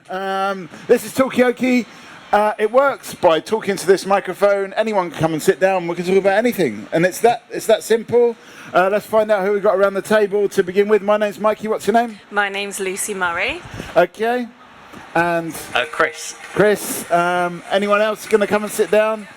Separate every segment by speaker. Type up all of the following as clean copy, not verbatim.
Speaker 1: This is Talkaoke. It works by talking to this microphone. Anyone can come and sit down. We can talk about anything, and it's that simple. Let's find out who we've got around the table to begin with. My name's Mikey. What's your name?
Speaker 2: My name's Lucy Murray.
Speaker 1: Okay. And
Speaker 3: Chris.
Speaker 1: Chris. Anyone else going to come and sit down?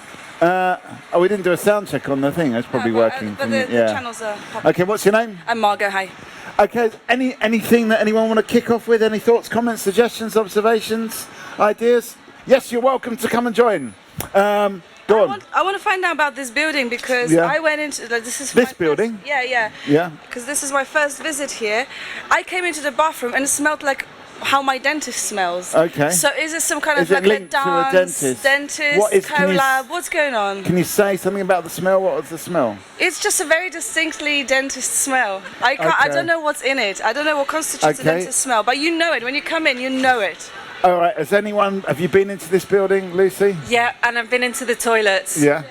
Speaker 1: We didn't do a sound check on the thing. That's probably working.
Speaker 4: But the channels are popping.
Speaker 1: Okay. What's your name?
Speaker 4: I'm Margot. Hi.
Speaker 1: Okay. Anything that anyone want to kick off with? Any thoughts, comments, suggestions, observations, ideas? Yes, you're welcome to come and join. Go on.
Speaker 4: I want to find out about this building because I went into this
Speaker 1: building.
Speaker 4: Yeah. Because this is my first visit here. I came into the bathroom and it smelled like how my dentist smells.
Speaker 1: Okay.
Speaker 4: So is this some kind of like
Speaker 1: linked
Speaker 4: a dance,
Speaker 1: to a dentist?
Speaker 4: What is collab? What's going on?
Speaker 1: Can you say something about the smell? What was the smell?
Speaker 4: It's just a very distinctly dentist smell. I don't know what's in it. I don't know what constitutes a dentist smell, but you know it when you come in. You know it.
Speaker 1: All right. Have you been into this building, Lucy?
Speaker 2: Yeah, and I've been into the toilets.
Speaker 1: Yeah.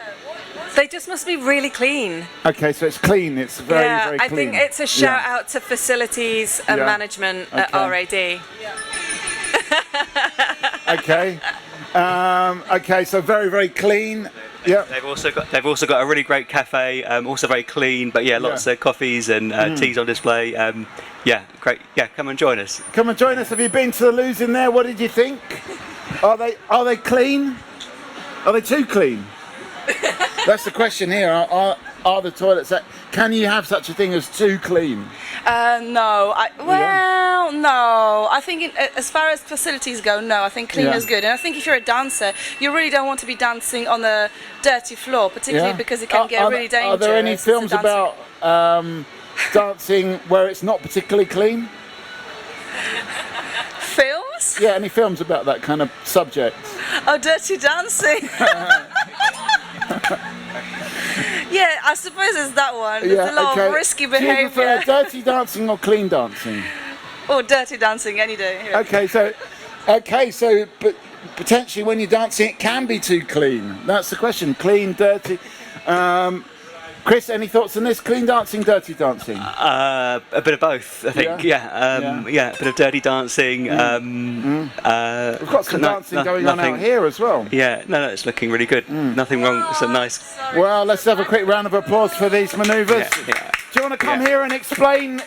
Speaker 2: They just must be really clean.
Speaker 1: Okay, so it's clean. It's very, very clean.
Speaker 2: I think it's a shout out to facilities and management at RAD.
Speaker 1: Okay. Okay, so very, very clean. Yeah.
Speaker 3: They've also got a really great cafe, also very clean, but lots of coffees and teas on display. Great. Yeah, come and join us.
Speaker 1: Come and join us. Have you been to the loos in there? What did you think? Are they clean? Are they too clean? That's the question here. Are the toilets can you have such a thing as too clean?
Speaker 4: No. No. I think as far as facilities go, no. I think clean is good. And I think if you're a dancer, you really don't want to be dancing on a dirty floor, particularly because it can get really dangerous.
Speaker 1: Are there any films about dancing where it's not particularly clean?
Speaker 4: Films?
Speaker 1: Yeah, any films about that kind of subject?
Speaker 4: Oh, dirty dancing. Yeah, I suppose it's that one. There's a lot of risky behaviour.
Speaker 1: Do you prefer dirty dancing or clean dancing?
Speaker 4: Oh, dirty dancing any day. Yeah.
Speaker 1: Okay, so but potentially when you're dancing it can be too clean. That's the question. Clean, dirty. Chris, any thoughts on this? Clean dancing, dirty dancing?
Speaker 3: A bit of both, I think. A bit of dirty dancing.
Speaker 1: We've got some dancing going on out here as well.
Speaker 3: Yeah, no, it's looking really good. Nothing wrong. It's a nice.
Speaker 1: Well, let's have a quick round of applause for these manoeuvres.
Speaker 3: Yeah.
Speaker 1: Do you want to come here and explain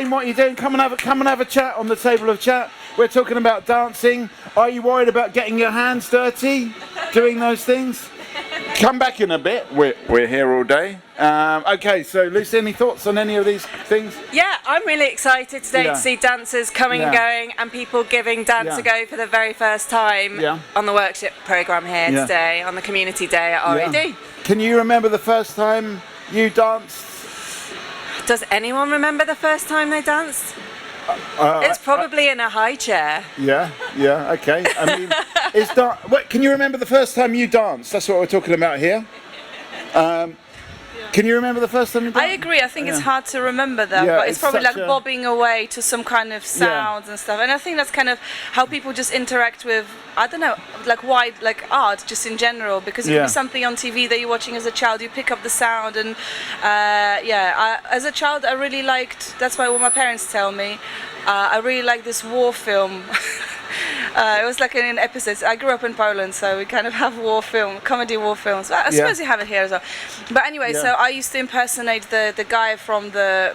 Speaker 1: what you're doing? Come and have a chat on the table of chat. We're talking about dancing. Are you worried about getting your hands dirty, doing those things? Come back in a bit. We're here all day. Okay, so Lucy, any thoughts on any of these things?
Speaker 2: Yeah, I'm really excited today to see dancers coming and going and people giving dance a go for the very first time on the workshop programme here today, on the community day at RAD.
Speaker 1: Can you remember the first time you danced?
Speaker 2: Does anyone remember the first time they danced? It's probably in a high chair.
Speaker 1: Yeah, okay. I mean, can you remember the first time you danced? That's what we're talking about here. Can you remember the first time you danced?
Speaker 4: I agree. I think it's hard to remember that, but it's probably like bobbing away to some kind of sounds and stuff. And I think that's kind of how people just interact with, I don't know, like art just in general. Because it could be something on TV that you're watching as a child, you pick up the sound. And as a child, I really liked, that's why what my parents tell me, I really liked this war film. It was like in episodes. I grew up in Poland, so we kind of have comedy war films. I suppose you have it here as well. But anyway, so I used to impersonate the guy from the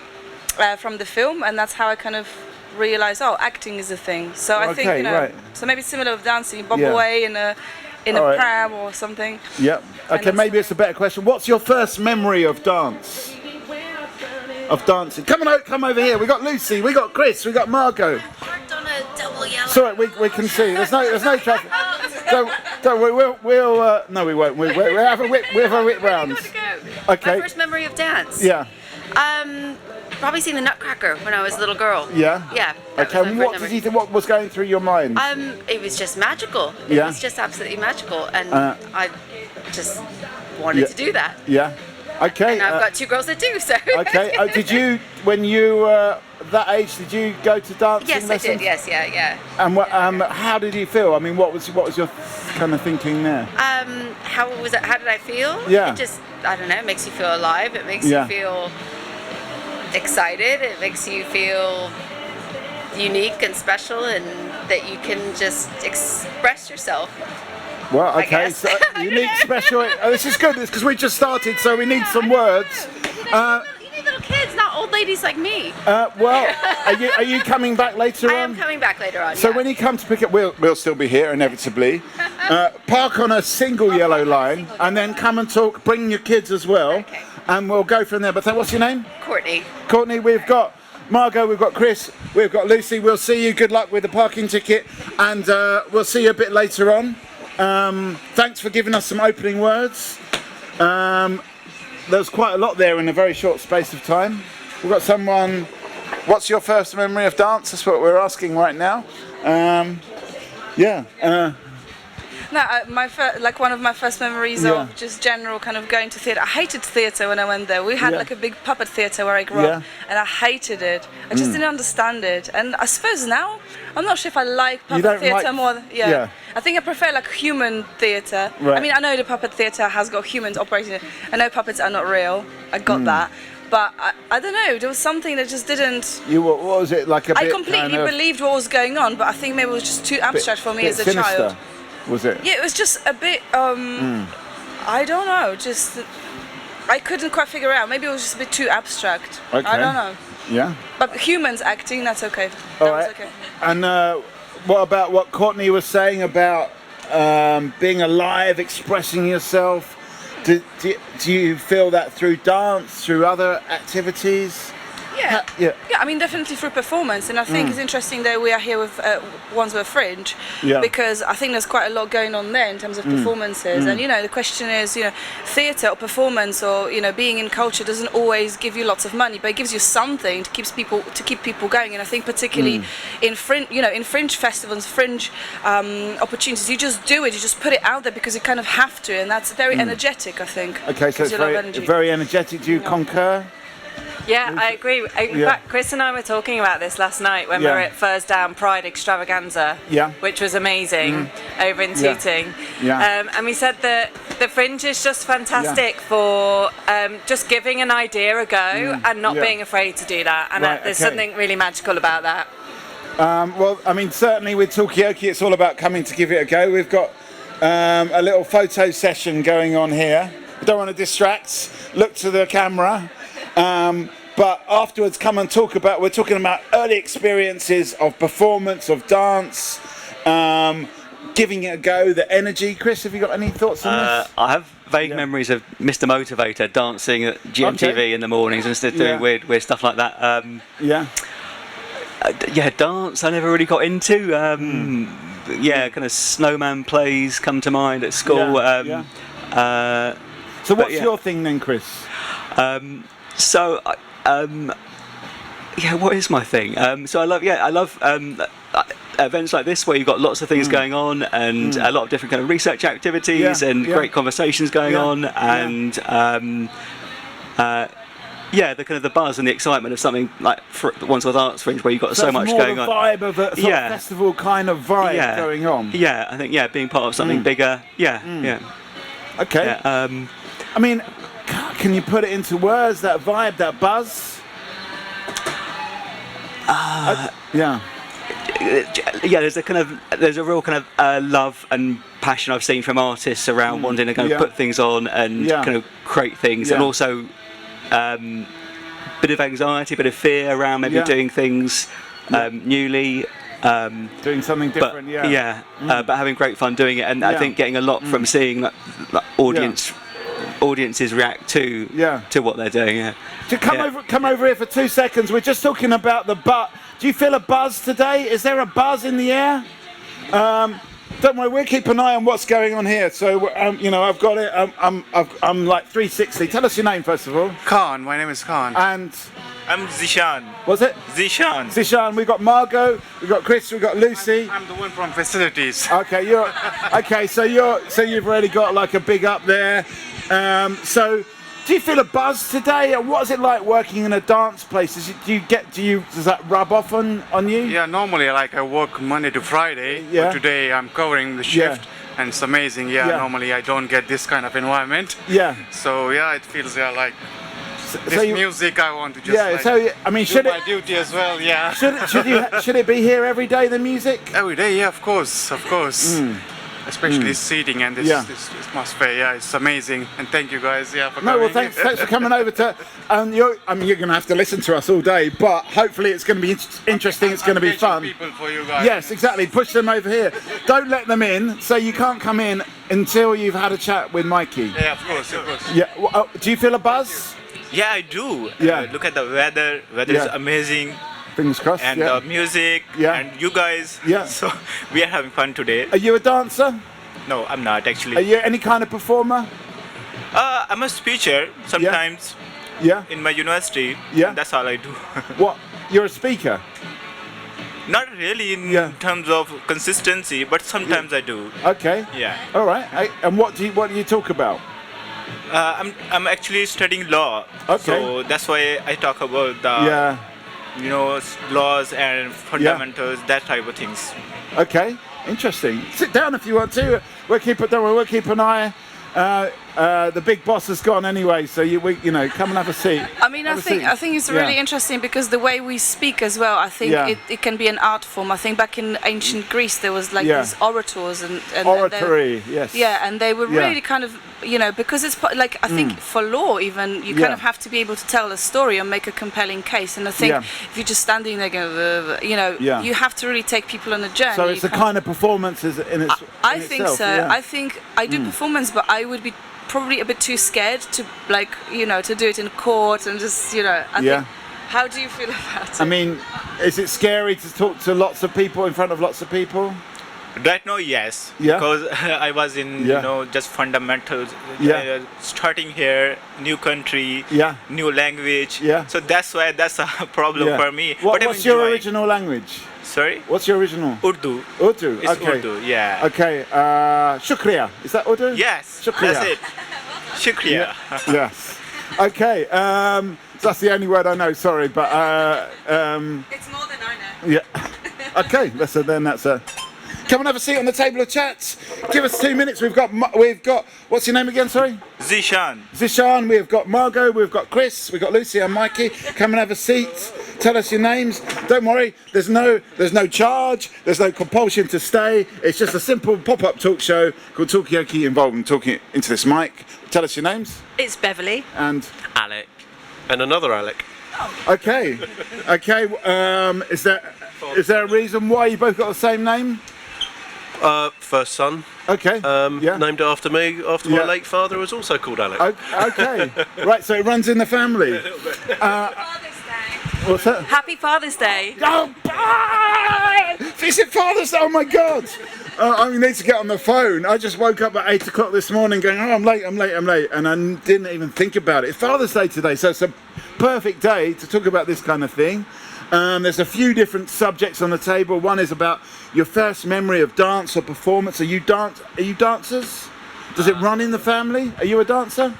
Speaker 4: film, and that's how I kind of realized, acting is a thing. So I think so maybe similar with dancing, you bob away in a pram or something.
Speaker 1: Yeah. Okay, maybe it's a better question. What's your first memory of dance? Of dancing. Come over here. We got Lucy. We got Chris. We got Margot. Sorry, we can see. There's no traffic. Don't worry. We'll no, we won't. We'll have a whip round. Okay.
Speaker 5: My first memory of dance.
Speaker 1: Yeah.
Speaker 5: Probably seen the Nutcracker when I was a little girl.
Speaker 1: Yeah.
Speaker 5: Yeah.
Speaker 1: Okay. And what did you think? What was going through your mind?
Speaker 5: It was just magical. It was just absolutely magical, and I just wanted to do that.
Speaker 1: Yeah. Okay.
Speaker 5: And I've got two girls that do, so.
Speaker 1: Okay. Did you, when you were that age, did you go to dancing
Speaker 5: lessons?
Speaker 1: Yes,
Speaker 5: I did. Yes, yeah.
Speaker 1: And how did you feel? I mean, what was your kind of thinking there?
Speaker 5: How was it? How did I feel?
Speaker 1: Yeah.
Speaker 5: It just, I don't know. It makes you feel alive. It makes you feel excited. It makes you feel unique and special, and that you can just express yourself.
Speaker 1: Well, okay, so unique, special. This is good, because we just started, so we need some words.
Speaker 5: You need little kids, not old ladies like me.
Speaker 1: Well, are you coming back later on?
Speaker 5: I am coming back later on.
Speaker 1: So when you come to pick up, we'll still be here inevitably. Park on a single yellow line, and then come and talk. Bring your kids as well,
Speaker 5: Okay.
Speaker 1: and we'll go from there. But what's your name?
Speaker 5: Courtney.
Speaker 1: Courtney. We've got Margot, we've got Chris, we've got Lucy. We'll see you. Good luck with the parking ticket, and we'll see you a bit later on. Thanks for giving us some opening words. There's quite a lot there in a very short space of time. We've got someone. What's your first memory of dance? That's what we're asking right now.
Speaker 4: One of my first memories of just general kind of going to theatre. I hated theatre when I went there. We had like a big puppet theatre where I grew up, and I hated it. I just didn't understand it. And I suppose now, I'm not sure if I like puppet theatre more. I think I prefer like human theatre.
Speaker 1: Right.
Speaker 4: I mean, I know the puppet theatre has got humans operating it. I know puppets are not real. I got that. But I don't know, there was something that just didn't...
Speaker 1: What was it, like a bit...
Speaker 4: I completely believed what was going on, but I think maybe it was just too abstract for me as a child.
Speaker 1: Was it?
Speaker 4: Yeah, it was just a bit, I don't know, just... I couldn't quite figure it out. Maybe it was just a bit too abstract.
Speaker 1: Okay.
Speaker 4: I don't know.
Speaker 1: Yeah?
Speaker 4: But humans acting, that's okay.
Speaker 1: All
Speaker 4: That was
Speaker 1: right.
Speaker 4: okay.
Speaker 1: And what about what Courtney was saying about being alive, expressing yourself? Do you feel that through dance, through other activities?
Speaker 4: Yeah, I mean, definitely through performance, and I think it's interesting that we are here with Wandsworth Fringe, because I think there's quite a lot going on there in terms of performances, and the question is, theatre or performance or being in culture doesn't always give you lots of money, but it gives you something to keep people going, and I think particularly in fringe festivals, fringe opportunities, you just do it, you just put it out there because you kind of have to, and that's very energetic, I think.
Speaker 1: Okay, so it's very energetic. Do you concur?
Speaker 2: Yeah, I agree. In fact, Chris and I were talking about this last night when we were at Furs Down Pride Extravaganza, which was amazing over in Tooting. And we said that the Fringe is just fantastic for just giving an idea a go and not being afraid to do that. And there's something really magical about that.
Speaker 1: Well, I mean, certainly with Talkaoke, it's all about coming to give it a go. We've got a little photo session going on here. We don't want to distract. Look to the camera. But afterwards, come and we're talking about early experiences of performance, of dance, giving it a go, the energy. Chris, have you got any thoughts on this?
Speaker 3: I have vague memories of Mr. Motivator dancing at GMTV in the mornings and still doing weird stuff like that. Dance I never really got into. Kind of snowman plays come to mind at school.
Speaker 1: So what's your thing then, Chris?
Speaker 3: What is my thing? So I love events like this where you've got lots of things going on and a lot of different kind of research activities and great conversations going on and the kind of the buzz and the excitement of something like Wandsworth Arts Fringe where you've got so much going on.
Speaker 1: Vibe of a sort of festival kind of vibe going on.
Speaker 3: Yeah, I think being part of something bigger.
Speaker 1: Okay. I mean, can you put it into words, that vibe, that buzz? There's a real kind of love and passion I've seen from artists around wanting to kind of put things on and kind of create things, and also bit of anxiety, bit of fear around maybe doing things newly. Doing something different,
Speaker 3: but having great fun doing it, and I think getting a lot from seeing audiences react to what they're doing.
Speaker 1: Come over here for 2 seconds. We're just talking about the buzz. Do you feel a buzz today? Is there a buzz in the air? Don't worry, we'll keep an eye on what's going on here. So I've got it. I'm like 360. Tell us your name first of all.
Speaker 6: Khan. My name is Khan.
Speaker 1: And
Speaker 6: I'm Zishan.
Speaker 1: Was it?
Speaker 6: Zishan.
Speaker 1: Zishan. We've got Margot. We've got Chris. We've got Lucy.
Speaker 6: I'm the one from facilities.
Speaker 1: Okay, so you've already got like a big up there. So, do you feel a buzz today? What is it like working in a dance place? Does that rub off on you?
Speaker 6: Yeah, normally I work Monday to Friday.
Speaker 1: Yeah.
Speaker 6: But today I'm covering the shift, and it's amazing. Normally I don't get this kind of environment.
Speaker 1: Yeah.
Speaker 6: So it feels like. music I want to just
Speaker 1: I mean, should
Speaker 6: my duty as well, yeah.
Speaker 1: Should it be here every day, the music?
Speaker 6: Every day, yeah, of course. Especially seating and this atmosphere, yeah, it's amazing. And thank you guys, for coming.
Speaker 1: Thanks for coming over to. You're going to have to listen to us all day, but hopefully it's going to be interesting. It's going to be fun.
Speaker 6: People for you guys.
Speaker 1: Yes, exactly. Push them over here. Don't let them in. So you can't come in until you've had a chat with Mikey.
Speaker 6: Yeah, of course.
Speaker 1: Yeah. Well, do you feel a buzz?
Speaker 7: Yeah, I do.
Speaker 1: Yeah.
Speaker 7: Look at the weather. Weather is amazing.
Speaker 1: Fingers crossed.
Speaker 7: And the music.
Speaker 1: Yeah.
Speaker 7: And you guys.
Speaker 1: Yeah.
Speaker 7: So we are having fun today.
Speaker 1: Are you a dancer?
Speaker 7: No, I'm not actually.
Speaker 1: Are you any kind of performer?
Speaker 7: I'm a speaker sometimes.
Speaker 1: Yeah.
Speaker 7: In my university.
Speaker 1: Yeah.
Speaker 7: That's all I do.
Speaker 1: What? You're a speaker?
Speaker 7: Not really in terms of consistency, but sometimes I do.
Speaker 1: Okay.
Speaker 7: Yeah.
Speaker 1: All right. And what do you talk about?
Speaker 7: I'm actually studying law.
Speaker 1: Okay.
Speaker 7: So that's why I talk about the laws and fundamentals, that type of things.
Speaker 1: Okay. Interesting. Sit down if you want to. We'll keep an eye. The big boss has gone anyway, so come and have a seat.
Speaker 4: I mean, I think it's really interesting because the way we speak as well. I think it can be an art form. I think back in ancient Greece there was these orators and
Speaker 1: oratory. Yes.
Speaker 4: Yeah, and they were really kind of because it's like I think for law even you kind of have to be able to tell a story and make a compelling case. And I think if you're just standing there going, you have to really take people on a journey.
Speaker 1: So it's a kind of performance in its.
Speaker 4: I think so. Yeah. I think I do performance, but I would be probably a bit too scared to to do it in court and just think, how do you feel about it?
Speaker 1: I mean, is it scary to talk to lots of people in front of lots of people?
Speaker 7: Right now, yes.
Speaker 1: Yeah.
Speaker 7: Because I was in just fundamentals. Starting here, new country, new language.
Speaker 1: Yeah.
Speaker 7: So that's why that's a problem for me.
Speaker 1: What's your original language?
Speaker 7: Sorry?
Speaker 1: What's your original?
Speaker 7: Urdu.
Speaker 1: Urdu.
Speaker 7: It's
Speaker 1: okay.
Speaker 7: Urdu. Yeah.
Speaker 1: Okay. Shukriya. Is that Urdu?
Speaker 7: Yes.
Speaker 1: Shukriya.
Speaker 7: That's it. Shukriya.
Speaker 1: Yes. Okay. That's the only word I know. Sorry, but
Speaker 2: it's more than I know.
Speaker 1: Yeah. Okay. That's a. Come and have a seat on the table of chats. Give us 2 minutes. We've got. What's your name again? Sorry.
Speaker 7: Zishan.
Speaker 1: Zishan. We've got Margot. We've got Chris. We've got Lucy and Mikey. Come and have a seat. Tell us your names. Don't worry. There's no charge. There's no compulsion to stay. It's just a simple pop-up talk show called Talkaoke involving talking into this mic. Tell us your names.
Speaker 2: It's Beverly.
Speaker 1: And
Speaker 7: Alec.
Speaker 8: And another Alec.
Speaker 1: Okay. Okay. Is there a reason why you both got the same name?
Speaker 8: First son.
Speaker 1: Okay.
Speaker 8: Named after me, after my late father, who was also called Alec.
Speaker 1: Okay. Right, so it runs in the family. What's that?
Speaker 2: Happy Father's Day.
Speaker 1: Oh, is it Father's Day? Oh my God. I need to get on the phone. I just woke up at 8 o'clock this morning going, I'm late. And I didn't even think about it. It's Father's Day today, so it's a perfect day to talk about this kind of thing. There's a few different subjects on the table. One is about your first memory of dance or performance. Are you dancers? Does it run in the family? Are you a dancer?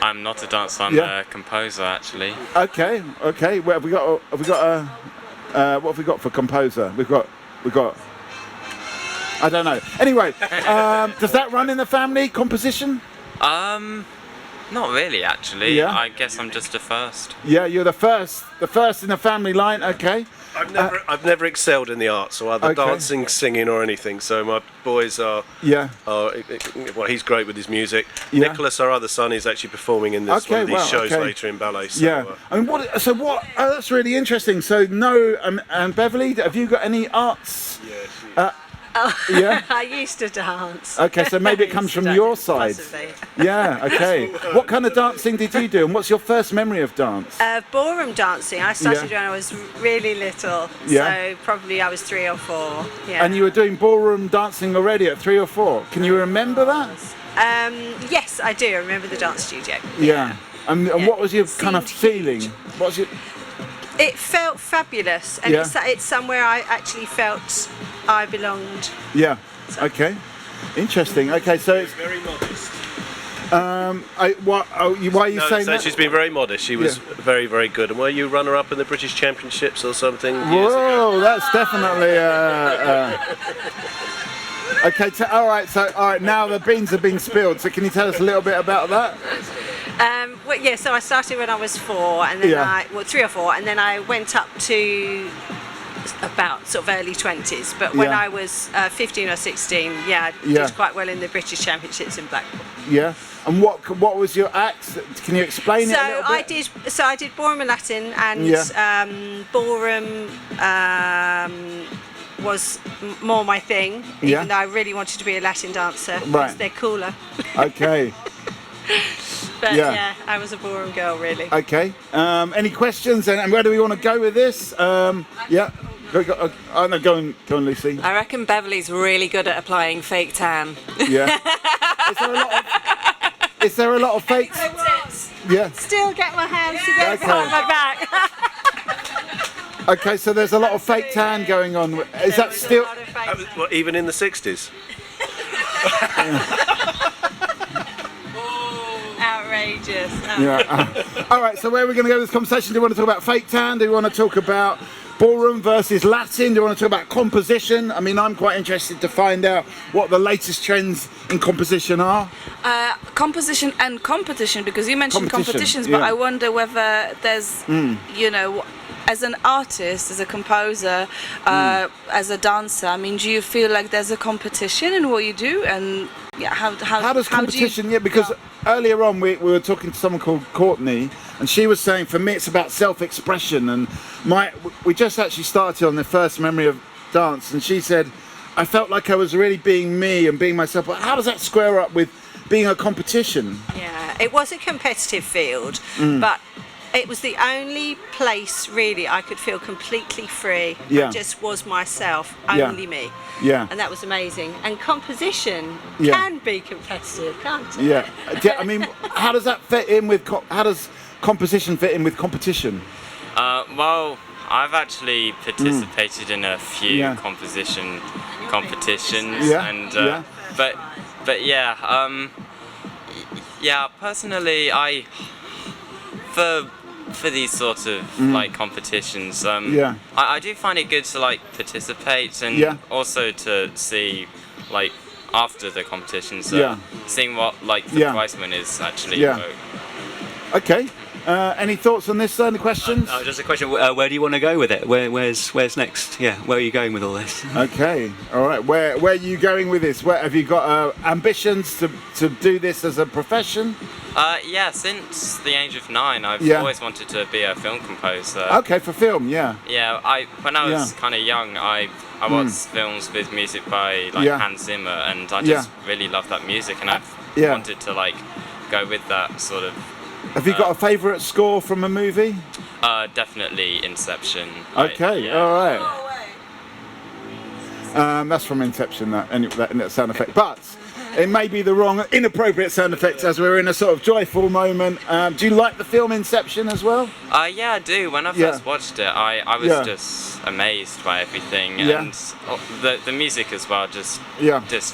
Speaker 9: I'm not a dancer. I'm a composer, actually.
Speaker 1: Okay. Well, have we got what have we got for composer? We've got. I don't know. Anyway, does that run in the family? Composition?
Speaker 9: Not really, actually.
Speaker 1: Yeah.
Speaker 9: I guess I'm just a first.
Speaker 1: Yeah, you're the first in the family line. Okay.
Speaker 8: I've never excelled in the arts, or either dancing, singing, or anything. So my boys are. Well, he's great with his music.
Speaker 1: Yeah.
Speaker 8: Nicholas, our other son, is actually performing in this one of these shows later in ballet. So,
Speaker 1: I mean, what? Oh, that's really interesting. So no, and Beverly, have you got any arts?
Speaker 8: Yeah.
Speaker 1: Yeah.
Speaker 2: I used to dance.
Speaker 1: Okay, so maybe it comes from your side. Yeah. Okay. What kind of dancing did you do, and what's your first memory of dance?
Speaker 2: Ballroom dancing. I started when I was really little.
Speaker 1: Yeah.
Speaker 2: So probably I was 3 or 4. Yeah.
Speaker 1: And you were doing ballroom dancing already at 3 or 4. Can you remember that?
Speaker 2: Yes, I do. I remember the dance studio.
Speaker 1: Yeah. And what was your kind of feeling? What was your?
Speaker 2: It felt fabulous, and it's somewhere I actually felt I belonged.
Speaker 1: Yeah. Okay. Interesting. Okay, so it's
Speaker 8: very modest.
Speaker 1: Why are you saying that?
Speaker 8: She's been very modest. She was very, very good. And were you runner-up in the British Championships or something?
Speaker 1: Whoa, that's definitely. Okay. All right. Now the beans have been spilled. So can you tell us a little bit about that?
Speaker 10: So I started when I was 4, and then 3 or 4, and then I went up to about sort of early 20s. But when I was 15 or 16, I did quite well in the British Championships in Blackpool.
Speaker 1: Yeah. And what was your act? Can you explain it a little bit?
Speaker 10: I did ballroom and Latin, and ballroom was more my thing, even though I really wanted to be a Latin dancer because they're cooler.
Speaker 1: Okay.
Speaker 10: But I was a ballroom girl, really.
Speaker 1: Okay. Any questions? And where do we want to go with this? Go on, Lucy.
Speaker 2: I reckon Beverly's really good at applying fake tan.
Speaker 1: Yeah. Is there a lot of fakes? Yeah.
Speaker 10: Still get my hands together on my back.
Speaker 1: Okay, so there's a lot of fake tan going on. Is that still
Speaker 8: even in the 60s?
Speaker 10: Outrageous.
Speaker 1: Yeah. All right, so where are we going to go with this conversation? Do you want to talk about fake tan? Do you want to talk about ballroom versus Latin? Do you want to talk about composition? I mean, I'm quite interested to find out what the latest trends in composition are.
Speaker 4: Composition and competition, because you mentioned competitions, but I wonder whether there's, as an artist, as a composer, as a dancer, I mean, do you feel like there's a competition in what you do? And how
Speaker 1: does competition? Because earlier on we were talking to someone called Courtney, and she was saying, for me, it's about self-expression. And we just actually started on the first memory of dance, and she said, I felt like I was really being me and being myself. But how does that square up with being a competition?
Speaker 10: Yeah, it was a competitive field, but it was the only place really I could feel completely free. I just was myself, only me.
Speaker 1: Yeah.
Speaker 10: And that was amazing. And composition can be competitive, can't it?
Speaker 1: Yeah. I mean, how does that fit in with? How does composition fit in with competition?
Speaker 9: Well, I've actually participated in a few composition competitions, and personally, for these sort of like competitions, I do find it good to like participate and also to see like after the competition, seeing what like the prize money is actually.
Speaker 1: Okay. Any thoughts on this? Any questions?
Speaker 3: Just a question. Where do you want to go with it? Where's next? Yeah. Where are you going with all this?
Speaker 1: Okay. All right. Where are you going with this? Where have you got ambitions to do this as a profession?
Speaker 9: Since the age of 9, I've always wanted to be a film composer.
Speaker 1: Okay, for film,
Speaker 9: Yeah, when I was kind of young, I watched films with music by like Hans Zimmer, and I just really love that music, and I've wanted to like go with that sort of.
Speaker 1: Have you got a favourite score from a movie?
Speaker 9: Definitely Inception.
Speaker 1: Okay, all right. That's from Inception, that sound effect. But it may be the wrong, inappropriate sound effects as we're in a sort of joyful moment. Do you like the film Inception as well?
Speaker 9: Yeah, I do. When I first watched it, I was just amazed by everything, and the music as well just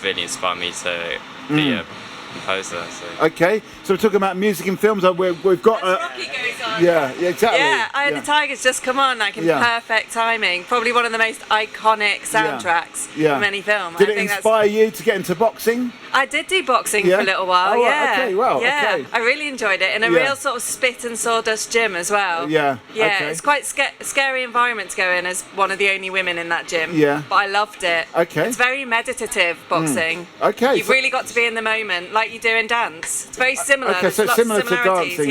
Speaker 9: really inspired me to be a composer. So.
Speaker 1: Okay, so we're talking about music and films. We've got
Speaker 2: Rocky goes on.
Speaker 1: Yeah, exactly.
Speaker 2: Yeah, Eye of the Tiger's just come on, like in perfect timing. Probably one of the most iconic soundtracks from any film.
Speaker 1: Did it inspire you to get into boxing?
Speaker 2: I did do boxing for a little while.
Speaker 1: Okay, well,
Speaker 2: okay. I really enjoyed it in a real sort of spit and sawdust gym as well.
Speaker 1: Yeah. Okay.
Speaker 2: It's quite scary environment to go in as one of the only women in that gym.
Speaker 1: Yeah.
Speaker 2: But I loved it.
Speaker 1: Okay.
Speaker 2: It's very meditative boxing.
Speaker 1: Okay.
Speaker 2: You've really got to be in the moment, like you do in dance. It's very similar.
Speaker 1: Okay, so similar to dancing.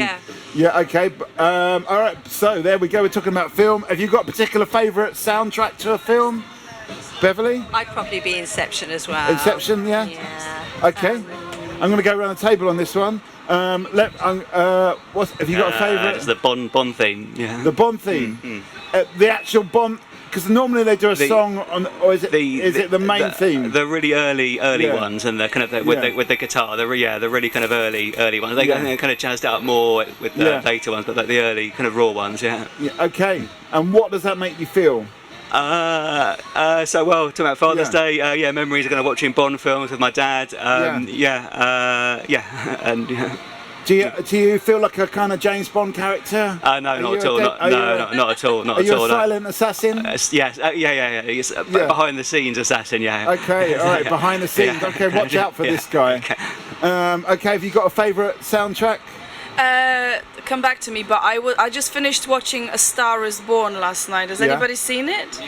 Speaker 1: Yeah. Okay. All right. So there we go. We're talking about film. Have you got a particular favourite soundtrack to a film, Beverly?
Speaker 10: I'd probably be Inception as well.
Speaker 1: Inception. Yeah. Okay. I'm going to go around the table on this one. Have you got a favourite?
Speaker 3: It's the Bond theme. Yeah.
Speaker 1: The Bond theme. The actual Bond. Because normally they do a song on, or is it the main theme?
Speaker 3: The really early ones, and they're kind of with the guitar. They're really kind of early ones. They kind of jazzed it up more with the later ones, but like the early kind of raw ones. Yeah.
Speaker 1: Okay. And what does that make you feel?
Speaker 3: Talking about Father's Day, memories of kind of watching Bond films with my dad.
Speaker 1: Do you feel like a kind of James Bond character?
Speaker 3: No, not at all. Not at all.
Speaker 1: Are you a silent assassin?
Speaker 3: Yes. He's behind the scenes assassin. Yeah.
Speaker 1: Okay. All right. Behind the scenes. Okay. Watch out for this guy. Okay. Have you got a favourite soundtrack?
Speaker 4: come back to me, but I just finished watching A Star Is Born last night. Has anybody seen it?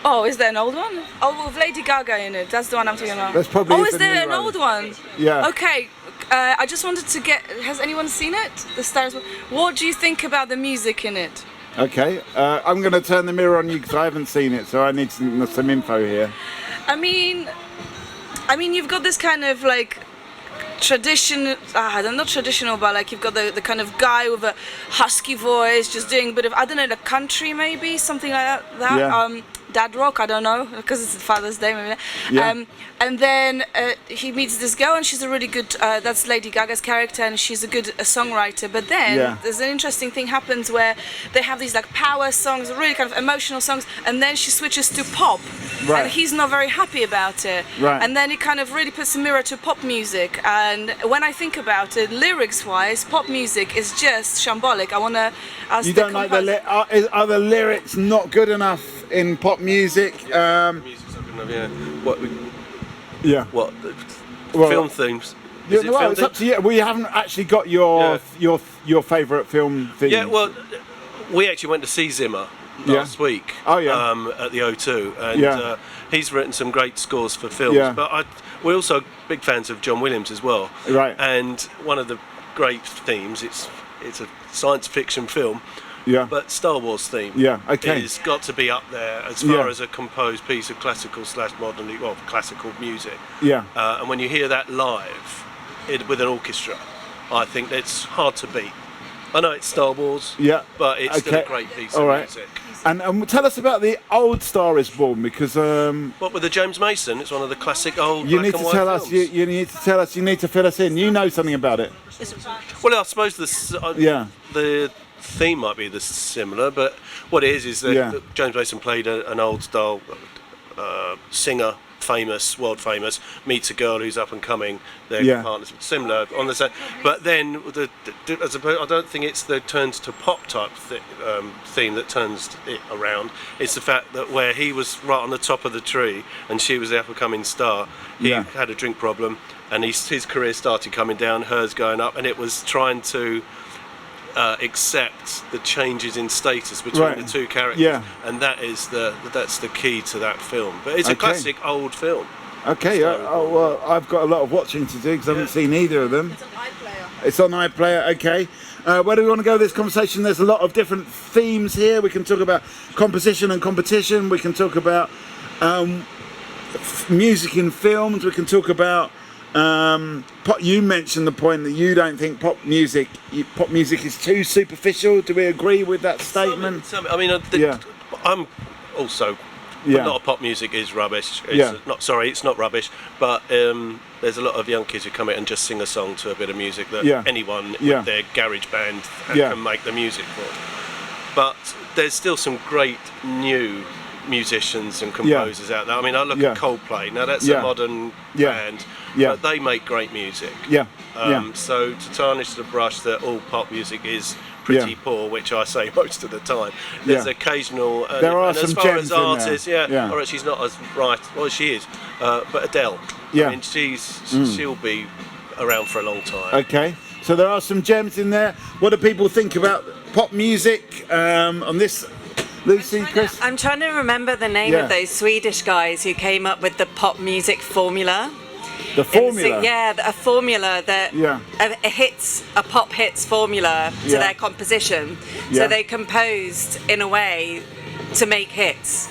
Speaker 4: Oh, is there an old one? Oh, with Lady Gaga in it. That's the one I'm talking about.
Speaker 1: That's probably.
Speaker 4: Oh, is there an old one?
Speaker 1: Yeah.
Speaker 4: Okay. I just wanted to get. Has anyone seen it? The Star Is Born. What do you think about the music in it?
Speaker 1: Okay. I'm going to turn the mirror on you because I haven't seen it, so I need some info here.
Speaker 4: I mean, you've got this kind of like tradition. Not traditional, but like you've got the kind of guy with a husky voice, just doing a bit of the country maybe, something like that.
Speaker 1: Yeah.
Speaker 4: Dad rock, I don't know, because it's Father's Day maybe.
Speaker 1: Yeah.
Speaker 4: And then he meets this girl, and she's a really good. That's Lady Gaga's character, and she's a good songwriter. But then there's an interesting thing happens where they have these like power songs, really kind of emotional songs, and then she switches to pop, and he's not very happy about it.
Speaker 1: Right.
Speaker 4: And then it kind of really puts a mirror to pop music. And when I think about it, lyrics-wise, pop music is just shambolic. I want to ask.
Speaker 1: You don't like are the lyrics not good enough in pop music?
Speaker 8: Film themes.
Speaker 1: It's up to you. We haven't actually got your favourite film theme.
Speaker 8: Yeah, well, we actually went to see Zimmer last week.
Speaker 1: Oh yeah.
Speaker 8: At the O2, and he's written some great scores for films.
Speaker 1: Yeah.
Speaker 8: But we're also big fans of John Williams as well.
Speaker 1: Right.
Speaker 8: And one of the great themes, it's a science fiction film.
Speaker 1: Yeah.
Speaker 8: But Star Wars theme is got to be up there as far as a composed piece of classical music.
Speaker 1: Yeah.
Speaker 8: And when you hear that live with an orchestra, I think it's hard to beat. I know it's Star Wars, but it's still a great piece of music.
Speaker 1: And tell us about the old Star Is Born, because
Speaker 8: what with the James Mason? It's one of the classic old.
Speaker 1: You need to tell us. You need to tell us. You need to fill us in. You know something about it.
Speaker 8: Well, I suppose the theme might be similar, but what it is that James Mason played an old style singer, world famous, meets a girl who's up and coming. Their partners similar on the same, but then I don't think it's the turns to pop type theme that turns it around. It's the fact that where he was right on the top of the tree and she was the up and coming star, he had a drink problem, and his career started coming down, hers going up, and it was trying to accept the changes in status between the two characters, and that's the key to that film. But it's a classic old film.
Speaker 1: Okay, well, I've got a lot of watching to do because I haven't seen either of them. It's on iPlayer. Okay. Where do we want to go with this conversation? There's a lot of different themes here. We can talk about composition and competition. We can talk about music in films. We can talk about you mentioned the point that you don't think pop music is too superficial. Do we agree with that statement?
Speaker 8: I'm also. A lot of pop music is rubbish. It's not rubbish, but there's a lot of young kids who come in and just sing a song to a bit of music that anyone with their garage band can make the music for. But there's still some great new musicians and composers out there. I mean, I look at Coldplay. Now that's a modern band, but they make great music. So to tarnish the brush that all pop music is pretty poor, which I say most of the time. There's occasional,
Speaker 1: there are
Speaker 8: and
Speaker 1: some
Speaker 8: as far
Speaker 1: gems
Speaker 8: as artists,
Speaker 1: in there.
Speaker 8: Alright, she's not as right. Well, she is, but Adele. I mean, she'll be around for a long time.
Speaker 1: Okay, so there are some gems in there. What do people think about pop music on this? Lucy, Chris?
Speaker 2: I'm trying to remember the name of those Swedish guys who came up with the pop music formula.
Speaker 1: The formula?
Speaker 2: A formula that a pop hits formula to their composition. So they composed in a way to make hits.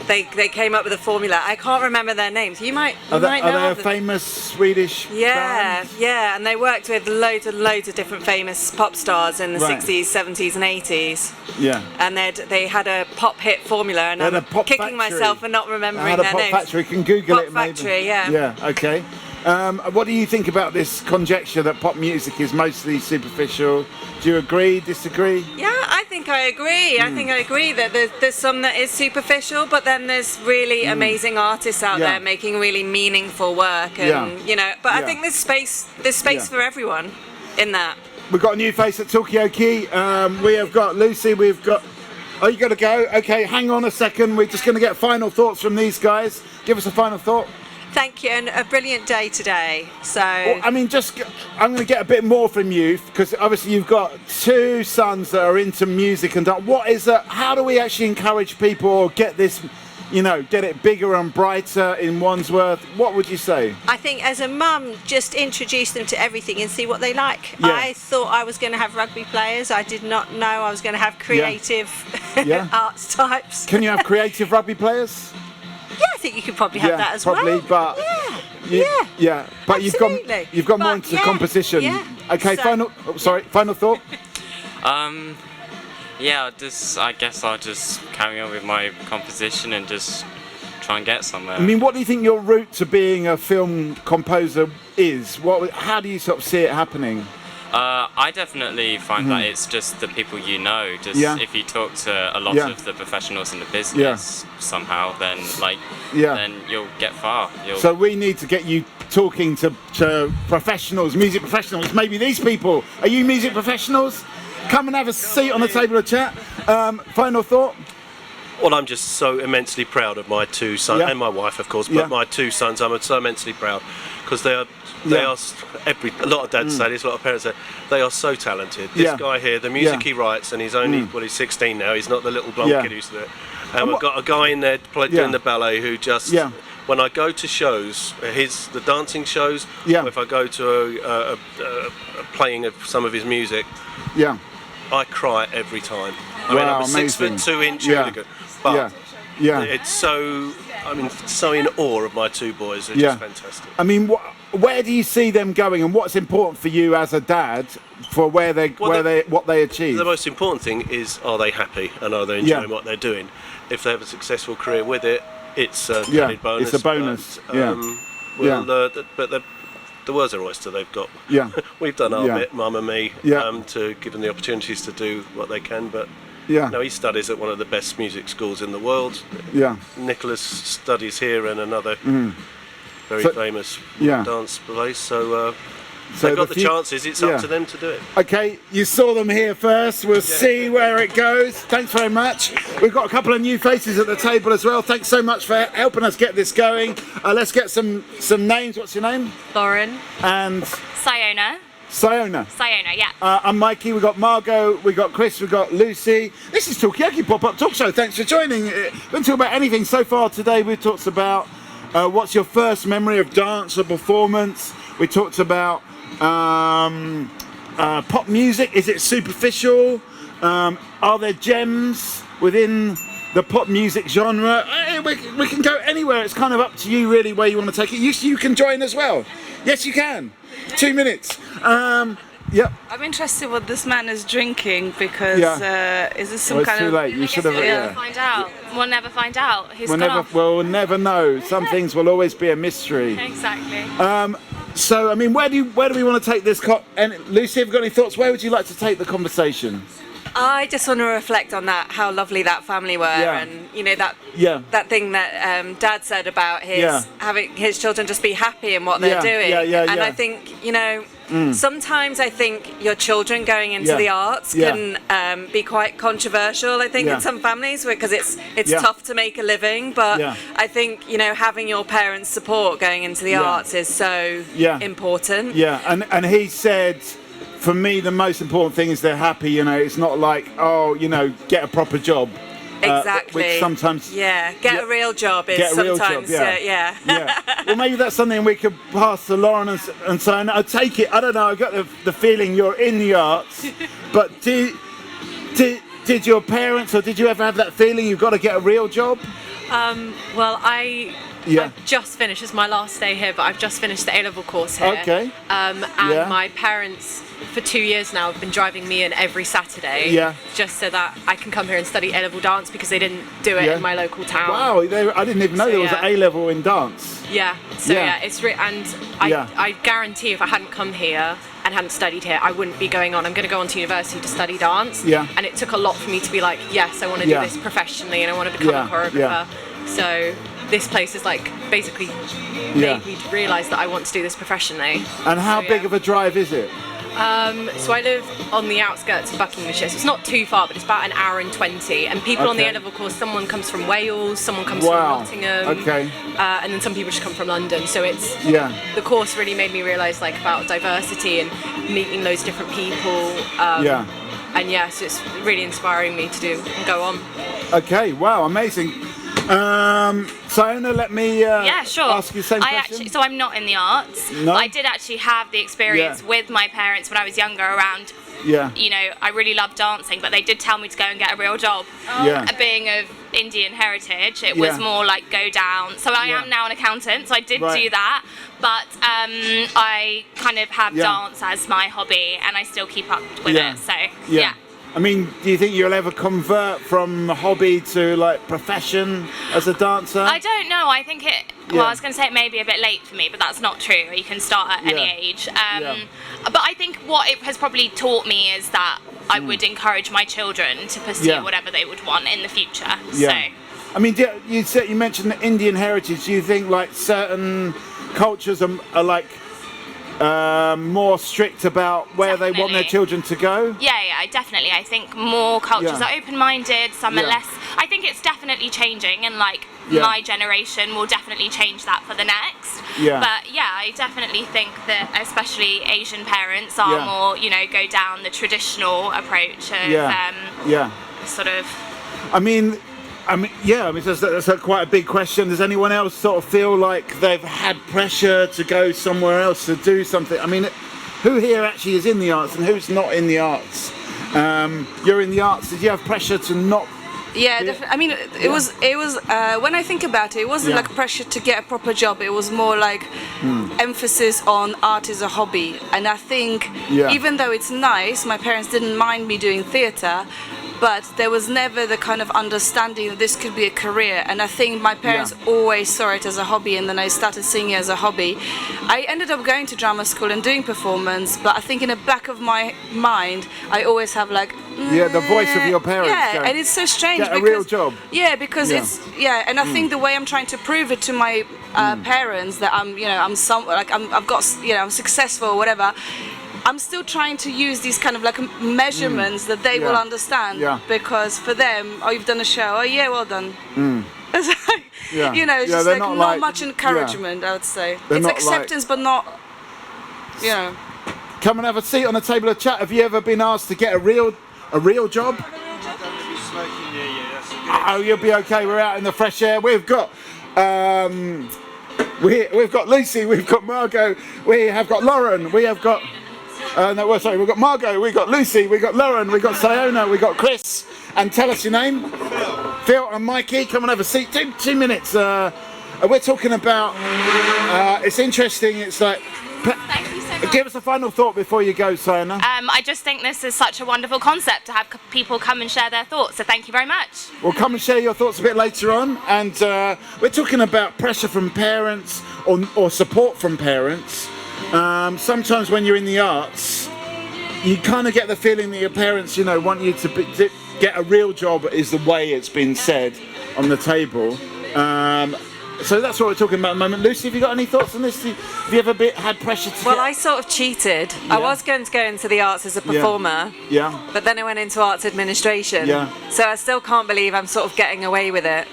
Speaker 2: They came up with a formula. I can't remember their names. You might know.
Speaker 1: Are they a famous Swedish band?
Speaker 2: Yeah, and they worked with loads and loads of different famous pop stars in the 60s, 70s and 80s.
Speaker 1: Yeah.
Speaker 2: And they had a pop hit formula, and I'm kicking myself for not remembering their names.
Speaker 1: Pop Factory, you can Google
Speaker 2: Pop
Speaker 1: it
Speaker 2: Factory,
Speaker 1: maybe.
Speaker 2: Yeah,
Speaker 1: okay. What do you think about this conjecture that pop music is mostly superficial? Do you agree, disagree?
Speaker 2: Yeah, I think I agree. I think I agree that there's some that is superficial, but then there's really amazing artists out there making really meaningful work, and But I think there's space for everyone in that.
Speaker 1: We've got a new face at Talkaoke. We have got Lucy. We've got. Oh, you got to go. Okay, hang on a second. We're just going to get final thoughts from these guys. Give us a final thought.
Speaker 10: Thank you, and a brilliant day today. So,
Speaker 1: well, I mean, I'm going to get a bit more from you because obviously you've got 2 sons that are into music and dance. What is that? How do we actually encourage people or get this, get it bigger and brighter in Wandsworth? What would you say?
Speaker 10: I think as a mum, just introduce them to everything and see what they like.
Speaker 1: Yeah.
Speaker 10: I thought I was going to have rugby players. I did not know I was going to have creative arts types.
Speaker 1: Can you have creative rugby players?
Speaker 10: Yeah, I think you could probably have that as
Speaker 1: probably,
Speaker 10: well.
Speaker 1: But but
Speaker 10: absolutely.
Speaker 1: you've got more into composition.
Speaker 10: Yeah.
Speaker 1: Okay, final thought.
Speaker 9: Yeah, I guess I'll just carry on with my composition and just try and get somewhere.
Speaker 1: I mean, what do you think your route to being a film composer is? How do you sort of see it happening?
Speaker 9: I definitely find that it's just the people if you talk to a lot of the professionals in the business somehow, then then you'll get far.
Speaker 1: So we need to get you talking to professionals, music professionals, maybe these people. Are you music professionals? Come and have a seat on the table of chat. Final thought?
Speaker 8: Well, I'm just so immensely proud of my 2 sons and my wife, of course. But my 2 sons, I'm so immensely proud because they are. A lot of dads say this, a lot of parents say they are so talented. This guy here, the music he writes, and he's only he's 16 now. He's not the little blonde kid who used to do it. And we've got a guy in there doing the ballet who just. When I go to shows, the dancing shows, or if I go to a playing of some of his music, I cry every time. I mean, I'm a 6'2" hooligan, but it's so. So in awe of my 2 boys. They're just fantastic.
Speaker 1: I mean, where do you see them going, and what's important for you as a dad for what they achieve?
Speaker 8: The most important thing is, are they happy and are they enjoying what they're doing? If they have a successful career with it, it's a added bonus.
Speaker 1: It's a bonus.
Speaker 8: But the world's their oyster. They've got. We've done our bit, Mum and me, to give them the opportunities to do what they can, but. No, he studies at one of the best music schools in the world. Nicholas studies here in another very famous dance place. So they've got the chances. It's up to them to do it.
Speaker 1: Okay, you saw them here first. We'll see where it goes. Thanks very much. We've got a couple of new faces at the table as well. Thanks so much for helping us get this going. Let's get some names. What's your name?
Speaker 11: Lauren.
Speaker 1: And?
Speaker 11: Siona, yeah.
Speaker 1: I'm Mikey, we've got Margot, we've got Chris, we've got Lucy. This is Talkaoke Pop-Up Talk Show. Thanks for joining. We haven't talked about anything so far today. We've talked about what's your first memory of dance or performance. We talked about pop music. Is it superficial? Are there gems within the pop music genre? We can go anywhere. It's kind of up to you really where you want to take it. You can join as well. Yes, you can. 2 minutes.
Speaker 4: I'm interested what this man is drinking because is this some kind
Speaker 1: too
Speaker 4: of?
Speaker 1: late. You should have.
Speaker 11: We'll never find out.
Speaker 1: We'll never know. Some things will always be a mystery.
Speaker 11: Exactly.
Speaker 1: So I mean, where do we want to take this? And Lucy, have you got any thoughts? Where would you like to take the conversation?
Speaker 2: I just want to reflect on that, how lovely that family were, and that thing that Dad said about having his children just be happy in what they're doing. And I think sometimes I think your children going into the arts can be quite controversial. I think in some families because it's tough to make a living, but I think having your parents' support going into the arts is so important.
Speaker 1: And he said. For me, the most important thing is they're happy. It's not like get a proper job.
Speaker 2: Exactly.
Speaker 1: Which sometimes.
Speaker 2: Get a real job is sometimes.
Speaker 1: Well, maybe that's something we could pass to Lauren and so I take it. I don't know. I got the feeling you're in the arts, but did your parents or did you ever have that feeling you've got to get a real job?
Speaker 11: Well, I've just finished. It's my last day here, but I've just finished the A-level course here.
Speaker 1: Okay.
Speaker 11: And my parents, for 2 years now, have been driving me in every Saturday. Just so that I can come here and study A-level dance because they didn't do it in my local town.
Speaker 1: Wow, I didn't even know there was an A-level in dance.
Speaker 11: It's I guarantee if I hadn't come here and hadn't studied here, I wouldn't be going on. I'm going to go on to university to study dance. And it took a lot for me to be like, yes, I want to do this professionally and I want to become a choreographer. So this place is basically made me realise that I want to do this professionally.
Speaker 1: And how big of a drive is it?
Speaker 11: So I live on the outskirts of Buckinghamshire, so it's not too far, but it's about an hour and 20. And people on the A-level course, someone comes from Wales, someone comes from Nottingham, and then some people just come from London. So it's the course really made me realise like about diversity and meeting those different people. And so it's really inspiring me to do and go on.
Speaker 1: Okay, wow, amazing. Siona, let me ask you the same question.
Speaker 12: So I'm not in the arts.
Speaker 1: No?
Speaker 12: But I did actually have the experience with my parents when I was younger around, you know, I really loved dancing, but they did tell me to go and get a real job. Being of Indian heritage, it was more like go down. So I am now an accountant, so I did do that. But I kind of have dance as my hobby, and I still keep up with it. So
Speaker 1: I mean, do you think you'll ever convert from hobby to like profession as a dancer?
Speaker 12: I don't know. I think it. Well, I was going to say it may be a bit late for me, but that's not true. You can start at any age. But I think what it has probably taught me is that I would encourage my children to pursue whatever they would want in the future. So.
Speaker 1: I mean, you mentioned the Indian heritage. Do you think like certain cultures are like more strict about where they want their children to go?
Speaker 12: Yeah, definitely. I think more cultures are open-minded, some are less. I think it's definitely changing, and like my generation will definitely change that for the next. But I definitely think that especially Asian parents are more, you know, go down the traditional approach of sort of. I mean,
Speaker 1: that's quite a big question. Does anyone else sort of feel like they've had pressure to go somewhere else to do something? I mean, who here actually is in the arts and who's not in the arts? You're in the arts. Did you have pressure to not?
Speaker 4: Yeah, definitely. I mean, it was when I think about it, it wasn't like pressure to get a proper job. It was more like emphasis on art as a hobby. And I think even though it's nice, my parents didn't mind me doing theatre. But there was never the kind of understanding that this could be a career. And I think my parents always saw it as a hobby, and then I started singing as a hobby. I ended up going to drama school and doing performance, but I think in the back of my mind, I always have like...
Speaker 1: the voice of your parents.
Speaker 4: Yeah, and it's so strange.
Speaker 1: Get a real job.
Speaker 4: Yeah, because it's... Yeah, and I think the way I'm trying to prove it to my parents that I'm, you know, I've got, you know, I'm successful or whatever, I'm still trying to use these kind of like measurements that they will understand, because for them, oh, you've done a show, oh yeah, well done. It's like, you know, it's just like not much encouragement, I would say. It's acceptance, but not, you know.
Speaker 1: Come and have a seat on the table of chat. Have you ever been asked to get a real job? Oh, you'll be okay. We're out in the fresh air. We've got we've got Lucy, we've got Margot, we have got Lauren, we have got. We've got Margot, we've got Lucy, we've got Lauren, we've got Siona, we've got Chris. And tell us your name. Phil and Mikey, come and have a seat. 2 minutes. We're talking about, it's interesting, it's like,
Speaker 12: thank you so much.
Speaker 1: Give us a final thought before you go, Siona.
Speaker 12: I just think this is such a wonderful concept to have people come and share their thoughts, so thank you very much.
Speaker 1: Well, come and share your thoughts a bit later on. And we're talking about pressure from parents or support from parents. Sometimes when you're in the arts, you kind of get the feeling that your parents, you know, want you to get a real job, is the way it's been said on the table. So that's what we're talking about at the moment. Lucy, have you got any thoughts on this? Have you ever had pressure to
Speaker 2: I sort of cheated. I was going to go into the arts as a performer, but then I went into arts administration. So I still can't believe I'm sort of getting away with it.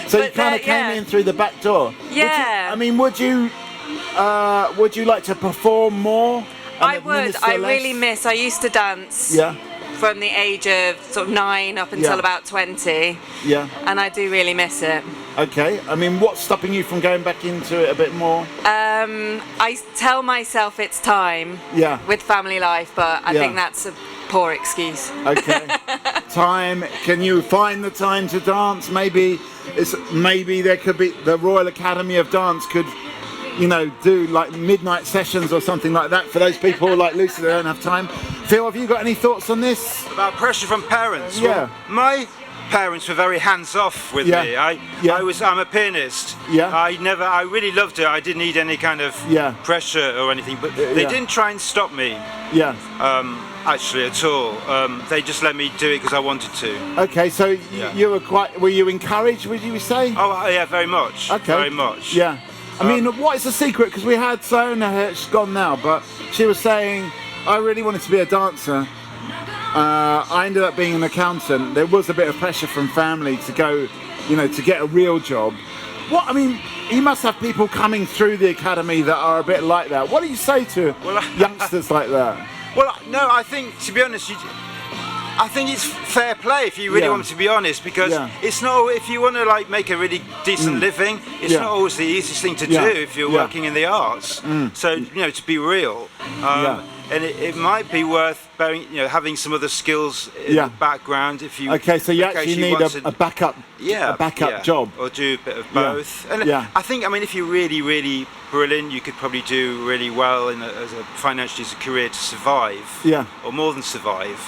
Speaker 1: So you kind of came in through the back door. Would you like to perform more?
Speaker 2: I would. I really miss. I used to dance. From the age of sort of 9 up until about 20. And I do really miss it.
Speaker 1: Okay. I mean, what's stopping you from going back into it a bit more?
Speaker 2: I tell myself it's time. With family life, but I think that's a poor excuse.
Speaker 1: Okay. Time. Can you find the time to dance? Maybe there could be the Royal Academy of Dance could, you know, do like midnight sessions or something like that for those people like Lucy that don't have time. Phil, have you got any thoughts on this?
Speaker 13: About pressure from parents? Well, my parents were very hands-off with me. I'm a pianist. I really loved it. I didn't need any kind of pressure or anything, but they didn't try and stop me. Actually, at all. They just let me do it because I wanted to.
Speaker 1: Okay, so were you encouraged, would you say?
Speaker 13: Oh, yeah, very much.
Speaker 1: Okay.
Speaker 13: Very much.
Speaker 1: Yeah. I mean, what is the secret? Because we had Siona here, she's gone now, but she was saying, I really wanted to be a dancer. I ended up being an accountant. There was a bit of pressure from family to go, you know, to get a real job. What, I mean, you must have people coming through the academy that are a bit like that. What do you say to youngsters like that?
Speaker 13: Well, no, I think, to be honest, I think it's fair play if you really want to be honest, because it's not, if you want to like make a really decent living, it's not always the easiest thing to do if you're working in the arts. So, you know, to be real. And it might be worth having some other skills in the background if you.
Speaker 1: Okay, so you actually need a backup. A backup job,
Speaker 13: or do a bit of both. And I think, I mean, if you're really, really brilliant, you could probably do really well financially as a career to survive. Or more than survive.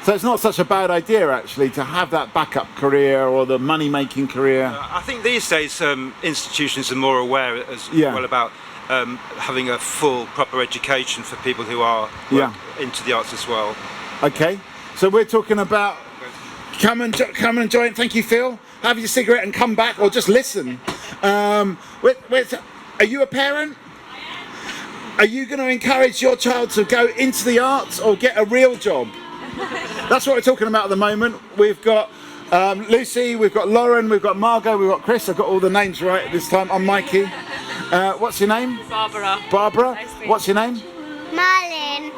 Speaker 1: So it's not such a bad idea actually to have that backup career or the money-making career.
Speaker 13: I think these days institutions are more aware as well about having a full, proper education for people who are into the arts as well.
Speaker 1: Okay, so we're talking about come and join. Thank you, Phil. Have your cigarette and come back, or just listen. Are you a parent? Are you going to encourage your child to go into the arts or get a real job? That's what we're talking about at the moment. We've got Lucy, we've got Lauren, we've got Margot, we've got Chris. I've got all the names right this time. I'm Mikey. What's your name?
Speaker 14: Barbara.
Speaker 1: Barbara. What's your name?
Speaker 14: Marlin.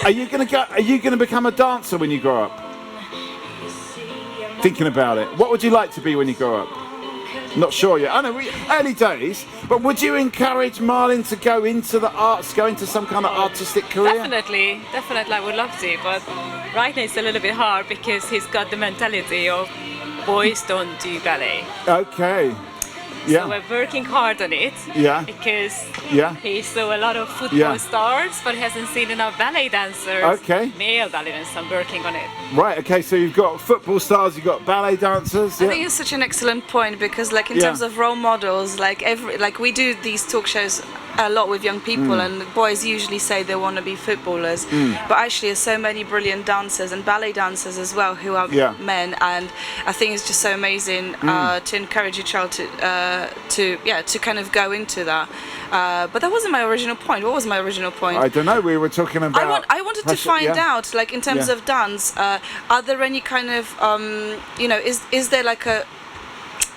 Speaker 1: Are you gonna become a dancer when you grow up? Thinking about it. What would you like to be when you grow up? Not sure yet. I know, early days. But would you encourage Marlin to go into the arts, go into some kind of artistic career?
Speaker 14: Definitely, I would love to. But right now it's a little bit hard because he's got the mentality of boys don't do ballet.
Speaker 1: Okay.
Speaker 14: So we're working hard on it. Because he saw a lot of football stars, but he hasn't seen enough ballet dancers. Male ballet dancers. I'm working on it.
Speaker 1: Right. Okay. So you've got football stars, you've got ballet dancers.
Speaker 4: I think it's such an excellent point because, like, in terms of role models, like we do these talk shows a lot with young people, and boys usually say they want to be footballers, but actually there's so many brilliant dancers and ballet dancers as well who are men, and I think it's just so amazing to encourage your child to kind of go into that. But that wasn't my original point. What was my original point?
Speaker 1: I don't know. We were talking about.
Speaker 4: I wanted to find out, like, in terms of dance, are there any kind of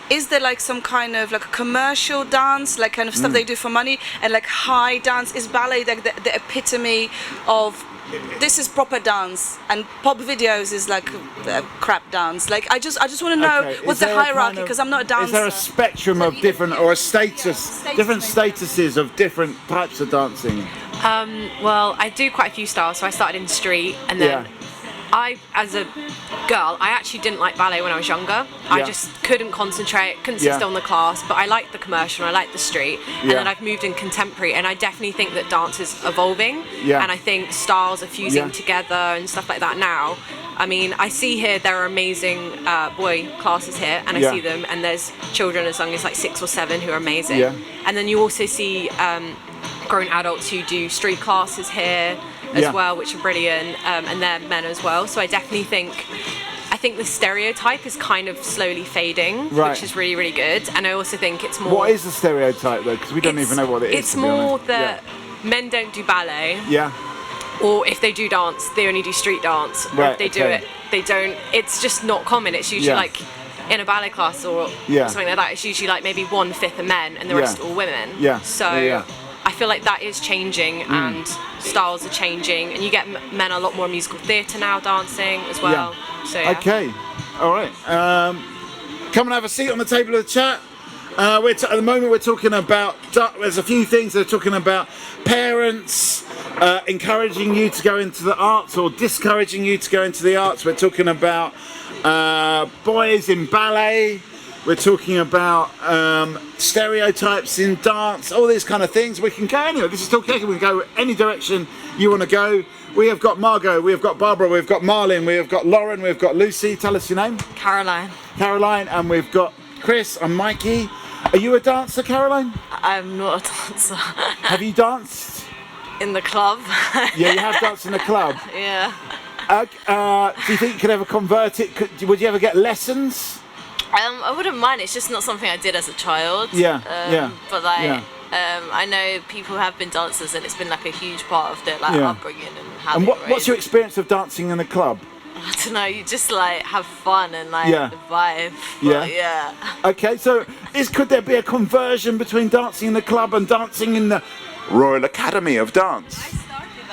Speaker 4: is there like some kind of like a commercial dance, like kind of stuff they do for money, and like high dance? Is ballet like the epitome of this is proper dance, and pop videos is like crap dance? Like I just want to know what's the hierarchy, because I'm not a dancer.
Speaker 1: Is there a spectrum of different, or a status, different statuses of different types of dancing?
Speaker 11: Well, I do quite a few styles. So I started in street, and then I, as a girl, I actually didn't like ballet when I was younger. I just couldn't concentrate, couldn't sit still in the class, but I liked the commercial, I liked the street, and then I've moved in contemporary, and I definitely think that dance is evolving, and I think styles are fusing together and stuff like that now. I mean, I see here there are amazing boy classes here, and I see them, and there's children as young as like 6 or 7 who are amazing, and then you also see grown adults who do street classes here as well, which are brilliant, and they're men as well. So I definitely think the stereotype is kind of slowly fading, which is really, really good. And I also think it's more.
Speaker 1: What is the stereotype though? Because we don't even know what it is.
Speaker 11: It's more that men don't do ballet. Or if they do dance, they only do street dance. Or if they do it, they don't. It's just not common. It's usually like in a ballet class or something like that. It's usually like maybe 1/5 are men and the rest all women. So. I feel like that is changing, and styles are changing, and you get men a lot more musical theatre now dancing as well. So
Speaker 1: okay, all right. Come and have a seat on the table of the chat. At the moment we're talking about. There's a few things they're talking about. Parents encouraging you to go into the arts or discouraging you to go into the arts. We're talking about boys in ballet. We're talking about stereotypes in dance, all these kind of things. We can go anywhere. This is Talkaoke. We can go any direction you want to go. We have got Margot, we have got Barbara, we've got Marlin, we have got Lauren, we've got Lucy. Tell us your name.
Speaker 2: Caroline.
Speaker 1: Caroline, and we've got Chris and Mikey. Are you a dancer, Caroline?
Speaker 2: I'm not a dancer.
Speaker 1: Have you danced?
Speaker 2: In the club.
Speaker 1: Yeah, you have danced in the club.
Speaker 2: Yeah.
Speaker 1: Do you think you could ever convert it? Would you ever get lessons?
Speaker 11: I wouldn't mind. It's just not something I did as a child.
Speaker 1: Yeah.
Speaker 11: But like, I know people who have been dancers, and it's been like a huge part of their upbringing and how.
Speaker 1: And what's your experience of dancing in a club?
Speaker 11: I don't know. You just like have fun and like the vibe. Yeah.
Speaker 1: Okay, so could there be a conversion between dancing in the club and dancing in the Royal Academy of Dance?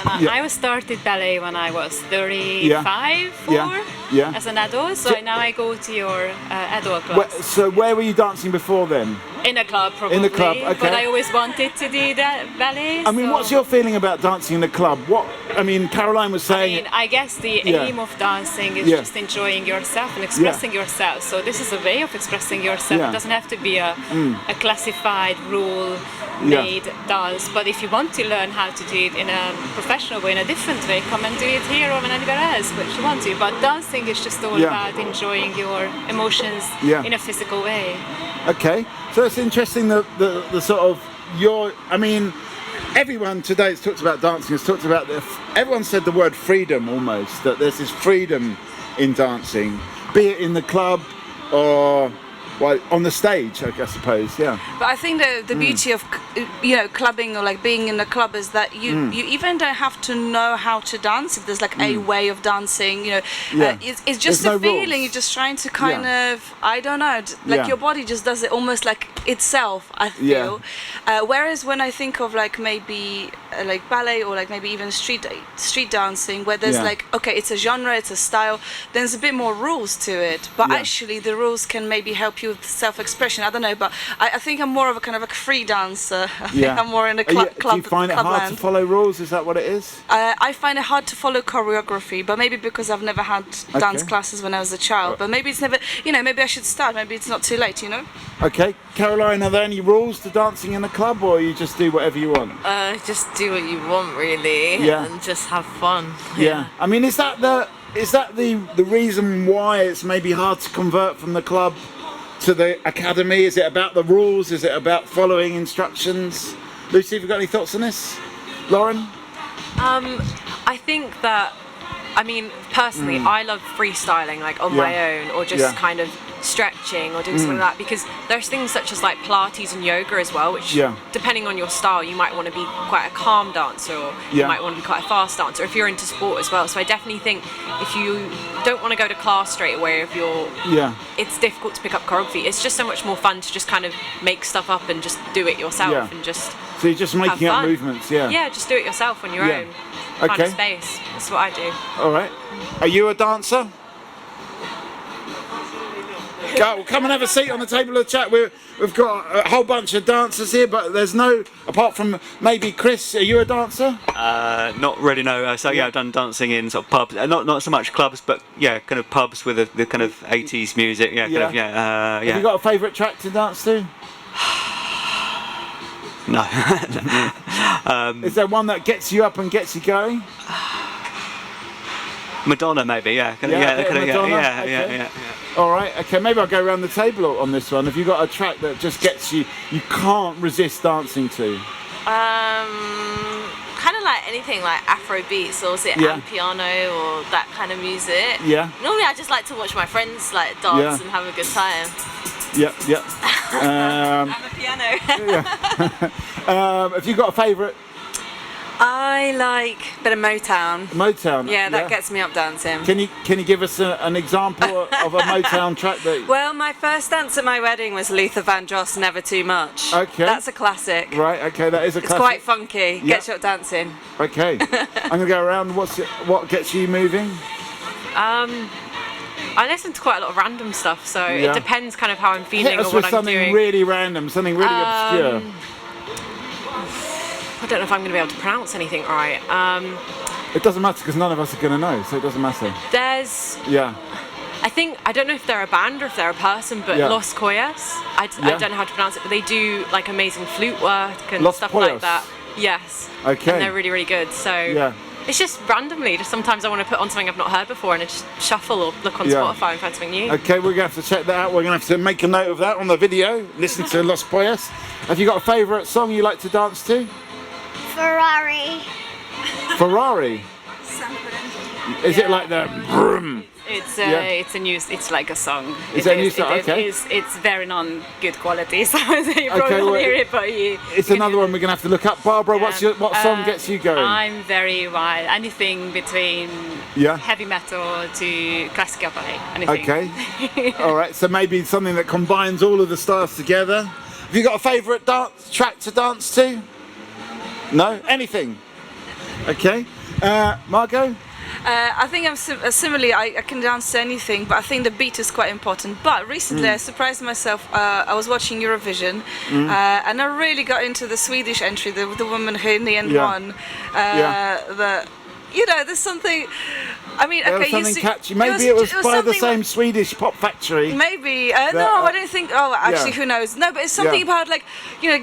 Speaker 14: I started ballet when I was 35, 4 as an adult. So now I go to your adult class.
Speaker 1: So where were you dancing before then?
Speaker 14: In a club, probably.
Speaker 1: In the club, okay.
Speaker 14: But I always wanted to do that ballet.
Speaker 1: I mean, what's your feeling about dancing in the club? Caroline was saying.
Speaker 14: I guess the aim of dancing is just enjoying yourself and expressing yourself. So this is a way of expressing yourself. It doesn't have to be a classified rule-made dance. But if you want to learn how to do it in a professional way, in a different way, come and do it here or anywhere else, but if you want to. But dancing is just all about enjoying your emotions in a physical way.
Speaker 1: Okay, so it's interesting the sort of everyone today has talked about dancing, has talked about everyone said the word freedom almost, that there's this freedom in dancing, be it in the club or on the stage, I suppose, But
Speaker 4: I think the beauty of clubbing or like being in a club is that you even don't have to know how to dance. If there's like a way of dancing, it's just a feeling. Rules. You're just trying to kind of, I don't know, your body just does it almost like itself, I feel. Whereas when I think of like maybe like ballet or like maybe even street dancing, where there's like, okay, it's a genre, it's a style, there's a bit more rules to it. But actually the rules can maybe help you with self-expression. I don't know, but I think I'm more of a kind of a free dancer. I think I'm more in a club.
Speaker 1: Do you find it hard to follow rules? Is that what it is?
Speaker 4: I find it hard to follow choreography, but maybe because I've never had dance classes when I was a child. But maybe it's never, maybe I should start. Maybe it's not too late,
Speaker 1: Okay, Caroline, are there any rules to dancing in a club, or you just do whatever you want?
Speaker 11: Just do what you want, really, and just have fun.
Speaker 1: Yeah. I mean, is that the reason why it's maybe hard to convert from the club to the academy? Is it about the rules? Is it about following instructions? Lucy, have you got any thoughts on this? Lauren?
Speaker 11: I think that, personally, I love freestyling, like on my own, or just kind of stretching or doing something like that, because there's things such as like Pilates and yoga as well, which depending on your style, you might want to be quite a calm dancer, or you might want to be quite a fast dancer if you're into sport as well. So I definitely think if you don't want to go to class straight away, if you're it's difficult to pick up choreography. It's just so much more fun to just kind of make stuff up and just do it yourself and just
Speaker 1: so you're just making up movements.
Speaker 11: Just do it yourself on your own kind of space. That's what I do.
Speaker 1: All right. Are you a dancer? Come and have a seat on the table of the chat. We've got a whole bunch of dancers here, but there's no, apart from maybe Chris. Are you a dancer?
Speaker 3: Not really, no. So I've done dancing in sort of pubs, not so much clubs, but kind of pubs with the kind of 80s music. Have
Speaker 1: you got a favourite track to dance to?
Speaker 3: No.
Speaker 1: Is there one that gets you up and gets you going?
Speaker 3: Madonna, maybe,
Speaker 1: Madonna. All right, okay, maybe I'll go around the table on this one. Have you got a track that just gets you can't resist dancing to?
Speaker 11: Kind of like anything like Afro beats or piano or that kind of music. Normally I just like to watch my friends like dance and have a good time.
Speaker 2: I'm a piano.
Speaker 1: Have you got a favourite?
Speaker 2: I like a bit of Motown.
Speaker 1: Motown.
Speaker 2: Yeah, that gets me up dancing.
Speaker 1: Can you give us an example of a Motown track that?
Speaker 2: Well, my first dance at my wedding was Luther Vandross, Never Too Much.
Speaker 1: Okay.
Speaker 2: That's a classic.
Speaker 1: Right. Okay, that is a classic.
Speaker 2: It's quite funky. Gets you up dancing.
Speaker 1: Okay. I'm gonna go around. What gets you moving?
Speaker 11: I listen to quite a lot of random stuff, so it depends kind of how I'm feeling or what I'm doing.
Speaker 1: Something really random, something really obscure.
Speaker 11: I don't know if I'm going to be able to pronounce anything right.
Speaker 1: It doesn't matter because none of us are going to know, so it doesn't matter.
Speaker 11: There's... I don't know if they're a band or if they're a person, but Los Coyas. I don't know how to pronounce it, but they do like amazing flute work and stuff like that. Yes.
Speaker 1: Okay.
Speaker 11: And they're really, really good. So it's just randomly, just sometimes I want to put on something I've not heard before and just shuffle or look on Spotify and find something new.
Speaker 1: Okay, we're going to have to check that out. We're going to have to make a note of that on the video. Listen to Los Coyas. Have you got a favourite song you like to dance to?
Speaker 15: Ferrari.
Speaker 1: Ferrari? Is it like the brum?
Speaker 14: It's it's like a song.
Speaker 1: Is it a new song? Okay.
Speaker 14: It's very non-good quality, so you probably won't hear it, but
Speaker 1: it's another one we're gonna have to look up. Barbara, what song gets you going?
Speaker 14: I'm very wild. Anything between heavy metal to classical ballet. Anything.
Speaker 1: Okay. All right. So maybe something that combines all of the styles together. Have you got a favourite dance track to dance to? No? Anything? Okay. Margot?
Speaker 4: I think I'm similarly, I can dance to anything, but I think the beat is quite important. But recently I surprised myself, I was watching Eurovision and I really got into the Swedish entry, the woman who in the end won. There's something, I mean, okay,
Speaker 1: something catchy. Maybe it was by the same Swedish pop factory.
Speaker 4: Maybe. No, I don't think. Oh, actually, who knows? No, but it's something about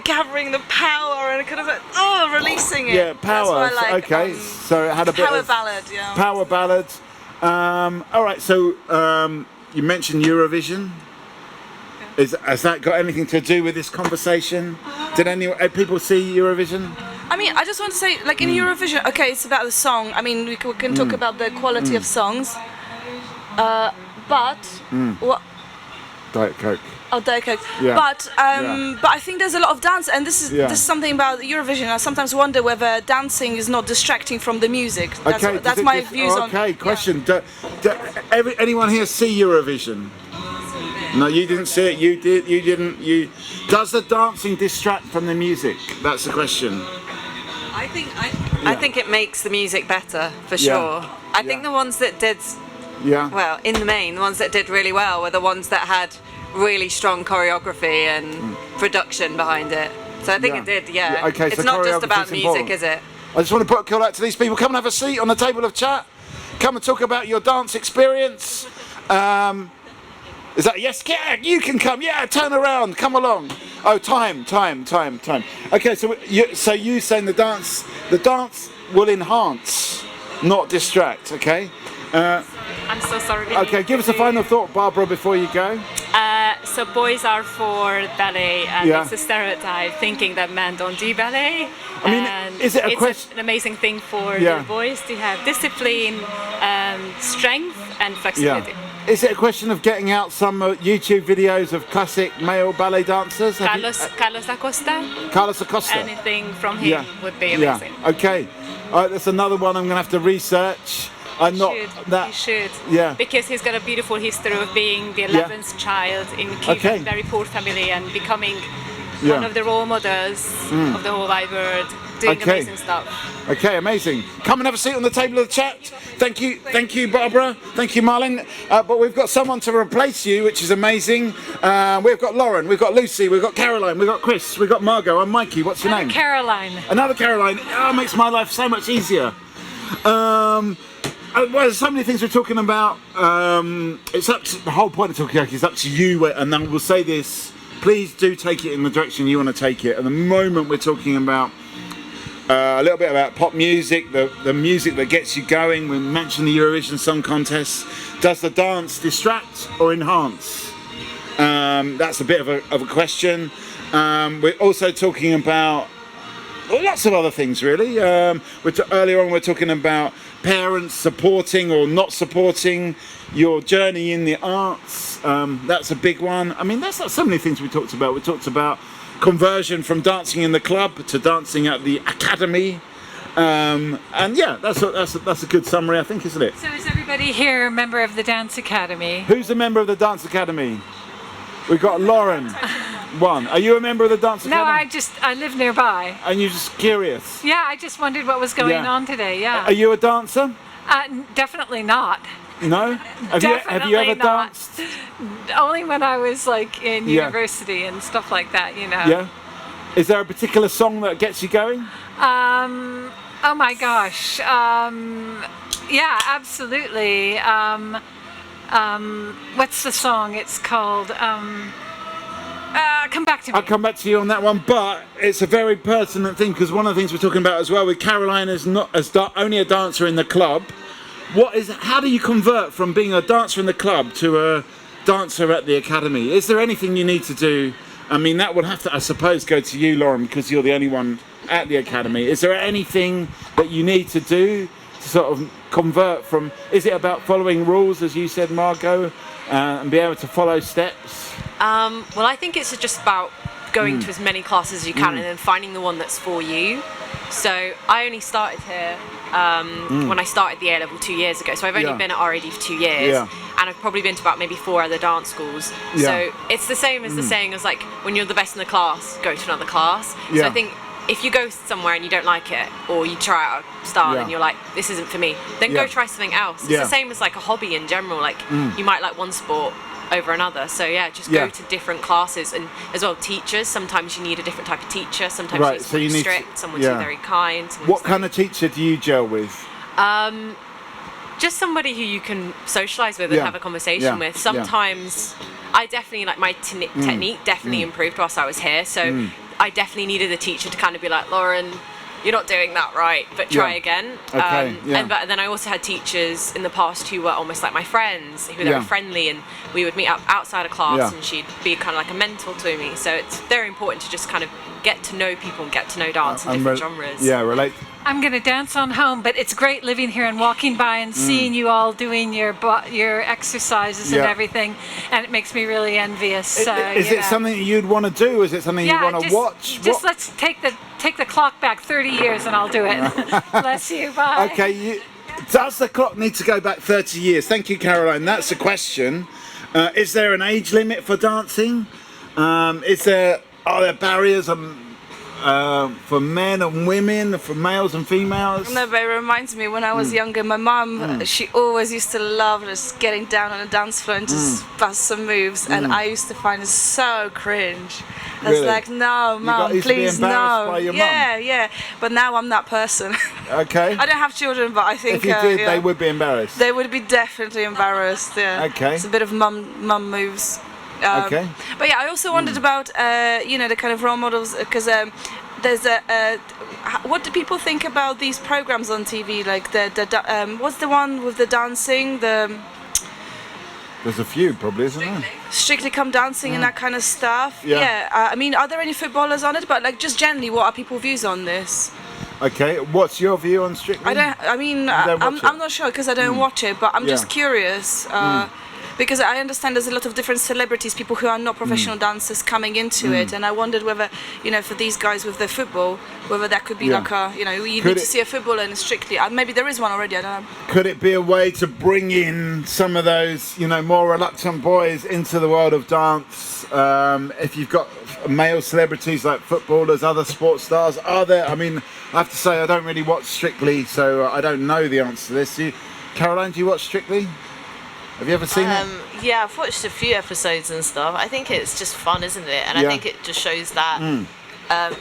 Speaker 4: gathering the power and kind of releasing it.
Speaker 1: Yeah, power.
Speaker 4: That's what I like.
Speaker 1: Okay, so it had a bit
Speaker 4: power
Speaker 1: of
Speaker 4: ballad. Yeah.
Speaker 1: Power ballad. All right, so you mentioned Eurovision. Has that got anything to do with this conversation? Did people see Eurovision?
Speaker 4: I mean, I just want to say, like in Eurovision, okay, it's about the song. I mean, we can talk about the quality of songs, but what?
Speaker 1: Diet Coke.
Speaker 4: Oh, Diet Coke.
Speaker 1: Yeah.
Speaker 4: But I think there's a lot of dance, and this is something about Eurovision. I sometimes wonder whether dancing is not distracting from the music. That's my views on.
Speaker 1: Okay, question. Anyone here see Eurovision? No, you didn't see it. You did. You didn't. Does the dancing distract from the music? That's the question.
Speaker 2: I think it makes the music better for sure. I think the ones that did well, in the main, the ones that did really well were the ones that had really strong choreography and production behind it. So I think it did,
Speaker 1: Okay,
Speaker 2: it's
Speaker 1: so
Speaker 2: not just about
Speaker 1: choreography's
Speaker 2: music,
Speaker 1: important.
Speaker 2: is it?
Speaker 1: I just want to put a call out to these people. Come and have a seat on the table of chat. Come and talk about your dance experience. Is that yes? Yeah, you can come. Yeah, turn around. Come along. Oh, time. Okay, so you saying the dance will enhance, not distract. Okay.
Speaker 14: I'm so sorry.
Speaker 1: Okay, give us a final thought, Barbara, before you go.
Speaker 14: So boys are for ballet, and it's a stereotype thinking that men don't do ballet.
Speaker 1: I mean, is it a question?
Speaker 14: It's an amazing thing for the boys to have discipline, strength, and flexibility.
Speaker 1: Is it a question of getting out some YouTube videos of classic male ballet dancers?
Speaker 14: Carlos Acosta.
Speaker 1: Carlos Acosta.
Speaker 14: Anything from him would be amazing.
Speaker 1: Yeah. Okay. All right, that's another one I'm going to have to research.
Speaker 14: You should.
Speaker 1: Yeah.
Speaker 14: Because he's got a beautiful history of being the 11th child in Cuba, very poor family, and becoming one of the role models of the whole wide world, doing amazing stuff.
Speaker 1: Okay, amazing. Come and have a seat on the table of the chat. Thank you, Barbara. Thank you, Marlene. But we've got someone to replace you, which is amazing. We've got Lauren, we've got Lucy, we've got Caroline, we've got Chris, we've got Margot. I'm Mikey. What's your name?
Speaker 14: Caroline.
Speaker 1: Another Caroline. Oh, it makes my life so much easier. Well, there's so many things we're talking about. It's up to, the whole point of Talkaoke is up to you, and then we'll say this. Please do take it in the direction you want to take it. At the moment, we're talking about a little bit about pop music, the music that gets you going. We mentioned the Eurovision Song Contest. Does the dance distract or enhance? That's a bit of a question. We're also talking about lots of other things, really. Earlier on, we're talking about parents supporting or not supporting your journey in the arts. That's a big one. I mean, that's not so many things we talked about. We talked about conversion from dancing in the club to dancing at the academy. And yeah, that's a good summary, I think, isn't it?
Speaker 15: So is everybody here a member of the Dance Academy?
Speaker 1: Who's a member of the Dance Academy? We've got Lauren. One. Are you a member of the Dance Academy?
Speaker 15: No, I live nearby.
Speaker 1: And you're just curious?
Speaker 15: Yeah, I just wondered what was going on today, yeah.
Speaker 1: Are you a dancer?
Speaker 15: Definitely not.
Speaker 1: No? Have you ever danced?
Speaker 15: Only when I was like in university and stuff like that, you know.
Speaker 1: Yeah? Is there a particular song that gets you going?
Speaker 15: Oh my gosh. Yeah, absolutely. What's the song? It's called Come Back to Me.
Speaker 1: I'll come back to you on that one, but it's a very pertinent thing because one of the things we're talking about as well with Caroline is not only a dancer in the club. How do you convert from being a dancer in the club to a dancer at the academy? Is there anything you need to do? I mean, that would have to, I suppose, go to you, Lauren, because you're the only one at the academy. Is there anything that you need to do to sort of convert from? Is it about following rules, as you said, Margot, and be able to follow steps?
Speaker 11: Well, I think it's just about going to as many classes as you can and then finding the one that's for you. So I only started here when I started the A-level 2 years ago. So I've only been at RAD for 2 years, and I've probably been to about maybe 4 other dance schools. So it's the same as the saying as like, when you're the best in the class, go to another class. So I think if you go somewhere and you don't like it, or you try out a style and you're like, this isn't for me, then go try something else. It's the same as like a hobby in general. Like you might like one sport over another, so just go to different classes, and as well teachers. Sometimes you need a different type of teacher. Sometimes you need someone strict, someone who's very kind.
Speaker 1: What kind of teacher do you gel with?
Speaker 11: Just somebody who you can socialise with and have a conversation with. Sometimes I definitely like my technique definitely improved whilst I was here, so I definitely needed a teacher to kind of be like, Lauren, you're not doing that right, but try again. But then I also had teachers in the past who were almost like my friends, who were very friendly, and we would meet up outside of class and she'd be kind of like a mentor to me. So it's very important to just kind of get to know people and get to know dance in different genres.
Speaker 1: Yeah, relate.
Speaker 15: I'm going to dance on home, but it's great living here and walking by and seeing you all doing your exercises and everything, and it makes me really envious.
Speaker 1: Is it something you'd want to do? Is it something you want to watch?
Speaker 15: Just let's take the clock back 30 years and I'll do it. Bless you. Bye.
Speaker 1: Okay. Does the clock need to go back 30 years? Thank you, Caroline. That's the question. Is there an age limit for dancing? Are there barriers for men and women, for males and females?
Speaker 4: No, but it reminds me when I was younger, my mum, she always used to love just getting down on a dance floor and just bust some moves, and I used to find it so cringe. I was like, no, Mum, please, no. Yeah. But now I'm that person.
Speaker 1: Okay.
Speaker 4: I don't have children, but I think
Speaker 1: if you did, they would be embarrassed.
Speaker 4: They would be definitely embarrassed. Yeah.
Speaker 1: Okay.
Speaker 4: It's a bit of mum moves.
Speaker 1: Okay.
Speaker 4: But yeah, I also wondered about the kind of role models, because there's what do people think about these programs on TV? Like what's the one with the dancing?
Speaker 1: There's a few, probably, isn't there?
Speaker 4: Strictly Come Dancing and that kind of stuff. I mean, are there any footballers on it? But like, just generally, what are people's views on this?
Speaker 1: Okay, what's your view on Strictly?
Speaker 4: I'm not sure because I don't watch it, but I'm just curious. Because I understand there's a lot of different celebrities, people who are not professional dancers coming into it, and I wondered whether, for these guys with their football, whether that could be like a, you need to see a footballer in Strictly. Maybe there is one already, I don't know.
Speaker 1: Could it be a way to bring in some of those, more reluctant boys into the world of dance? If you've got male celebrities like footballers, other sports stars, are there? I mean, I have to say I don't really watch Strictly, so I don't know the answer to this. Caroline, do you watch Strictly? Have you ever seen it?
Speaker 16: Yeah, I've watched a few episodes and stuff. I think it's just fun, isn't it? And I think it just shows that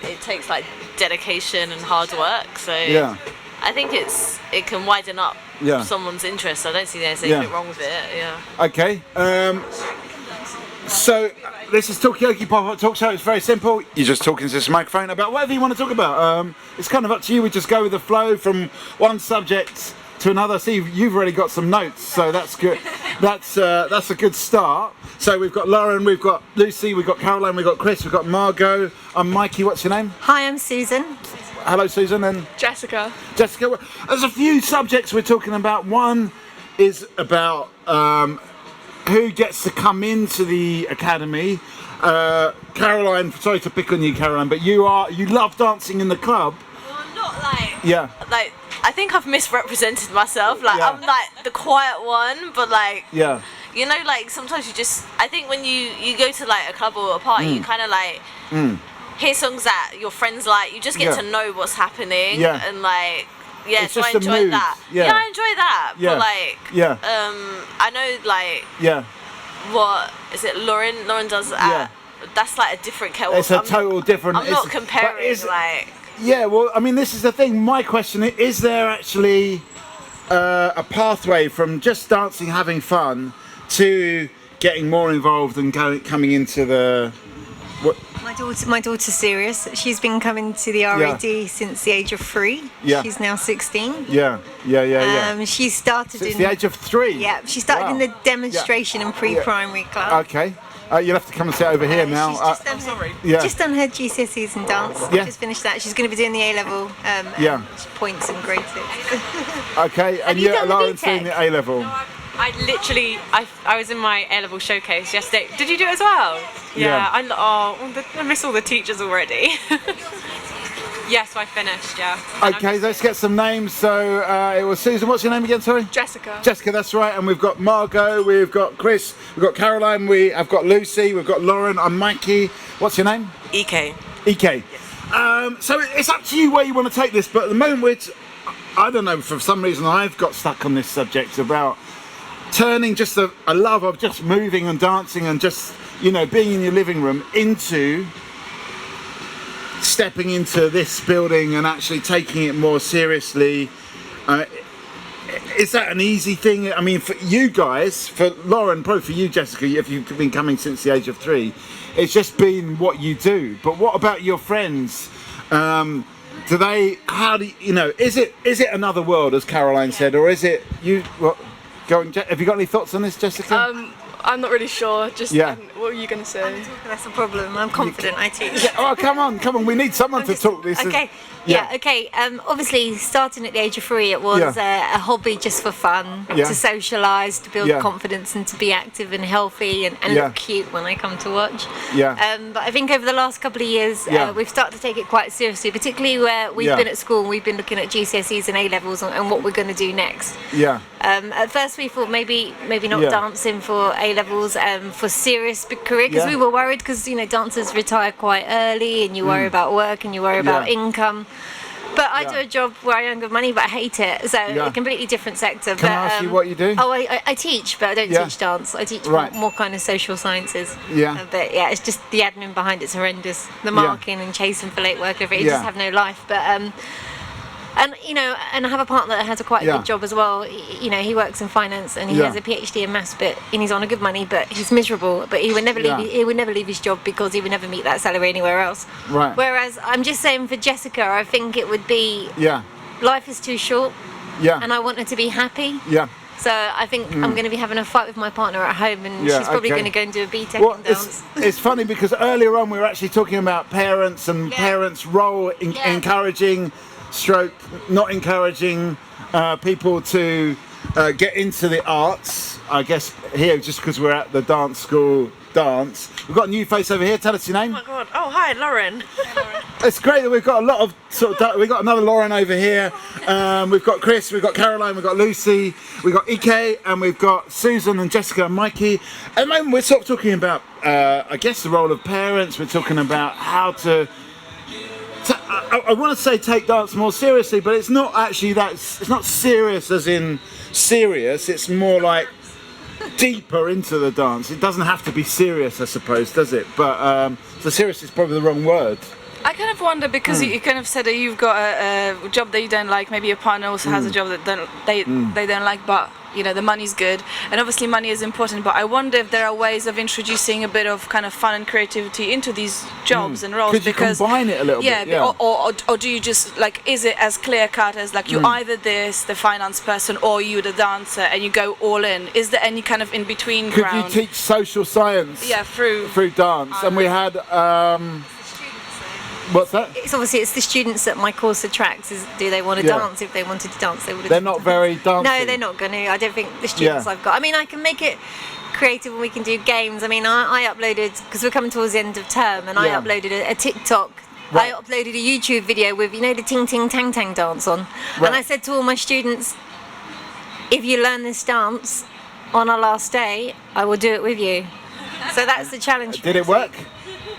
Speaker 16: it takes like dedication and hard work. So I think it can widen up someone's interest. I don't see there's anything wrong with it. Yeah.
Speaker 1: Okay. So this is Talkaoke Pop-Up Talk Show. It's very simple. You're just talking to this microphone about whatever you want to talk about. It's kind of up to you. We just go with the flow from one subject to another. See, you've already got some notes, so that's good. That's a good start. So we've got Lauren, we've got Lucy, we've got Caroline, we've got Chris, we've got Margot. I'm Mikey. What's your name?
Speaker 17: Hi, I'm Susan.
Speaker 1: Hello, Susan. And
Speaker 4: Jessica.
Speaker 1: Jessica. There's a few subjects we're talking about. One is about who gets to come into the academy. Caroline, sorry to pick on you, Caroline, but you love dancing in the club.
Speaker 16: Well, not like.
Speaker 1: Yeah.
Speaker 16: Like, I think I've misrepresented myself. Like, I'm like the quiet one, but like.
Speaker 1: Yeah.
Speaker 16: Like sometimes I think when you go to like a club or a party, you kind of like hear songs that your friends like. You just get to know what's happening, and like. Yeah,
Speaker 1: it's
Speaker 16: so I
Speaker 1: just
Speaker 16: enjoy that.
Speaker 1: Yeah.
Speaker 16: I enjoy that.
Speaker 1: Yeah.
Speaker 16: But like, I know like.
Speaker 1: Yeah.
Speaker 16: What is it? Lauren does. That's like a different kettle.
Speaker 1: It's a total different.
Speaker 16: I'm not comparing like.
Speaker 1: Yeah, well, I mean, this is the thing. My question is there actually a pathway from just dancing, having fun, to getting more involved and coming into the... What?
Speaker 17: My daughter's serious. She's been coming to the RAD since the age of 3.
Speaker 1: Yeah.
Speaker 17: She's now 16.
Speaker 1: Yeah.
Speaker 17: She started
Speaker 1: since the age of 3?
Speaker 17: Yeah, she started in the demonstration and pre-primary club.
Speaker 1: Okay. You'll have to come and sit over here now.
Speaker 17: Just done her GCSEs in dance. Just finished that. She's going to be doing the A-level points and grades.
Speaker 1: Okay, and Lauren's doing the A-level.
Speaker 11: I was in my A-level showcase yesterday. Did you do it as well? Yeah. I miss all the teachers already. Yes, I finished, yeah.
Speaker 1: Okay, let's get some names. So it was Susan. What's your name again, sorry?
Speaker 4: Jessica.
Speaker 1: Jessica, that's right. And we've got Margot, we've got Chris, we've got Caroline, I've got Lucy, we've got Lauren, I'm Mikey. What's your name?
Speaker 18: EK.
Speaker 1: EK. Yes. So it's up to you where you want to take this, but at the moment, I don't know, for some reason I've got stuck on this subject about turning just a love of just moving and dancing and just, you know, being in your living room into stepping into this building and actually taking it more seriously. Is that an easy thing? I mean, for you guys, for Lauren, probably for you, Jessica, if you've been coming since the age of 3, it's just been what you do. But what about your friends? How do you know, is it another world, as Caroline said, or is it you? Have you got any thoughts on this, Jessica?
Speaker 4: I'm not really sure. Just what were you going to say?
Speaker 17: That's a problem. I'm confident. I teach.
Speaker 1: Oh, come on. We need someone to talk this.
Speaker 17: Okay. Okay. Obviously, starting at the age of 3, it was a hobby just for fun, to socialise, to build confidence, and to be active and healthy and look cute when I come to watch. But I think over the last couple of years, we've started to take it quite seriously, particularly where we've been at school and we've been looking at GCSEs and A-levels and what we're going to do next. At first, we thought maybe not dancing for A-levels for serious career, because we were worried because dancers retire quite early and you worry about work and you worry about income. But I do a job where I don't get money, but I hate it. So a completely different sector.
Speaker 1: Can I ask you what you do?
Speaker 17: Oh, I teach, but I don't teach dance. I teach more kind of social sciences. But it's just the admin behind it's horrendous. The marking and chasing for late work, you just have no life. But and I have a partner that has a quite good job as well. He works in finance and he has a PhD in maths, and he's on a good money, but he's miserable. But he would never leave his job because he would never meet that salary anywhere else.
Speaker 1: Right.
Speaker 17: Whereas I'm just saying for Jessica, I think it would be life is too short. And I want her to be happy. So I think I'm going to be having a fight with my partner at home, and she's probably going to go and do a BTEC in dance.
Speaker 1: It's funny because earlier on we were actually talking about parents and parents' role in encouraging not encouraging people to get into the arts. I guess here, just because we're at the dance school dance, we've got a new face over here. Tell us your name.
Speaker 18: Oh my god. Oh, hi, Lauren.
Speaker 1: It's great that we've got a lot of we've got another Lauren over here. We've got Chris, we've got Caroline, we've got Lucy, we've got Ike, and we've got Susan and Jessica and Mikey. At the moment we're sort of talking about I guess the role of parents. We're talking about how to I want to say take dance more seriously, but it's not actually it's not serious as in serious. It's more like deeper into the dance. It doesn't have to be serious, I suppose, does it? But so serious is probably the wrong word.
Speaker 4: I kind of wonder, because you kind of said that you've got a job that you don't like, maybe your partner also has a job that they don't like, but the money's good, and obviously money is important, but I wonder if there are ways of introducing a bit of kind of fun and creativity into these jobs and roles.
Speaker 1: Could you combine it a little bit? Yeah.
Speaker 4: Or do you just is it as clear cut as you're either the finance person or you the dancer and you go all in? Is there any kind of in between ground?
Speaker 1: Could you teach social science through dance? And we had what's that?
Speaker 17: It's the students that my course attracts. Do they want to dance? If they wanted to dance, they would have.
Speaker 1: They're not very dancing.
Speaker 17: No, they're not going to. I don't think the students I've got. I mean, I can make it creative and we can do games. I mean, I uploaded, because we're coming towards the end of term, and I uploaded a TikTok. I uploaded a YouTube video with the ting ting tang tang dance on, and I said to all my students, if you learn this dance on our last day, I will do it with you. So that's the challenge.
Speaker 1: Did it work?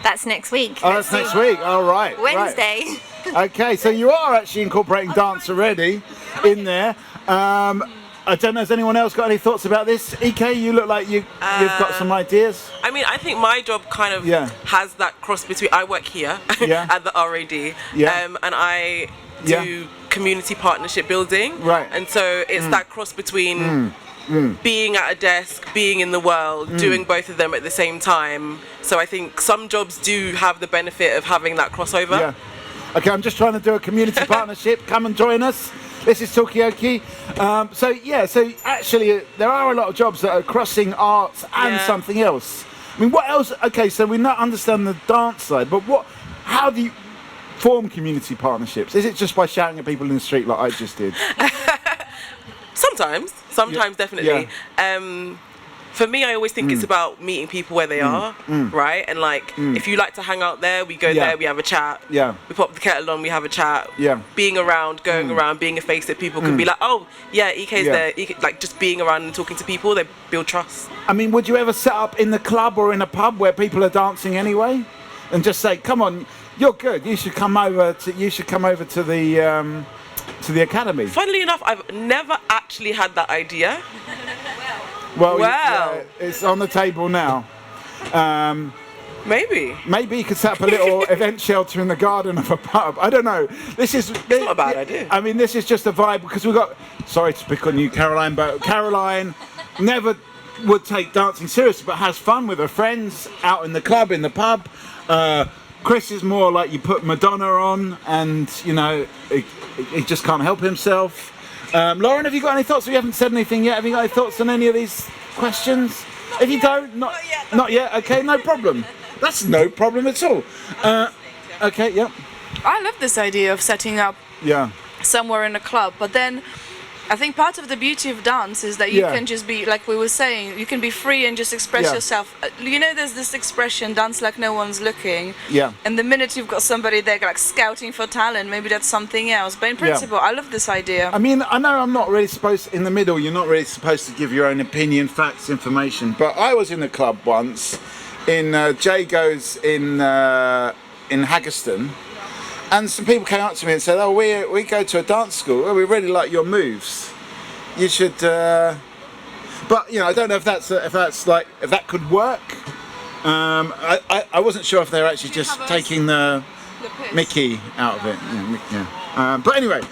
Speaker 17: That's next week.
Speaker 1: Oh, that's next week. All right.
Speaker 17: Wednesday.
Speaker 1: Right. Okay, so you are actually incorporating dance already in there. I don't know, has anyone else got any thoughts about this? EK, you look like you've got some ideas.
Speaker 18: I mean, I think my job kind of has that cross between, I work here at the RAD, and I do community partnership building. Right. And so it's that cross between being at a desk, being in the world, doing both of them at the same time. So I think some jobs do have the benefit of having that crossover.
Speaker 1: Yeah. Okay, I'm just trying to do a community partnership. Come and join us. This is Talkaoke. So actually there are a lot of jobs that are crossing arts and something else. I mean, what else? Okay, so we not understand the dance side, but how do you form community partnerships? Is it just by shouting at people in the street like I just did?
Speaker 18: Sometimes definitely.
Speaker 1: Yeah.
Speaker 18: For me, I always think it's about meeting people where they are, right? And like, if you like to hang out there, we go there, we have a chat.
Speaker 1: Yeah.
Speaker 18: We pop the kettle on, we have a chat.
Speaker 1: Yeah.
Speaker 18: Being around, going around, being a face that people can be like, oh, yeah, EK's there. Like, just being around and talking to people, they build trust.
Speaker 1: I mean, would you ever set up in the club or in a pub where people are dancing anyway, and just say, "Come on, you're good. You should come over to the academy."
Speaker 18: Funnily enough, I've never actually had that idea.
Speaker 1: Well,
Speaker 18: wow.
Speaker 1: It's on the table now.
Speaker 18: Maybe
Speaker 1: you could set up a little event shelter in the garden of a pub. I don't know. It's
Speaker 18: not a bad idea.
Speaker 1: I mean, this is just a vibe because we've got. Sorry to pick on you, Caroline, but Caroline never would take dancing seriously, but has fun with her friends out in the club, in the pub. Chris is more like you put Madonna on, and you know he just can't help himself. Lauren, have you got any thoughts? We haven't said anything yet. Have you got any thoughts on any of these questions? If you don't, not yet. Okay, no problem. That's no problem at all. Okay, yeah.
Speaker 4: I love this idea of setting up somewhere in a club, but then I think part of the beauty of dance is that you can just be, like we were saying, you can be free and just express yourself. You know, there's this expression, dance like no one's looking.
Speaker 1: Yeah.
Speaker 4: And the minute you've got somebody there like scouting for talent, maybe that's something else. But in principle, I love this idea.
Speaker 1: I mean, I know I'm not really supposed, in the middle, you're not really supposed to give your own opinion, facts, information, but I was in a club once, in Jago's in Haggerston, and some people came up to me and said, "Oh, we go to a dance school. Oh, we really like your moves. You should." But you know, I don't know if that could work. I wasn't sure if they were actually just taking the Mickey out of it. Yeah. But anyway,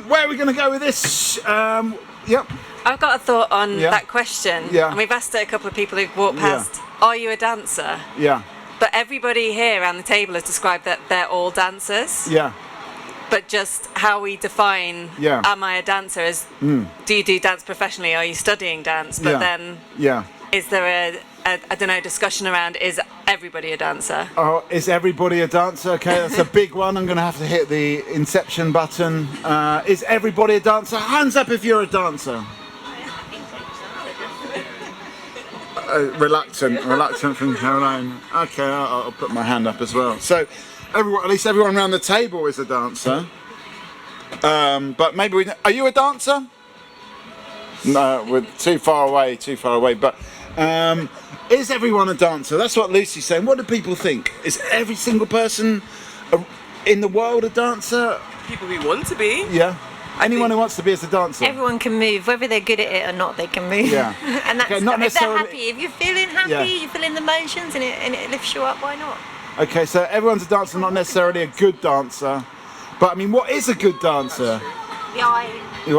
Speaker 1: where are we going to go with this? Yep.
Speaker 2: I've got a thought on that question.
Speaker 1: Yeah.
Speaker 2: And we've asked it a couple of people who've walked past. Are you a dancer?
Speaker 1: Yeah.
Speaker 2: But everybody here around the table has described that they're all dancers.
Speaker 1: Yeah.
Speaker 2: But just how we define, am I a dancer, is do you do dance professionally? Are you studying dance? But then is there a don't know, discussion around, is everybody a dancer?
Speaker 1: Oh, is everybody a dancer? Okay, that's a big one. I'm going to have to hit the inception button. Is everybody a dancer? Hands up if you're a dancer. Reluctant from Caroline. Okay, I'll put my hand up as well. So, at least everyone around the table is a dancer. But maybe are you a dancer? No, we're too far away. But is everyone a dancer? That's what Lucy's saying. What do people think? Is every single person in the world a dancer?
Speaker 18: People who want to be.
Speaker 1: Yeah. Anyone who wants to be as a dancer.
Speaker 17: Everyone can move, whether they're good at it or not. They can move.
Speaker 1: Yeah.
Speaker 17: And that's
Speaker 1: okay, not
Speaker 17: if
Speaker 1: necessarily.
Speaker 17: they're happy. If you're feeling happy, you're feeling the motions, and it lifts you up. Why not?
Speaker 1: Okay, so everyone's a dancer, not necessarily a good dancer. But I mean, what is a good dancer?
Speaker 17: The eye,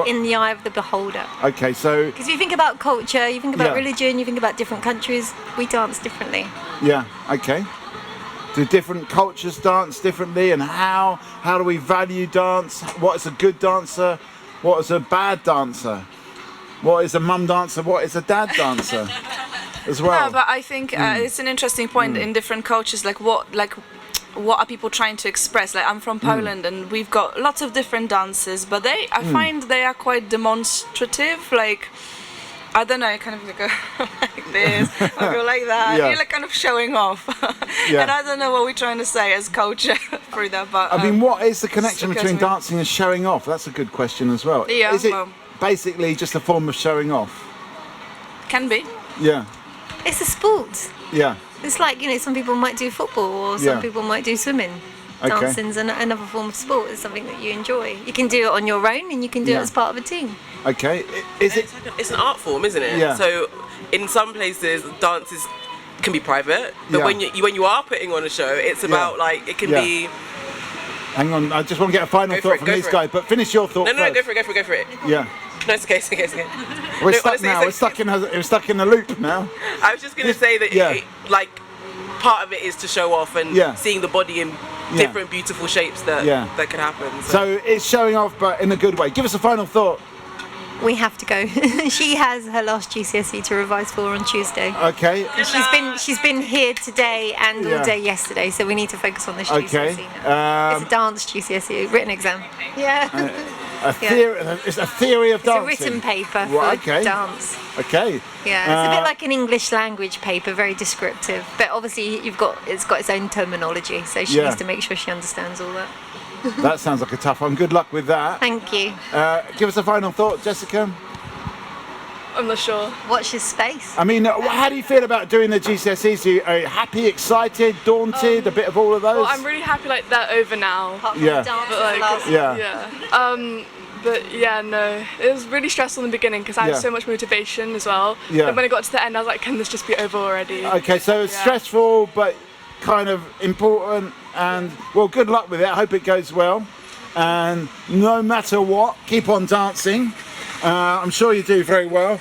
Speaker 17: in the eye of the beholder.
Speaker 1: Okay, so.
Speaker 17: Because you think about culture, you think about religion, you think about different countries. We dance differently.
Speaker 1: Yeah. Okay. Do different cultures dance differently, and how do we value dance? What is a good dancer? What is a bad dancer? What is a mum dancer? What is a dad dancer? As well.
Speaker 4: Yeah, but I think it's an interesting point in different cultures. Like what are people trying to express? Like I'm from Poland, and we've got lots of different dances, but I find they are quite demonstrative. Like, I don't know, kind of like go like this, I go like that. You're like kind of showing off. And I don't know what we're trying to say as culture through that. But
Speaker 1: I mean, what is the connection between dancing and showing off? That's a good question as well.
Speaker 4: Yeah,
Speaker 1: is it basically just a form of showing off?
Speaker 4: Can be.
Speaker 1: Yeah.
Speaker 17: It's a sport.
Speaker 1: Yeah.
Speaker 17: It's like, you know, some people might do football or some people might do swimming. Dancing's another form of sport. It's something that you enjoy. You can do it on your own, and you can do it as part of a team.
Speaker 1: Okay.
Speaker 18: It's an art form, isn't it?
Speaker 1: Yeah.
Speaker 18: So in some places, dances can be private, but when you are putting on a show, it's about like it can be.
Speaker 1: Hang on, I just want to get a final thought from these guys, but finish your thought.
Speaker 18: No, go for it.
Speaker 1: Yeah.
Speaker 18: No, it's okay.
Speaker 1: We're stuck now. We're stuck in a loop now.
Speaker 18: I was just going to say that part of it is to show off and seeing the body in different beautiful shapes that can happen.
Speaker 1: So it's showing off, but in a good way. Give us a final thought.
Speaker 17: We have to go. She has her last GCSE to revise for on Tuesday.
Speaker 1: Okay.
Speaker 17: She's been here today and all day yesterday, so we need to focus on this GCSE now. It's a dance GCSE, written exam. Yeah.
Speaker 1: It's a theory of dancing.
Speaker 17: It's a written paper for dance.
Speaker 1: Okay.
Speaker 17: Yeah, it's a bit like an English language paper, very descriptive. But obviously, it's got its own terminology, so she needs to make sure she understands all that.
Speaker 1: That sounds like a tough one. Good luck with that.
Speaker 17: Thank you.
Speaker 1: Give us a final thought, Jessica.
Speaker 4: I'm not sure.
Speaker 17: Watch his space.
Speaker 1: I mean, how do you feel about doing the GCSEs? Are you happy, excited, daunted, a bit of all of those?
Speaker 19: Well, I'm really happy like they're over now.
Speaker 1: Yeah.
Speaker 19: But yeah, no, it was really stressful in the beginning because I had so much motivation as well.
Speaker 1: Yeah.
Speaker 19: And when I got to the end, I was like, can this just be over already?
Speaker 1: Okay, so it's stressful, but kind of important. And well, good luck with it. I hope it goes well. And no matter what, keep on dancing. I'm sure you do very well.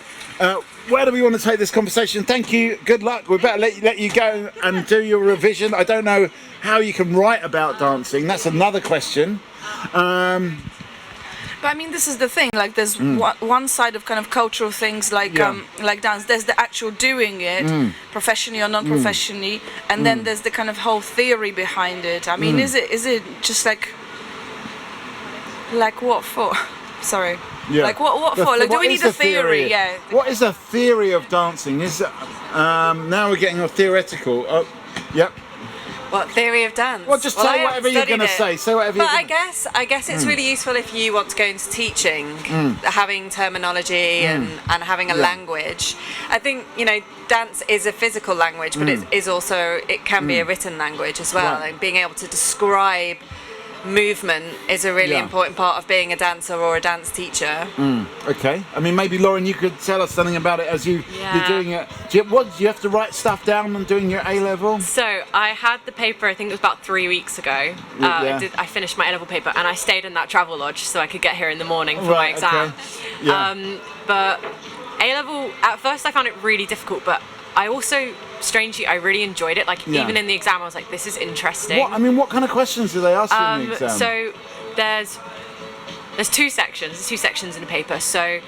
Speaker 1: Where do we want to take this conversation? Thank you. Good luck. We better let you go and do your revision. I don't know how you can write about dancing. That's another question.
Speaker 4: But I mean, this is the thing. Like, there's one side of kind of cultural things, like dance. There's the actual doing it, professionally or non-professionally, and then there's the kind of whole theory behind it. I mean, is it just like what for? Sorry.
Speaker 1: Yeah.
Speaker 4: Like what for? Like, do we need a theory? Yeah.
Speaker 1: What is a theory of dancing? Is now we're getting theoretical. Yep.
Speaker 2: What theory of dance?
Speaker 1: Well, just say whatever you're going to say. Say whatever.
Speaker 2: But I guess it's really useful if you want to go into teaching, having terminology and having a language. I think dance is a physical language, but it can be a written language as well.
Speaker 1: Right.
Speaker 2: And being able to describe movement is a really important part of being a dancer or a dance teacher.
Speaker 1: Okay. I mean, maybe Lauren, you could tell us something about it as you're doing it. Do you have to write stuff down when doing your A level?
Speaker 11: So I had the paper. I think it was about 3 weeks ago. I finished my A level paper, and I stayed in that travel lodge so I could get here in the morning for my exam.
Speaker 1: Okay. Yeah.
Speaker 11: But A level, at first I found it really difficult, but I also, strangely, I really enjoyed it. Like, even in the exam, I was like, this is interesting.
Speaker 1: What kind of questions do they ask you in the exam?
Speaker 11: So there's two sections. There's two sections in the paper. So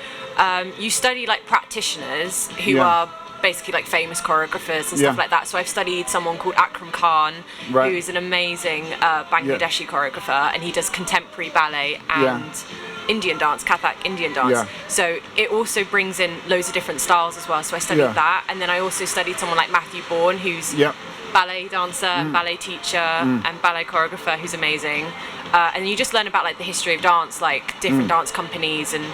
Speaker 11: you study like practitioners who are basically like famous choreographers and stuff like that. So I've studied someone called Akram Khan, who's an amazing Bangladeshi choreographer, and he does contemporary ballet and Indian dance, Kathak Indian dance. So it also brings in loads of different styles as well. So I studied that, and then I also studied someone like Matthew Bourne, who's ballet dancer, ballet teacher, and ballet choreographer, who's amazing. And you just learn about like the history of dance, like different dance companies and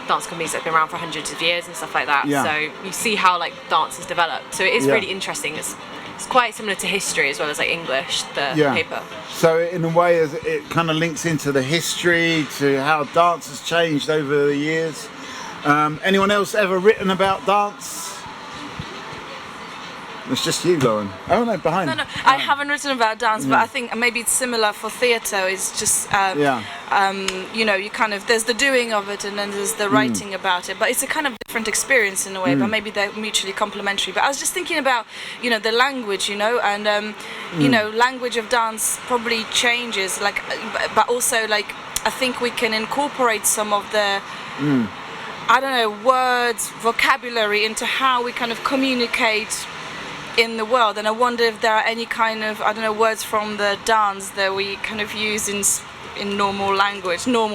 Speaker 11: dance companies that have been around for hundreds of years and stuff like that. So you see how like dance has developed. So it is really interesting. It's quite similar to history as well as like English, the paper.
Speaker 1: So in a way, it kind of links into the history, to how dance has changed over the years. Anyone else ever written about dance? It's just you, Lauren. Oh no, behind.
Speaker 4: No, I haven't written about dance, but I think maybe it's similar for theatre. It's just, you kind of, there's the doing of it and then there's the writing about it. But it's a kind of different experience in a way, but maybe they're mutually complementary. But I was just thinking about, the language, and, language of dance probably changes, like, but also, like, I think we can incorporate some of the, I don't know, words, vocabulary into how we kind of communicate in the world. And I wonder if there are any kind of, I don't know, words from the dance that we kind of use in normal language, I'm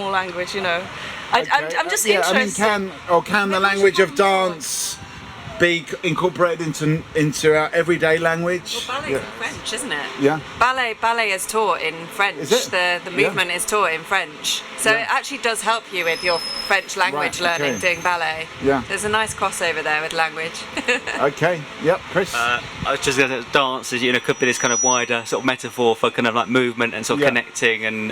Speaker 4: just interested.
Speaker 1: I mean, can the language of dance be incorporated into our everyday language?
Speaker 2: Well, ballet's in French, isn't it?
Speaker 1: Yeah.
Speaker 2: Ballet is taught in French.
Speaker 1: Is it?
Speaker 2: The movement is taught in French. So it actually does help you with your French language learning, doing ballet.
Speaker 1: Yeah.
Speaker 2: There's a nice crossover there with language.
Speaker 1: Okay. Yep. Chris?
Speaker 3: I was just going to dance, could be this kind of wider sort of metaphor for kind of like movement and sort of connecting and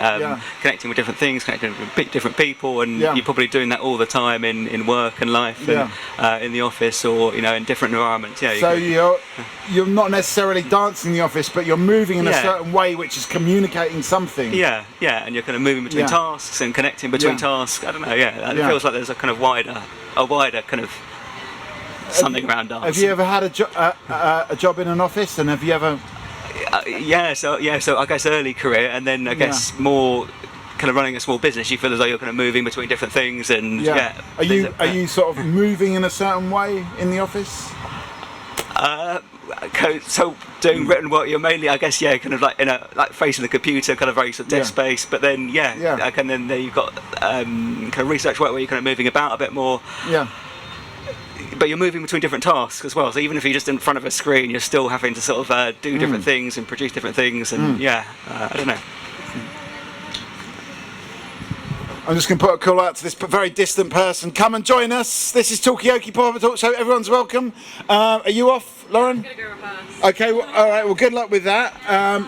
Speaker 3: connecting with different things, connecting with different people, and you're probably doing that all the time in work and life and in the office or in different environments.
Speaker 1: So you're not necessarily dancing in the office, but you're moving in a certain way which is communicating something.
Speaker 3: Yeah, and you're kind of moving between tasks and connecting between tasks. I don't know. It feels like there's a kind of wider kind of something around dance.
Speaker 1: Have you ever had a job in an office, and have you ever?
Speaker 3: So I guess early career, and then I guess more kind of running a small business, you feel as though you're kind of moving between different things, and
Speaker 1: Are you sort of moving in a certain way in the office?
Speaker 3: So doing written work, you're mainly, I guess, kind of like in a facing the computer, kind of very sort of desk space. But then, and then you've got kind of research work where you're kind of moving about a bit more. Yeah. But you're moving between different tasks as well. So even if you're just in front of a screen, you're still having to sort of do different things and produce different things. And I don't know.
Speaker 1: I'm just going to put a call out to this very distant person. Come and join us. This is Talkaoke Pop-Up Talk Show. Everyone's welcome. Are you off, Lauren? I'm going to go reverse. Okay, well, all right. Well, good luck with that.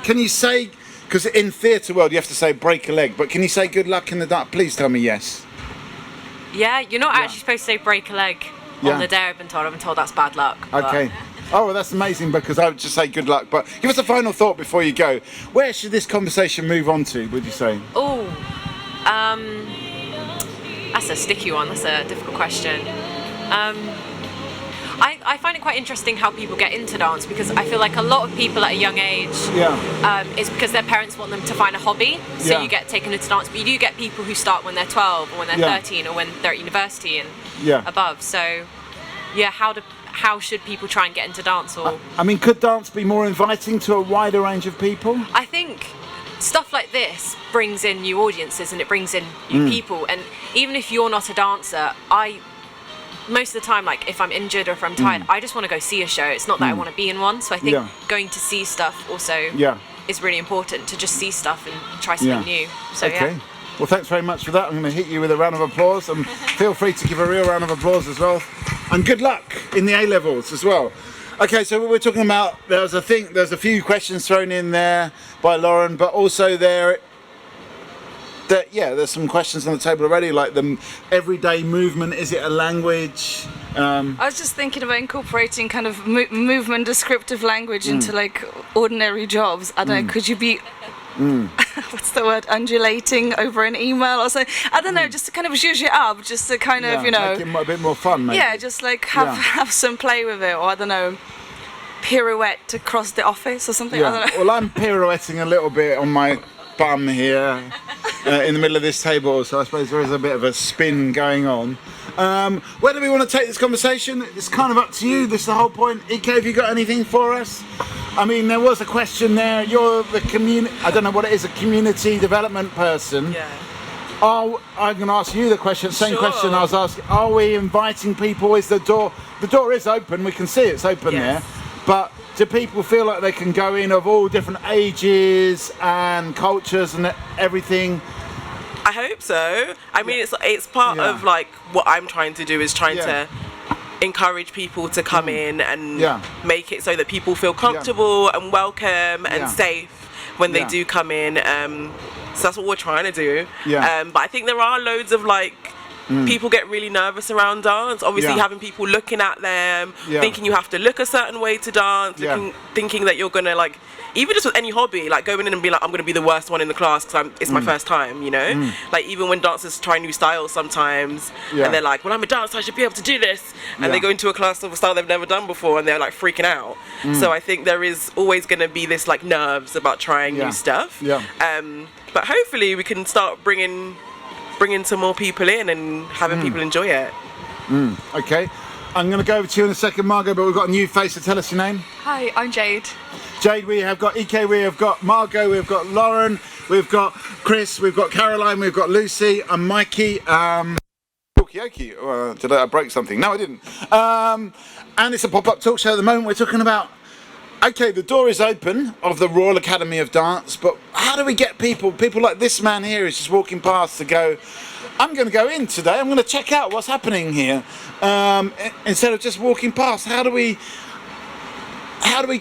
Speaker 1: Can you say, because in theatre world you have to say break a leg, but can you say good luck in the dark? Please tell me yes.
Speaker 11: Yeah, you're not actually supposed to say break a leg on the day. I've been told that's bad luck.
Speaker 1: Okay. Oh, well, that's amazing, because I would just say good luck. But give us a final thought before you go. Where should this conversation move on to, would you say?
Speaker 11: Oh. That's a sticky one. That's a difficult question. I find it quite interesting how people get into dance, because I feel like a lot of people at a young age, it's because their parents want them to find a hobby, so you get taken into dance. But you do get people who start when they're 12 or when they're 13 or when they're at university and above. So, how should people try and get into dance? Or
Speaker 1: I mean, could dance be more inviting to a wider range of people?
Speaker 11: I think stuff like this brings in new audiences and it brings in new people. And even if you're not a dancer, most of the time, like if I'm injured or if I'm tired, I just want to go see a show. It's not that I want to be in one. So I think going to see stuff also is really important, to just see stuff and try something new. So
Speaker 1: Well, thanks very much for that. I'm going to hit you with a round of applause, and feel free to give a real round of applause as well. And good luck in the A-levels as well. Okay, so we're talking about, there's a few questions thrown in there by Lauren, but also there's some questions on the table already, like the everyday movement. Is it a language?
Speaker 4: I was just thinking about incorporating kind of movement descriptive language into like ordinary jobs. I don't know, could you be what's the word, undulating over an email or something? I don't know, just to kind of zhuzh it up, just to kind of,
Speaker 1: make it a bit more fun, maybe.
Speaker 4: Yeah, just like have some play with it, or I don't know, pirouette across the office or something. I don't know.
Speaker 1: Well, I'm pirouetting a little bit on my bum here in the middle of this table, so I suppose there is a bit of a spin going on. Where do we want to take this conversation? It's kind of up to you. This is the whole point. Ike, have you got anything for us? I mean, there was a question there. You're the I don't know what it is, a community development person. Yeah. I'm going to ask you the question, same question I was asking. Are we inviting people? Is the door is open, we can see it's open there, but do people feel like they can go in of all different ages and cultures and everything?
Speaker 18: I hope so. I mean, it's part of like what I'm trying to do, is trying to encourage people to come in and make it so that people feel comfortable and welcome and safe when they do come in. So that's what we're trying to do. But I think there are loads of like people get really nervous around dance. Obviously having people looking at them, thinking you have to look a certain way to dance, thinking that you're gonna like, even just with any hobby, like going in and being like, I'm gonna be the worst one in the class because it's my first time, you know? Like even when dancers try new styles sometimes, and they're like, well, I'm a dancer, I should be able to do this, and they go into a class of a style they've never done before and they're like freaking out. So I think there is always gonna be this like nerves about trying new stuff. But hopefully we can start bringing some more people in and having people enjoy it.
Speaker 1: Okay. I'm going to go over to you in a second, Margot, but we've got a new face, so tell us your name.
Speaker 19: Hi, I'm Jade.
Speaker 1: Jade, we have got Ike, we have got Margot, we've got Lauren, we've got Chris, we've got Caroline, we've got Lucy, and Mikey. Talkaoke. Did I break something? No, I didn't. And it's a pop-up talk show at the moment. We're talking about, okay, the door is open of the Royal Academy of Dance, but how do we get people like this man here who's just walking past to go, I'm going to go in today, I'm going to check out what's happening here, instead of just walking past? How do we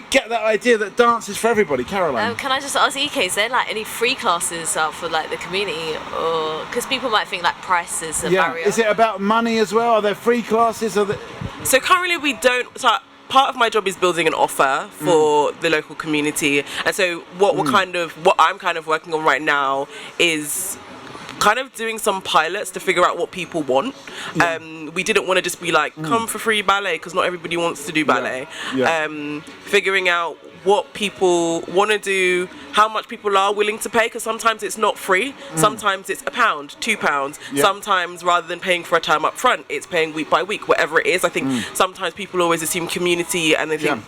Speaker 1: get that idea that dance is for everybody? Caroline?
Speaker 16: Can I just ask Ike, is there like any free classes for like the community, or because people might think like price is a barrier?
Speaker 1: Is it about money as well? Are there free classes?
Speaker 18: So currently we don't. So part of my job is building an offer for the local community, and so what I'm kind of working on right now is kind of doing some pilots to figure out what people want. We didn't want to just be like, come for free ballet, because not everybody wants to do ballet. Figuring out what people want to do, how much people are willing to pay, because sometimes it's not free, sometimes it's £1, £2, sometimes rather than paying for a time up front, it's paying week by week, whatever it is. I think sometimes people always assume community and they think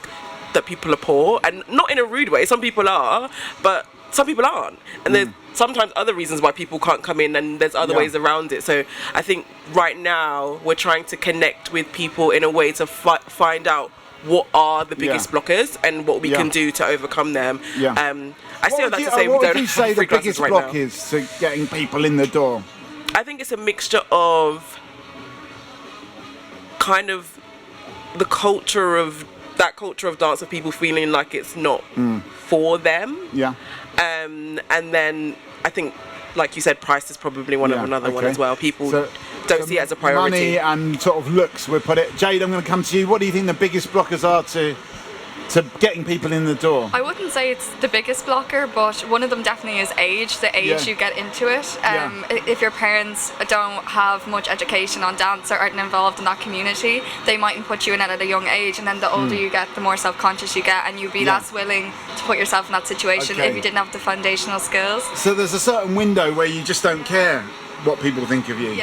Speaker 18: that people are poor, and not in a rude way, some people are, but some people aren't, and there's sometimes other reasons why people can't come in, and there's other ways around it. So I think right now we're trying to connect with people in a way to find out what are the biggest blockers and what we can do to overcome them. I still like to say we don't have free classes right now. What would you say the biggest block
Speaker 1: is to getting people in the door?
Speaker 18: I think it's a mixture of kind of the culture of dance, of people feeling like it's not for them. And then I think, like you said, price is probably another one as well. People don't see it as a priority.
Speaker 1: Money and sort of looks, we put it. Jade, I'm going to come to you. What do you think the biggest blockers are to getting people in the door?
Speaker 19: I wouldn't say it's the biggest blocker, but one of them definitely is age, the age you get into it. If your parents don't have much education on dance or aren't involved in that community, they mightn't put you in it at a young age, and then the older you get, the more self-conscious you get, and you'd be less willing to put yourself in that situation if you didn't have the foundational skills.
Speaker 1: So there's a certain window where you just don't care what people think of you.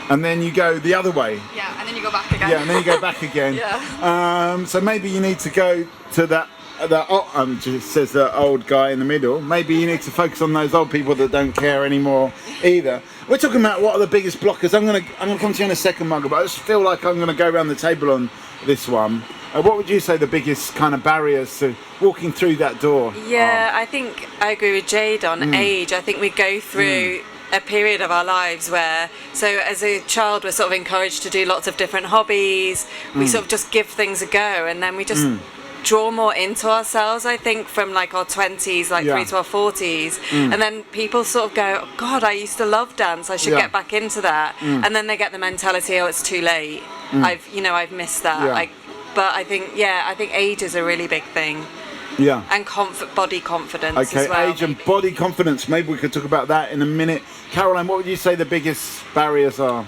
Speaker 1: And then you go the other way.
Speaker 19: And then you go back again.
Speaker 1: And then you go back again. So maybe you need to go to that just says the old guy in the middle. Maybe you need to focus on those old people that don't care anymore either. We're talking about what are the biggest blockers. I'm gonna come to you in a second, Margaret, but I just feel like I'm gonna go around the table on this one. What would you say the biggest kind of barriers to walking through that door are?
Speaker 2: I think I agree with Jade on age. I think we go through a period of our lives where, so as a child, we're sort of encouraged to do lots of different hobbies. We sort of just give things a go, and then we just draw more into ourselves, I think, from like our 20s, like through to our 40s. And then people sort of go, oh, God, I used to love dance, I should get back into that. And then they get the mentality, oh, it's too late. I've missed that. But I think age is a really big thing. And body confidence as well.
Speaker 1: Age and body confidence. Maybe we could talk about that in a minute. Caroline, what would you say the biggest barriers are?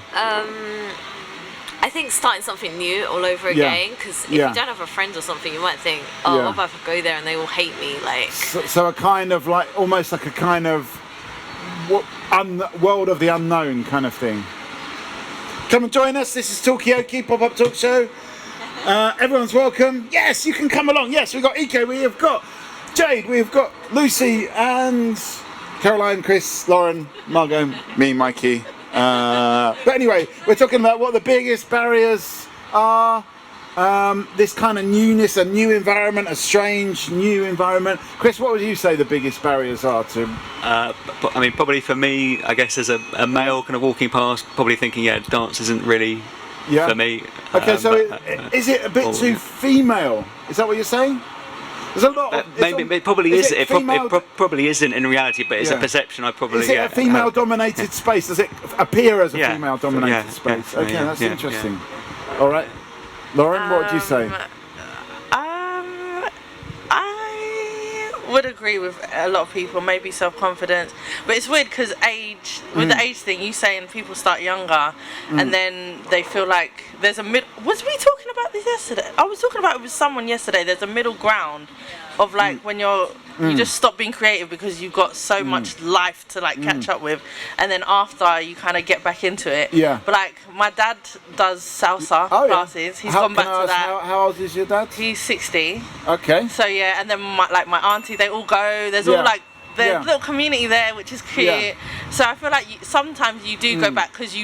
Speaker 16: I think starting something new all over again, because if you don't have a friend or something, you might think, what if I go there and they will hate me?
Speaker 1: So a kind of like, almost like a kind of world of the unknown kind of thing. Come and join us. This is Talkaoke, pop-up talk show. Everyone's welcome. Yes, you can come along. Yes, we've got Ike, we have got Jade, we've got Lucy and Caroline, Chris, Lauren, Margot, me, Mikey. But anyway, we're talking about what the biggest barriers are. This kind of newness, a new environment, a strange new environment. Chris, what would you say the biggest barriers are to?
Speaker 3: I mean, probably for me, I guess as a male kind of walking past, probably thinking, dance isn't really for me.
Speaker 1: Okay, is it a bit too female? Is that what you're saying? There's a lot of,
Speaker 3: maybe it probably is. It probably isn't in reality, but it's a perception. I probably
Speaker 1: is it a female-dominated space? Does it appear as a female-dominated space? Okay, that's interesting. All right, Lauren, what would you say?
Speaker 20: I would agree with a lot of people, maybe self-confidence, but it's weird because age, with the age thing, you saying people start younger and then they feel like there's a was we talking about this yesterday? I was talking about it with someone yesterday. There's a middle ground of like when you just stop being creative because you've got so much life to like catch up with, and then after you kind of get back into it. But like my dad does salsa classes. He's gone back to that.
Speaker 1: How old is your dad?
Speaker 20: He's 60.
Speaker 1: Okay.
Speaker 20: So and then my auntie, they all go. There's all like there's a little community there, which is cute. So I feel like sometimes you do go back because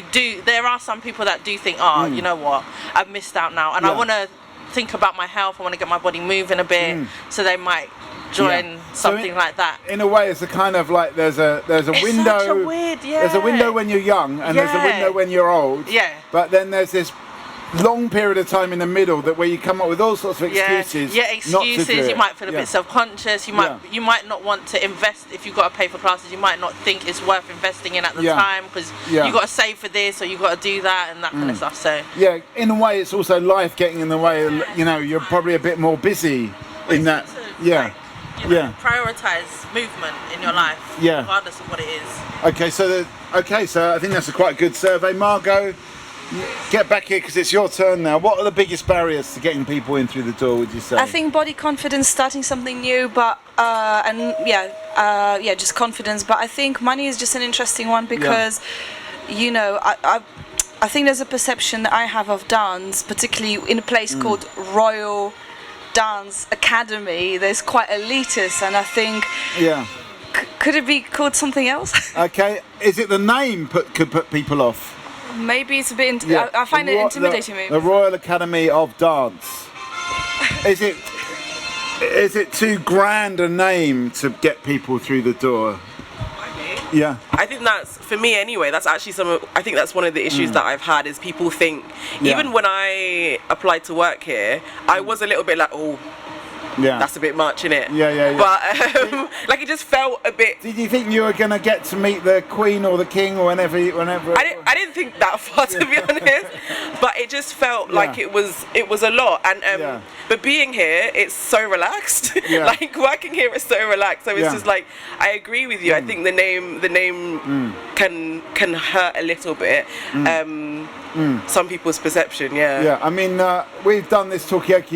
Speaker 20: there are some people that do think, you know what, I've missed out now, and I want to think about my health. I want to get my body moving a bit, so they might join something like that.
Speaker 1: In a way, it's a kind of like there's a window.
Speaker 20: Such a weird,
Speaker 1: There's a window when you're young, and there's a window when you're old. But then there's this long period of time in the middle where you come up with all sorts of excuses.
Speaker 20: Excuses. You might feel a bit self-conscious. You might not want to invest if you've got to pay for classes. You might not think it's worth investing in at the time because you got to save for this or you got to do that and that kind of stuff. So
Speaker 1: in a way, it's also life getting in the way. You know, you're probably a bit more busy in that.
Speaker 20: Prioritize movement in your life, regardless of what it is.
Speaker 1: Okay, so I think that's a quite good survey. Margot, Get back here because it's your turn now. What are the biggest barriers to getting people in through the door, would you say?
Speaker 4: I think body confidence, starting something new, but just confidence. But I think money is just an interesting one because, you know, I think there's a perception that I have of dance, particularly in a place called Royal Dance Academy. There's quite elitist, and I think could it be called something else?
Speaker 1: Okay, is it the name could put people off?
Speaker 4: Maybe it's a bit. I find it intimidating.
Speaker 1: The Royal Academy of Dance. Is it too grand a name to get people through the door? Yeah.
Speaker 18: I think that's, for me anyway, that's actually I think that's one of the issues that I've had is people think, even when I applied to work here, I was a little bit like, oh, that's a bit much, innit?
Speaker 1: Yeah.
Speaker 18: But like it just felt a bit.
Speaker 1: Did you think you were gonna get to meet the Queen or the King or whenever?
Speaker 18: I didn't think that far, to be honest. But it just felt like it was a lot. And but being here, it's so relaxed. Like working here is so relaxed. So it's just like I agree with you. I think the name can hurt a little bit. Some people's perception,
Speaker 1: Yeah, I mean, we've done this Talkaoke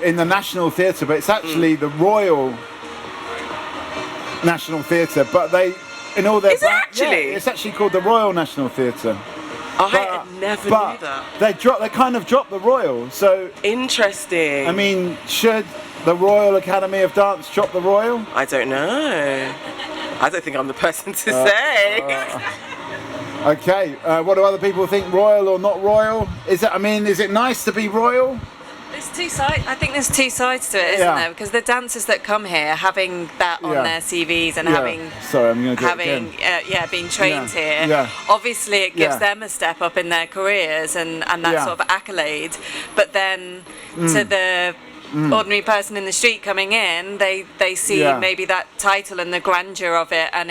Speaker 1: in the National Theatre, but it's actually the Royal National Theatre. But in all their
Speaker 18: is it actually?
Speaker 1: It's actually called the Royal National Theatre.
Speaker 18: I never knew that.
Speaker 1: They kind of dropped the Royal, so
Speaker 18: interesting.
Speaker 1: I mean, should the Royal Academy of Dance drop the Royal?
Speaker 18: I don't know. I don't think I'm the person to say.
Speaker 1: Okay, what do other people think? Royal or not royal? Is it nice to be royal?
Speaker 2: There's two sides. I think there's two sides to it, isn't there? Because the dancers that come here, having that on their CVs and being trained here, obviously it gives them a step up in their careers and that sort of accolade. But then to the ordinary person in the street coming in, they see maybe that title and the grandeur of it, and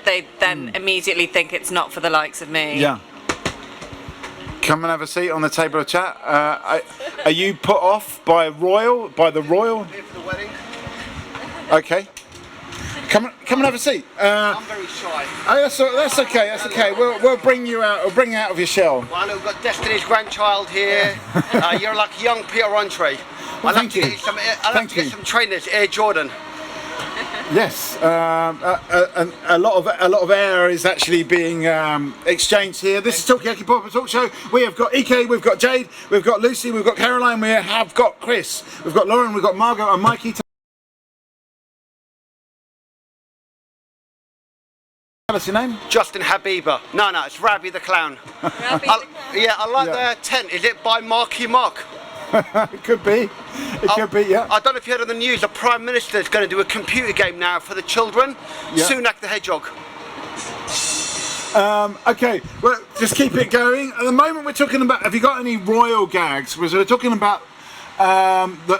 Speaker 2: they then immediately think it's not for the likes of me.
Speaker 1: Yeah. Come and have a seat on the table of chat. Are you put off by the royal?
Speaker 21: Here for the wedding.
Speaker 1: Okay. Come and have a seat.
Speaker 21: I'm very shy.
Speaker 1: That's okay. That's okay. We'll bring you out. We'll bring you out of your shell.
Speaker 21: Well, we've got Destiny's grandchild here. You're like young Peter Andre.
Speaker 1: Well,
Speaker 21: I'd like to get some trainers, Air Jordan.
Speaker 1: Yes, a lot of air is actually being exchanged here. This is Talkaoke Pop Talk Show. We have got Ike, we've got Jade, we've got Lucy, we've got Caroline, we have got Chris, we've got Lauren, we've got Margot and Mikey. Tell us your name.
Speaker 21: Justin Habiba. No, it's Rabbi the Clown. I like the tent. Is it by Marky Mark?
Speaker 1: It could be. Could be, yeah.
Speaker 21: I don't know if you heard on the news, the Prime Minister is going to do a computer game now for the children. Sunak the Hedgehog.
Speaker 1: Okay, well, just keep it going. At the moment we're talking about, have you got any royal gags? Because we're talking about,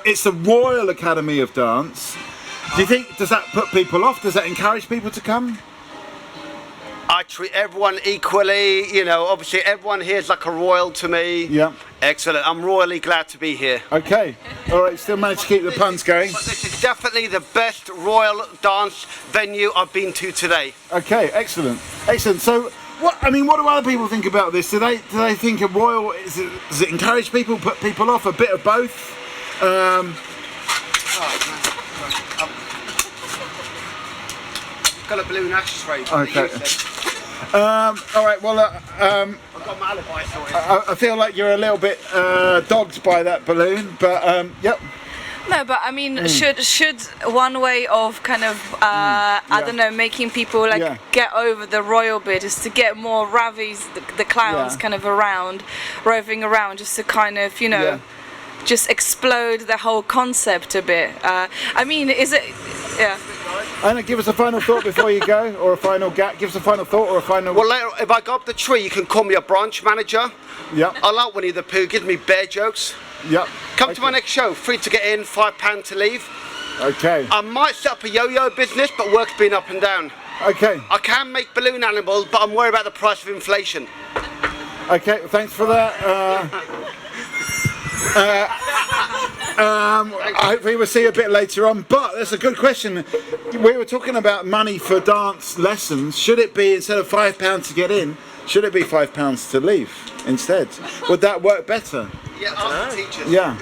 Speaker 1: it's the Royal Academy of Dance. Do you think, does that put people off? Does that encourage people to come?
Speaker 21: I treat everyone equally, you know, obviously everyone here is like a royal to me.
Speaker 1: Yeah.
Speaker 21: Excellent, I'm royally glad to be here.
Speaker 1: Okay, all right, still managed to keep the puns going.
Speaker 21: But this is definitely the best royal dance venue I've been to today.
Speaker 1: Okay, excellent. So, what do other people think about this? Do they think a royal, does it encourage people, put people off, a bit of both?
Speaker 21: Got a balloon ashtray.
Speaker 1: Okay. All right. Well,
Speaker 21: I've got my alibi sorted.
Speaker 1: I feel like you're a little bit dogged by that balloon, but yep.
Speaker 4: No, but I mean, should one way of kind of I don't know, making people get over the royal bit is to get more Ravis, the clowns, kind of roving around, just to kind of just explode the whole concept a bit. I mean, is it? Yeah.
Speaker 1: Anna, give us a final thought before you go, or a final gap. Give us a final thought or a final.
Speaker 21: Well, later, if I go up the tree, you can call me a branch manager.
Speaker 1: Yeah.
Speaker 21: I like Winnie the Pooh. Gives me bear jokes.
Speaker 1: Yep.
Speaker 21: Come to my next show. Free to get in, £5 to leave.
Speaker 1: Okay.
Speaker 21: I might set up a yo-yo business, but work's been up and down.
Speaker 1: Okay.
Speaker 21: I can make balloon animals, but I'm worried about the price of inflation.
Speaker 1: Okay, thanks for that. Hopefully we'll see you a bit later on, but that's a good question. We were talking about money for dance lessons. Should it be, instead of £5 to get in, Should it be £5 to leave instead? Would that work better?
Speaker 18: Yeah, ask the teachers.
Speaker 1: Yeah.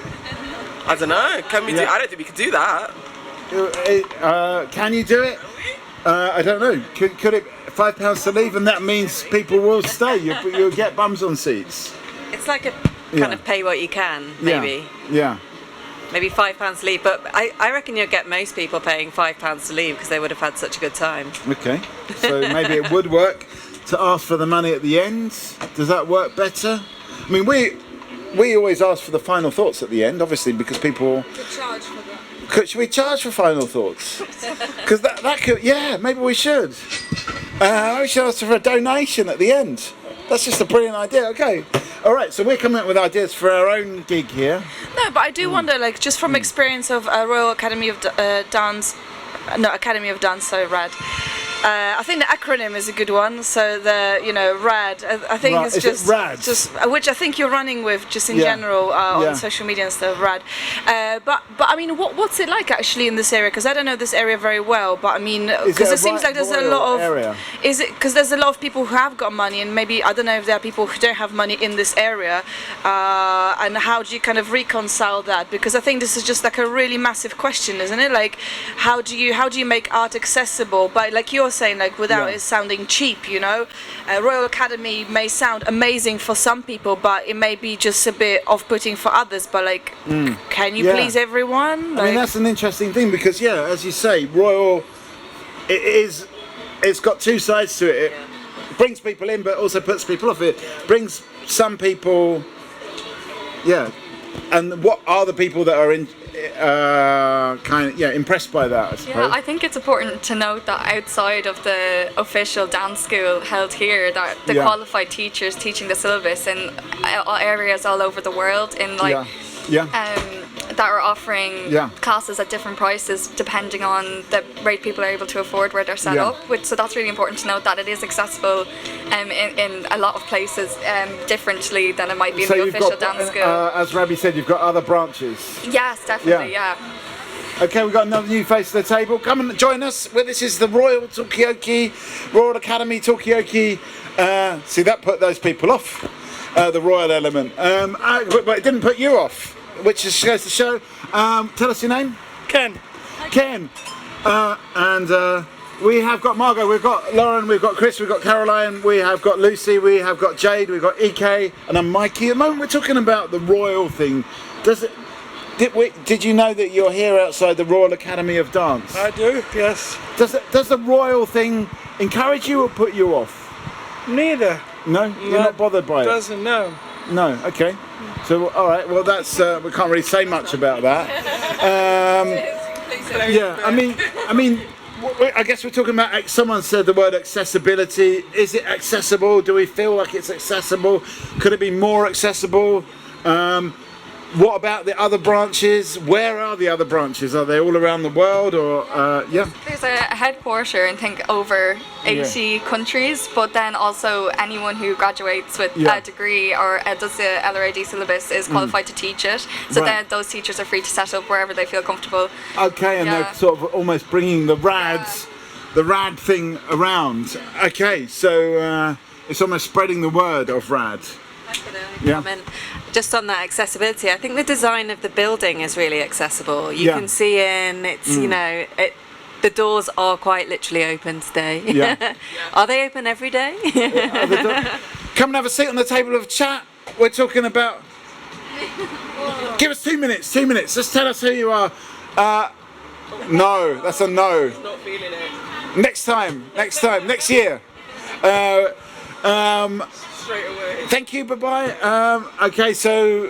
Speaker 18: I don't know. Can we do? I don't think we could do that.
Speaker 1: Can you do it? I don't know. Could it £5 to leave, and that means people will stay? You'll get bums on seats.
Speaker 2: It's like a kind of pay what you can, maybe.
Speaker 1: Yeah.
Speaker 2: Maybe £5 to leave, but I reckon you'll get most people paying £5 to leave because they would have had such a good time.
Speaker 1: Okay. So maybe it would work to ask for the money at the end. Does that work better? I mean, we always ask for the final thoughts at the end, obviously, because people.
Speaker 4: Charge for that.
Speaker 1: Should we charge for final thoughts? Because that could, maybe we should. We should ask for a donation at the end. That's just a brilliant idea. Okay. All right, so we're coming up with ideas for our own gig here.
Speaker 4: No, but I do wonder, like, just from experience of Royal Academy of Dance, Academy of Dance, so RAD. I think the acronym is a good one. So the RAD. I think it's just
Speaker 1: RAD?
Speaker 4: Just which I think you're running with just in general on social media and stuff. RAD. But I mean, what's it like actually in this area? Because I don't know this area very well. But I mean, because it seems like there's a lot of
Speaker 1: area?
Speaker 4: Is it because there's a lot of people who have got money, and maybe I don't know if there are people who don't have money in this area. And how do you kind of reconcile that? Because I think this is just like a really massive question, isn't it? Like, how do you make art accessible? But like you're saying, like without it sounding cheap, Royal Academy may sound amazing for some people, but it may be just a bit off-putting for others. But like, can you please everyone? Like,
Speaker 1: I mean, that's an interesting thing because, as you say, Royal, it's got two sides to it. It brings people in, but also puts people off. It brings some people, and what are the people that are in? Impressed by that, I suppose.
Speaker 19: Yeah, I think it's important to note that outside of the official dance school held here, that the qualified teachers teaching the syllabus in areas all over the world in that are offering classes at different prices depending on the rate people are able to afford where they're set up. So that's really important to note that it is accessible in a lot of places differently than it might be in the official dance school.
Speaker 1: As Rabbi said, you've got other branches.
Speaker 19: Yes, definitely,
Speaker 1: Okay, we've got another new face to the table. Come and join us. This is the Royal Talkaoke, Royal Academy Talkaoke. See, that put those people off, the royal element. But it didn't put you off, which just goes to show. Tell us your name.
Speaker 5: Ken.
Speaker 1: Ken. And we have got Margot, we've got Lauren, we've got Chris, we've got Caroline, we have got Lucy, we have got Jade, we've got EK, and I'm Mikey. At the moment we're talking about the royal thing. Did you know that you're here outside the Royal Academy of Dance?
Speaker 5: I do, yes.
Speaker 1: Does the royal thing encourage you or put you off?
Speaker 5: Neither.
Speaker 1: No? You're not bothered by it?
Speaker 5: Doesn't, no.
Speaker 1: No, okay. So, all right, well, that's, we can't really say much about that. I mean, I guess we're talking about, someone said the word accessibility. Is it accessible? Do we feel like it's accessible? Could it be more accessible? What about the other branches? Where are the other branches? Are they all around the world or,
Speaker 19: There's a headquarter in, I think, over 80 countries, but then also anyone who graduates with a degree or does the LRAD syllabus is qualified to teach it. So then those teachers are free to set up wherever they feel comfortable.
Speaker 1: Okay, and they're sort of almost bringing the rad thing around. Okay, so it's almost spreading the word of rad.
Speaker 2: Just on that accessibility, I think the design of the building is really accessible. You can see in, it's, the doors are quite literally open today. Are they open every day?
Speaker 1: Come and have a seat on the table of chat. We're talking about... Give us 2 minutes, Just tell us who you are. No, that's a no.
Speaker 18: Not feeling it.
Speaker 1: Next time, next year.
Speaker 18: Straight away.
Speaker 1: Thank you, bye-bye. Okay, so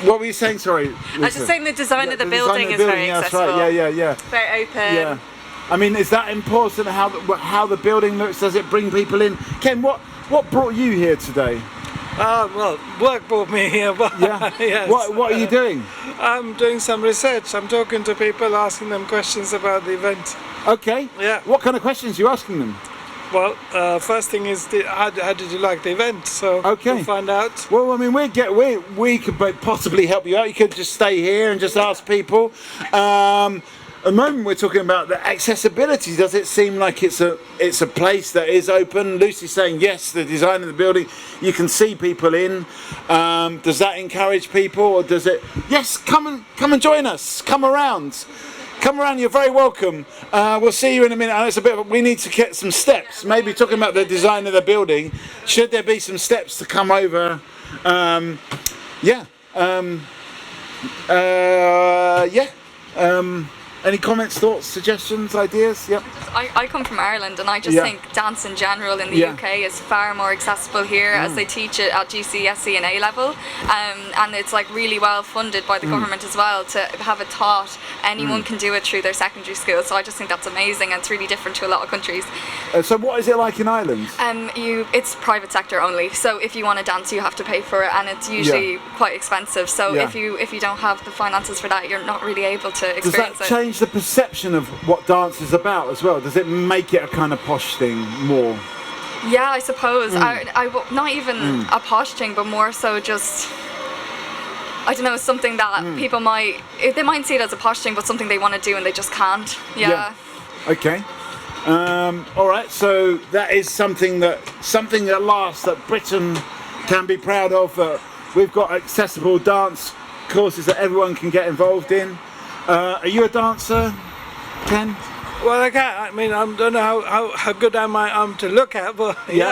Speaker 1: what were you saying? Sorry, Lisa?
Speaker 2: I was just saying the design of the building is very accessible.
Speaker 1: That's right. Yeah.
Speaker 2: Very open.
Speaker 1: Yeah. I mean, is that important? How the building looks? Does it bring people in? Ken, what brought you here today?
Speaker 5: Well, work brought me here. But yes.
Speaker 1: What are you doing?
Speaker 5: I'm doing some research. I'm talking to people, asking them questions about the event.
Speaker 1: Okay.
Speaker 5: Yeah.
Speaker 1: What kind of questions are you asking them?
Speaker 5: Well, first thing is, how did you like the event? So we'll find out.
Speaker 1: Well, I mean, we could possibly help you out. You could just stay here and just ask people. the moment we're talking about the accessibility, does it seem like it's a place that is open? Lucy's saying yes, the design of the building, you can see people in. Does that encourage people, or does it? Yes, come and join us. Come around. Come around, you're very welcome. We'll see you in a minute. It's a bit. We need to get some steps. Maybe talking about the design of the building. Should there be some steps to come over? Any comments, thoughts, suggestions, ideas? Yep.
Speaker 19: I come from Ireland, and I just think dance in general in the UK is far more accessible here, as they teach it at GCSE and A level, and it's like really well funded by the government as well to have it taught. Anyone can do it through their secondary school, so I just think that's amazing, and it's really different to a lot of countries.
Speaker 1: So what is it like in Ireland?
Speaker 19: It's private sector only, so if you want to dance you have to pay for it, and it's usually quite expensive, so if you don't have the finances for that, you're not really able to experience it.
Speaker 1: Does that change the perception of what dance is about as well? Does it make it a kind of posh thing more?
Speaker 19: Yeah, I suppose. Not even a posh thing, but more so just, I don't know, something that people might see it as a posh thing, but something they want to do and they just can't. Yeah.
Speaker 1: Okay. All right. So that is something at last that Britain can be proud of. We've got accessible dance courses that everyone can get involved in. Are you a dancer, Ken?
Speaker 5: Well, I don't know how good I am to look at, but
Speaker 1: you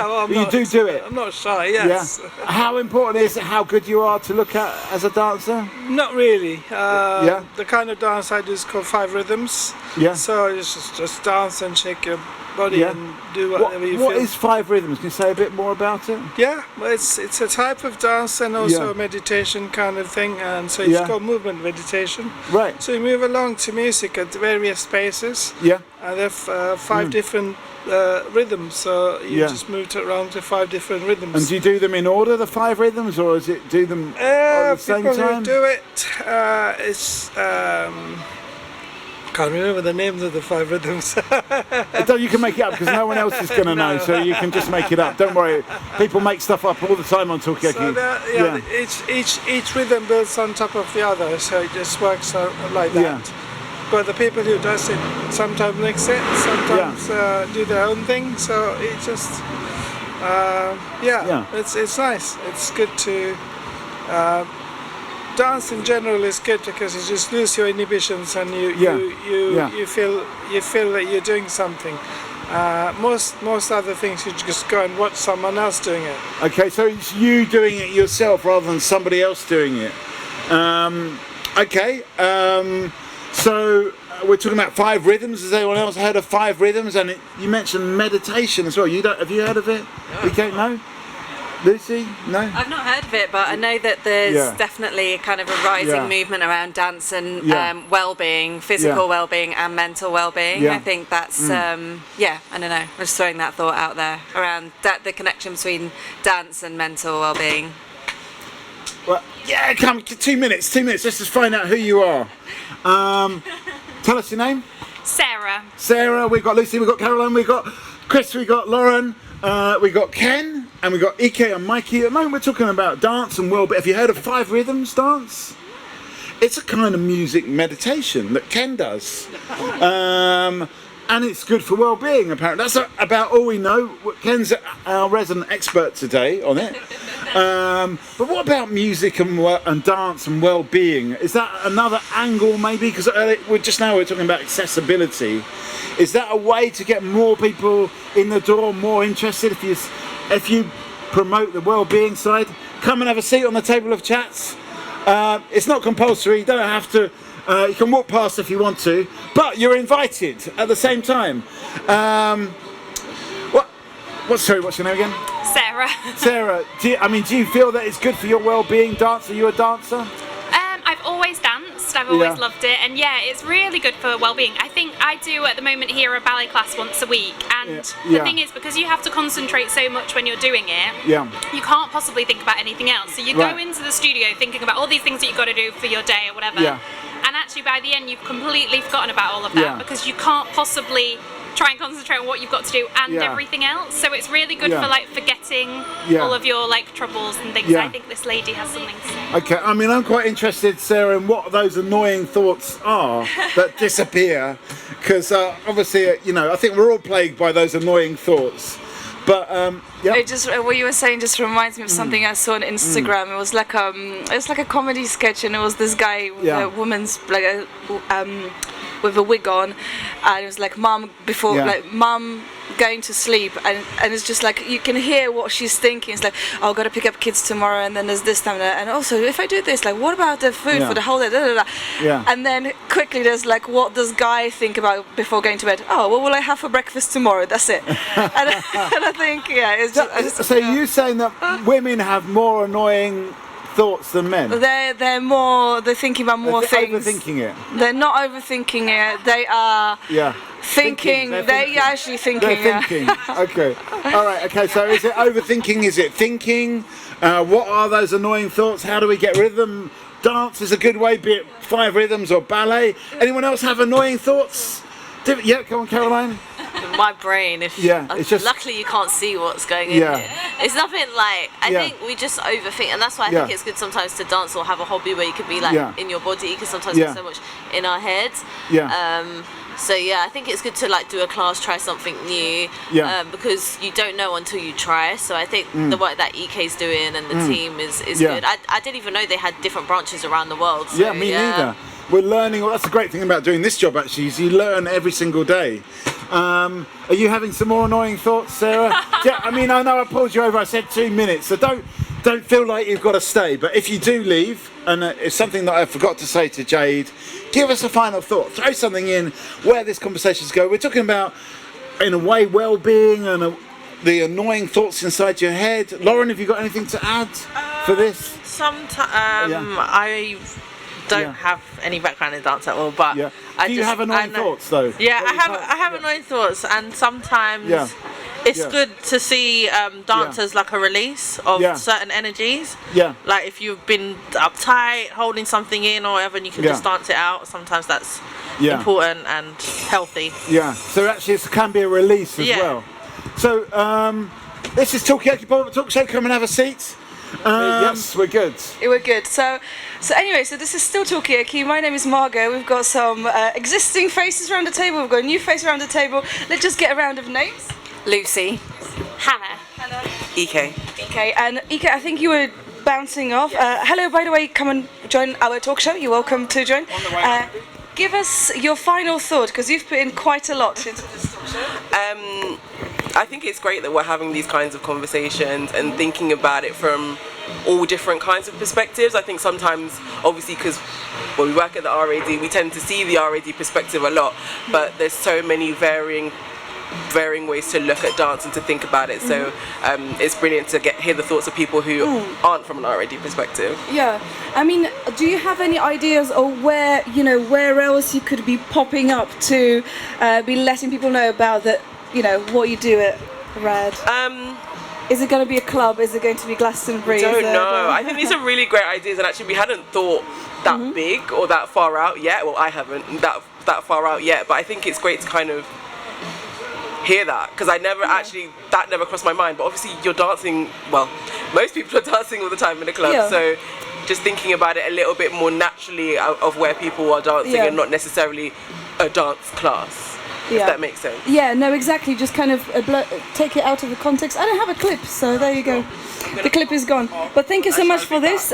Speaker 1: do it.
Speaker 5: I'm not shy. Yes.
Speaker 1: Yeah. How important is it how good you are to look at as a dancer?
Speaker 5: Not really. The kind of dance I do is called 5 rhythms. Yeah. So it's just dance and shake your body and do whatever you feel.
Speaker 1: What is 5 rhythms? Can you say a bit more about it?
Speaker 5: Yeah, well, it's a type of dance and also a meditation kind of thing, and so it's called movement meditation.
Speaker 1: Right.
Speaker 5: So you move along to music at various paces.
Speaker 1: Yeah.
Speaker 5: And there are 5 different rhythms, so you just move around to 5 different rhythms.
Speaker 1: And do you do them in order, the 5 rhythms, or is it do them at the same time?
Speaker 5: People who do it, it's can't remember the names of the 5 rhythms.
Speaker 1: You can make it up because no one else is going to know, so you can just make it up. Don't worry, people make stuff up all the time on Talkaoke.
Speaker 5: So each rhythm builds on top of the other, so it just works like that. But the people who does it sometimes mix it, sometimes do their own thing. So it just, it's nice. It's good to. Dance in general is good because you just lose your inhibitions and you feel that you're doing something. Most other things you just go and watch someone else doing it.
Speaker 1: Okay, so it's you doing it yourself rather than somebody else doing it. So we're talking about 5 rhythms. Has anyone else heard of 5 rhythms? And you mentioned meditation as well. Have you heard of it? You don't know? Lucy? No?
Speaker 2: I've not heard of it, but I know that there's definitely kind of a rising movement around dance and well-being, physical well-being and mental well-being. I think that's, I don't know, I'm just throwing that thought out there around the connection between dance and mental well-being.
Speaker 1: Well, come, 2 minutes, let's just find out who you are. Tell us your name.
Speaker 6: Sarah.
Speaker 1: We've got Lucy, we've got Caroline, we've got Chris, we've got Lauren, we've got Ken, and we've got Ike and Mikey. At the moment we're talking about dance and well-being. Have you heard of 5 rhythms dance? It's a kind of music meditation that Ken does. And it's good for well-being, apparently. That's about all we know. Ken's our resident expert today on it. But what about music and dance and well-being? Is that another angle, maybe? Because just now we're talking about accessibility. Is that a way to get more people in the door, more interested? If you promote the well-being side, come and have a seat on the table of chats. It's not compulsory. You don't have to. You can walk past if you want to, but you're invited at the same time. What's your name again?
Speaker 6: Sarah.
Speaker 1: Do you feel that it's good for your well-being? Are you a dancer?
Speaker 6: I've always danced. I've always loved it, and it's really good for well-being. I think I do at the moment here a ballet class once a week, and the thing is, because you have to concentrate so much when you're doing it, you can't possibly think about anything else. So you go into the studio thinking about all these things that you've got to do for your day or whatever. And actually by the end you've completely forgotten about all of that because you can't possibly try and concentrate on what you've got to do and everything else. So it's really good for like forgetting all of your like troubles and things. I think this lady has something to say.
Speaker 1: Okay, I mean, I'm quite interested, Sarah, in what those annoying thoughts are that disappear, because obviously, I think we're all plagued by those annoying thoughts. But
Speaker 4: it just what you were saying just reminds me of something I saw on Instagram. It was like a comedy sketch, and it was this guy with a woman's like with a wig on, and it was like mum going to sleep, and it's just like you can hear what she's thinking. It's like, oh, I've got to pick up kids tomorrow, and then there's this time, and also if I do this, like, what about the food for the whole day? And then quickly there's like, what does guy think about before going to bed? Oh, what will I have for breakfast tomorrow? That's it. and I think it's just.
Speaker 1: So you're saying that women have more annoying thoughts than men?
Speaker 4: They're thinking about more things.
Speaker 1: Overthinking it.
Speaker 4: They're not overthinking it. They are thinking. They're actually thinking.
Speaker 1: They're thinking. Okay. All right. Okay. So is it overthinking? Is it thinking? What are those annoying thoughts? How do we get rid of them? Dance is a good way, be it 5 rhythms or ballet. Anyone else have annoying thoughts? Yeah, come on, Caroline.
Speaker 16: My brain, it's just luckily you can't see what's going in here. It's nothing like I think we just overthink, and that's why I think it's good sometimes to dance or have a hobby where you could be like in your body, because sometimes there's so much in our heads. So I think it's good to like do a class, try something new, because you don't know until you try. So I think the work that EK's doing and the team is good. I didn't even know they had different branches around the world. So,
Speaker 1: me neither. We're learning. Well, that's the great thing about doing this job, actually, is you learn every single day. Are you having some more annoying thoughts, Sarah? I mean, I know I pulled you over. I said 2 minutes, so don't feel like you've got to stay. But if you do leave, and it's something that I forgot to say to Jade, give us a final thought. Throw something in where this conversation's go. We're talking about, in a way, well-being and the annoying thoughts inside your head. Lauren, have you got anything to add for this?
Speaker 20: I don't have any background in dance at all, but
Speaker 1: do you have annoying thoughts though?
Speaker 20: I have annoying thoughts, and sometimes it's good to see dance as like a release of certain energies. Like if you've been uptight, holding something in or whatever, and you can just dance it out. Sometimes that's important and healthy.
Speaker 1: So actually it can be a release as well. So this is Talkaoke Talk Show. Come and have a seat. Yes, we're good.
Speaker 4: We're good. So anyway, this is still Talkaoke. My name is Margot. We've got some existing faces around the table. We've got a new face around the table. Let's just get a round of names.
Speaker 2: Lucy.
Speaker 16: Hannah.
Speaker 20: EK.
Speaker 4: And EK, I think you were bouncing off. Hello, by the way, come and join our talk show. You're welcome to join. Give us your final thought, because you've put in quite a lot into this talk show.
Speaker 18: I think it's great that we're having these kinds of conversations and thinking about it from all different kinds of perspectives. I think sometimes, obviously, because when we work at the RAD, we tend to see the RAD perspective a lot, but there's so many varying ways to look at dance and to think about it. So it's brilliant to hear the thoughts of people who aren't from an RAD perspective.
Speaker 4: Yeah, I mean, do you have any ideas of where else you could be popping up to be letting people know about that? What you do at RAD. Is it going to be a club? Is it going to be Glastonbury?
Speaker 18: I don't know. I think these are really great ideas, and actually we hadn't thought that big or that far out yet. Well, I haven't that far out yet, but I think it's great to kind of hear that, because that never crossed my mind. But obviously you're dancing, well, most people are dancing all the time in a club, so just thinking about it a little bit more naturally of where people are dancing and not necessarily a dance class. If that makes sense.
Speaker 4: Yeah, no, exactly. Just kind of take it out of the context. I don't have a clip, so there you go. The clip is gone. But thank you so much for this.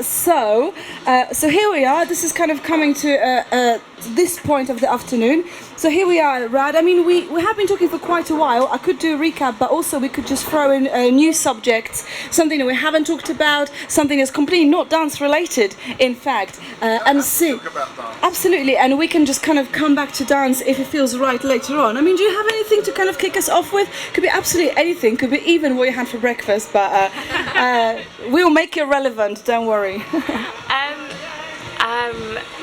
Speaker 4: So here we are. This is kind of coming to this point of the afternoon. So here we are at RAD. I mean, we have been talking for quite a while. I could do a recap, but also we could just throw in new subjects, something that we haven't talked about, something that's completely not dance related, in fact, and see. Absolutely, and we can just kind of come back to dance if it feels right later on. I mean, do you have anything to kind of kick us off with? Could be absolutely anything. Could be even what you had for breakfast, but we'll make it relevant. Don't worry.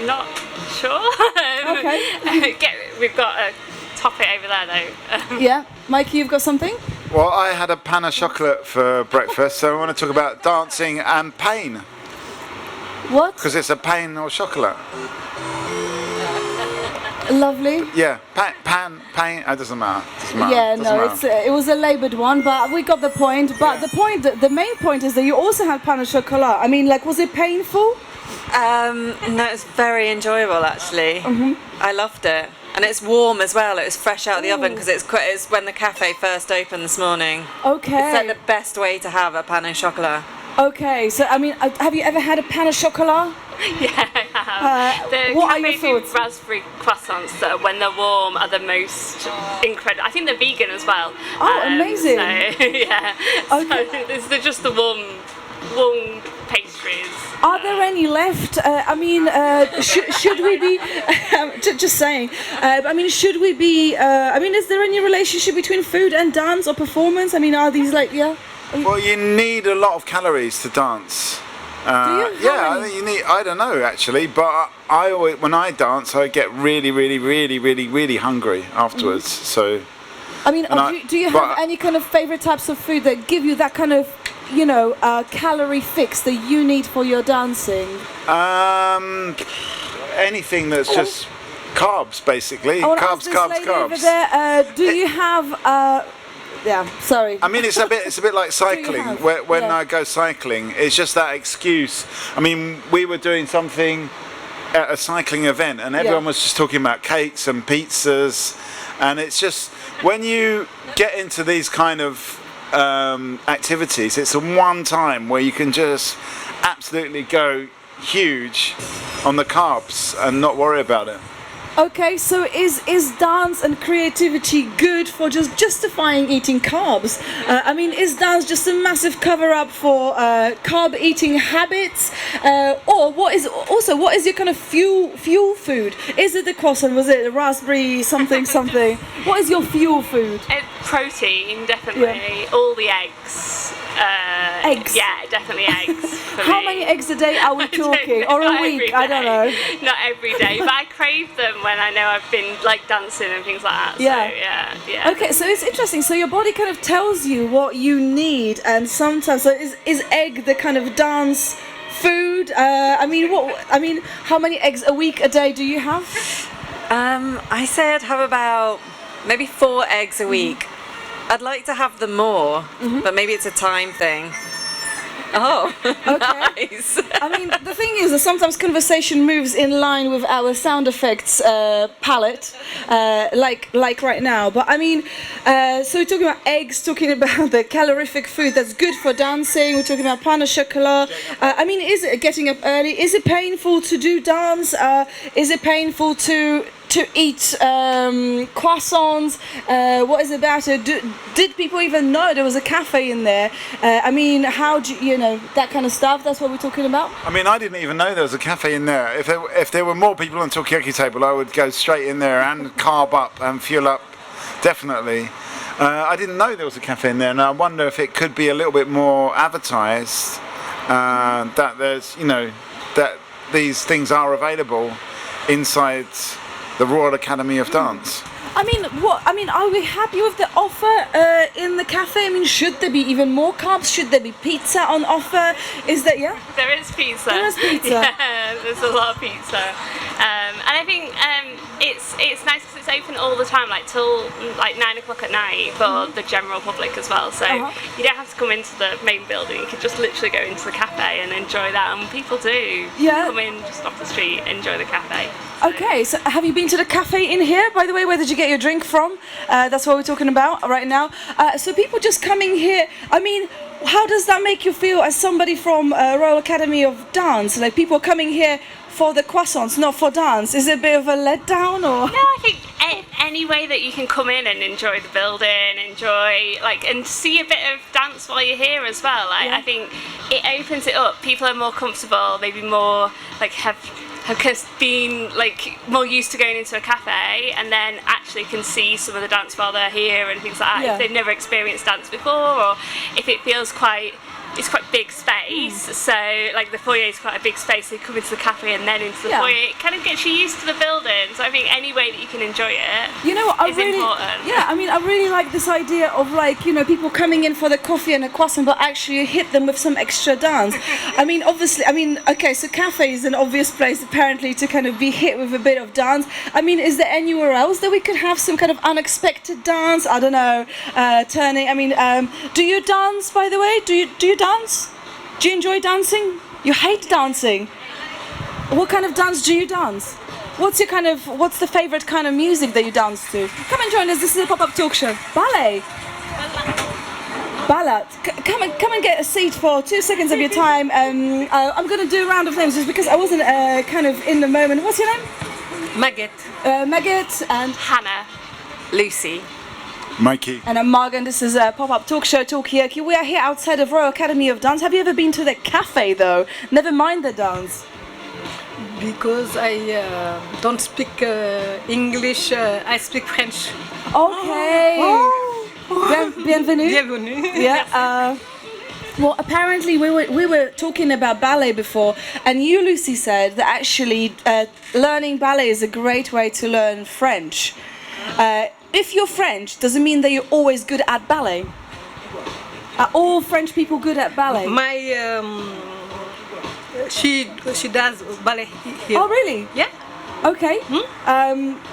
Speaker 6: Not sure.
Speaker 4: Okay.
Speaker 6: We've got a topic over there though.
Speaker 4: Yeah, Mikey, you've got something?
Speaker 1: Well, I had a pan of chocolate for breakfast, so I want to talk about dancing and pain.
Speaker 4: What?
Speaker 1: Because it's a pain or chocolate. Lovely. Yeah, pan. It doesn't matter.
Speaker 7: Yeah, no, it was a laboured one, but we got the point. But the main point is that you also had pan au chocolat. I mean, like, was it painful?
Speaker 2: No, it's very enjoyable actually. I loved it, and it's warm as well. It was fresh out of the oven because it's when the cafe first opened this morning.
Speaker 7: Okay.
Speaker 2: It's like the best way to have a pan au chocolat.
Speaker 7: Okay, so I mean, have you ever had a pan au chocolat?
Speaker 6: Yeah, I have. The cafe raspberry croissants, when they're warm, are the most incredible. I think they're vegan as well.
Speaker 7: Oh, amazing!
Speaker 6: So, yeah. Okay. So they're just the warm pastries.
Speaker 7: Are there any left? I mean, should we be? Just saying. I mean, should we be? I mean, is there any relationship between food and dance or performance? I mean, are these like
Speaker 1: Well, you need a lot of calories to dance.
Speaker 7: Do you?
Speaker 1: Yeah, I think you need. I don't know actually, but I always, when I dance, I get really hungry afterwards. So.
Speaker 7: I mean, do you have any kind of favorite types of food that give you that kind of, calorie fix that you need for your dancing?
Speaker 1: Anything that's just carbs, basically. Carbs.
Speaker 7: Over there, do you have? Yeah, sorry.
Speaker 1: I mean, it's a bit like cycling. When I go cycling, it's just that excuse. I mean, we were doing something at a cycling event, and everyone was just talking about cakes and pizzas, and it's just when you get into these kind of activities, it's the one time where you can just absolutely go huge on the carbs and not worry about it.
Speaker 7: Okay, so is dance and creativity good for just justifying eating carbs? I mean, is dance just a massive cover-up for carb eating habits? Or what is your kind of fuel food? Is it the croissant? Was it the raspberry something? What is your fuel food?
Speaker 6: Protein, definitely. Yeah. All the eggs.
Speaker 7: Eggs?
Speaker 6: Yeah, definitely eggs.
Speaker 7: How many eggs a day are we talking? Or a week? I don't know.
Speaker 6: Not every day, but I crave them when I know I've been like dancing and things like that.
Speaker 7: Yeah.
Speaker 6: So, yeah.
Speaker 7: Okay, so it's interesting. So your body kind of tells you what you need, and sometimes is egg the kind of dance food? I mean, how many eggs a week, a day do you have?
Speaker 2: I say I'd have about maybe 4 eggs a week. I'd like to have them more, but maybe it's a time thing. Oh,
Speaker 7: okay.
Speaker 2: Nice.
Speaker 7: I mean, the thing is that sometimes conversation moves in line with our sound effects palette, like right now. But I mean, so we're talking about eggs, talking about the calorific food that's good for dancing. We're talking about pan au chocolat. I mean, is it getting up early? Is it painful to do dance? Is it painful to eat croissants? What is it about it? Did people even know there was a cafe in there? I mean, how do you know that kind of stuff? That's what we're talking about.
Speaker 1: I mean, I didn't even know there was a cafe in there. If there were more people on the Talkaoke table, I would go straight in there and carb up and fuel up, definitely. I didn't know there was a cafe in there, and I wonder if it could be a little bit more advertised. That there's, that these things are available inside the Royal Academy of Dance.
Speaker 7: I mean, are we happy with the offer in the cafe? I mean, should there be even more carbs? Should there be pizza on offer? Is that
Speaker 6: There is pizza.
Speaker 7: There is pizza.
Speaker 6: Yeah, there's a lot of pizza, and I think it's nice because it's open all the time, like till like 9 o'clock at night for the general public as well. So you don't have to come into the main building. You can just literally go into the cafe and enjoy that, and people do.
Speaker 7: Yeah.
Speaker 6: Come in just off the street, enjoy the cafe.
Speaker 7: Okay, so have you been to the cafe in here, by the way? Where did you get your drink from? That's what we're talking about right now. So people just coming here, I mean, how does that make you feel as somebody from Royal Academy of Dance? Like people coming here for the croissants, not for dance. Is it a bit of a letdown or?
Speaker 6: No, I think any way that you can come in and enjoy the building, and see a bit of dance while you're here as well. I think it opens it up. People are more comfortable, maybe more have been more used to going into a cafe, and then actually can see some of the dance while they're here and things like that. If they've never experienced dance before, or if it feels quite
Speaker 10: it's quite big space, so like the foyer is quite a big space, so you come into the cafe and then into the foyer. It kind of gets you used to the building, so I think any way that you can enjoy it is important.
Speaker 7: Yeah, I mean, I really like this idea of like, you know, people coming in for the coffee and a croissant, but actually you hit them with some extra dance. I mean, obviously, okay, so cafe is an obvious place apparently to kind of be hit with a bit of dance. I mean, is there anywhere else that we could have some kind of unexpected dance? I don't know, turning, I mean, do you dance, by the way? Do you dance? Do you enjoy dancing? You hate dancing. What kind of dance do you dance? What's the favorite kind of music that you dance to? Come and join us. This is a pop-up talk show. Ballet. Ballad. Come and get a seat for 2 seconds of your time. I'm going to do a round of names just because I wasn't kind of in the moment. What's your name?
Speaker 22: Maggot.
Speaker 7: Maggot and
Speaker 10: Hannah.
Speaker 22: Lucy.
Speaker 1: Mikey.
Speaker 7: And I'm Morgan. This is a pop-up talk show, Talkaoke. We are here outside of Royal Academy of Dance. Have you ever been to the cafe though? Never mind the dance.
Speaker 22: Because I don't speak English, I speak French.
Speaker 7: Okay. Bienvenue.
Speaker 22: Bienvenue.
Speaker 7: Yeah. Well, apparently we were talking about ballet before, and you, Lucy, said that actually learning ballet is a great way to learn French. If you're French, does it mean that you're always good at ballet? Are all French people good at ballet?
Speaker 22: She does ballet here.
Speaker 7: Oh, really?
Speaker 22: Yeah.
Speaker 7: Okay.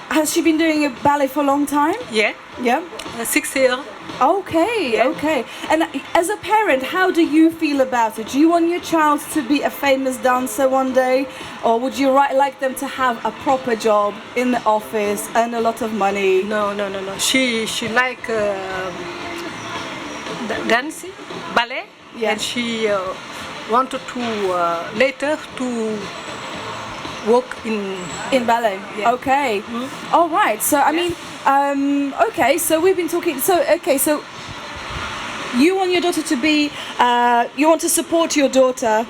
Speaker 7: Has she been doing ballet for a long time?
Speaker 22: Yeah.
Speaker 7: Yeah.
Speaker 22: 6 years.
Speaker 7: Okay, okay. And as a parent, how do you feel about it? Do you want your child to be a famous dancer one day? Or would you like them to have a proper job in the office, earn a lot of money?
Speaker 22: No. She like dancing, ballet, and she wanted to later to work in
Speaker 7: ballet.
Speaker 22: Yeah.
Speaker 7: Okay. All right. So I mean, okay. So we've been talking. So you want your daughter to be. You want to support your daughter